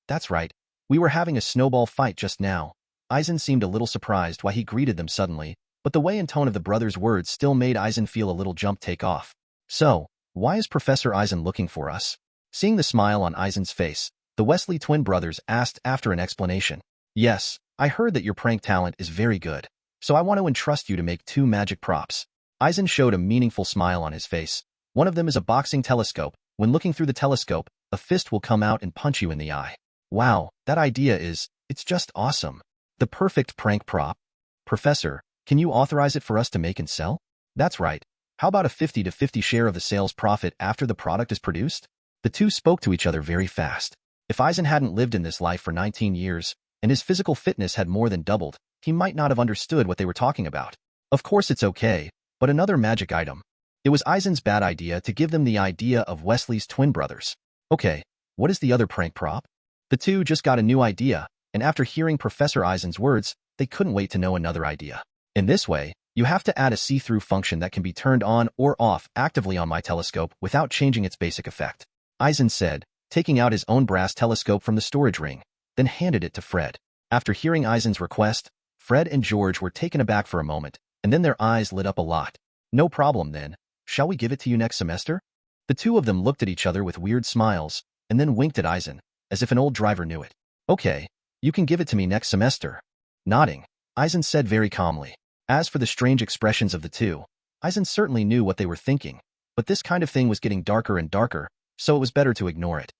that's right. We were having a snowball fight just now. Eisen seemed a little surprised why he greeted them suddenly, but the way and tone of the brothers' words still made Eisen feel a little jump take off. So, why is Professor Eisen looking for us? Seeing the smile on Eisen's face, the Weasley twin brothers asked after an explanation. Yes, I heard that your prank talent is very good, so I want to entrust you to make 2 magic props. Eisen showed a meaningful smile on his face. One of them is a boxing telescope. When looking through the telescope, a fist will come out and punch you in the eye. Wow, that idea it's just awesome. The perfect prank prop. Professor, can you authorize it for us to make and sell? That's right. How about a 50-50 share of the sales profit after the product is produced? The two spoke to each other very fast. If Eisen hadn't lived in this life for 19 years, and his physical fitness had more than doubled, he might not have understood what they were talking about. Of course it's okay, but another magic item. It was Eisen's bad idea to give them the idea of Weasley's twin brothers. Okay, what is the other prank prop? The two just got a new idea, and after hearing Professor Eisen's words, they couldn't wait to know another idea. In this way, you have to add a see-through function that can be turned on or off actively on my telescope without changing its basic effect. Eisen said, taking out his own brass telescope from the storage ring, then handed it to Fred. After hearing Eisen's request, Fred and George were taken aback for a moment, and then their eyes lit up a lot. No problem then. Shall we give it to you next semester? The two of them looked at each other with weird smiles, and then winked at Eisen, as if an old driver knew it. Okay, you can give it to me next semester. Nodding, Eisen said very calmly. As for the strange expressions of the two, Eisen certainly knew what they were thinking, but this kind of thing was getting darker and darker, so it was better to ignore it.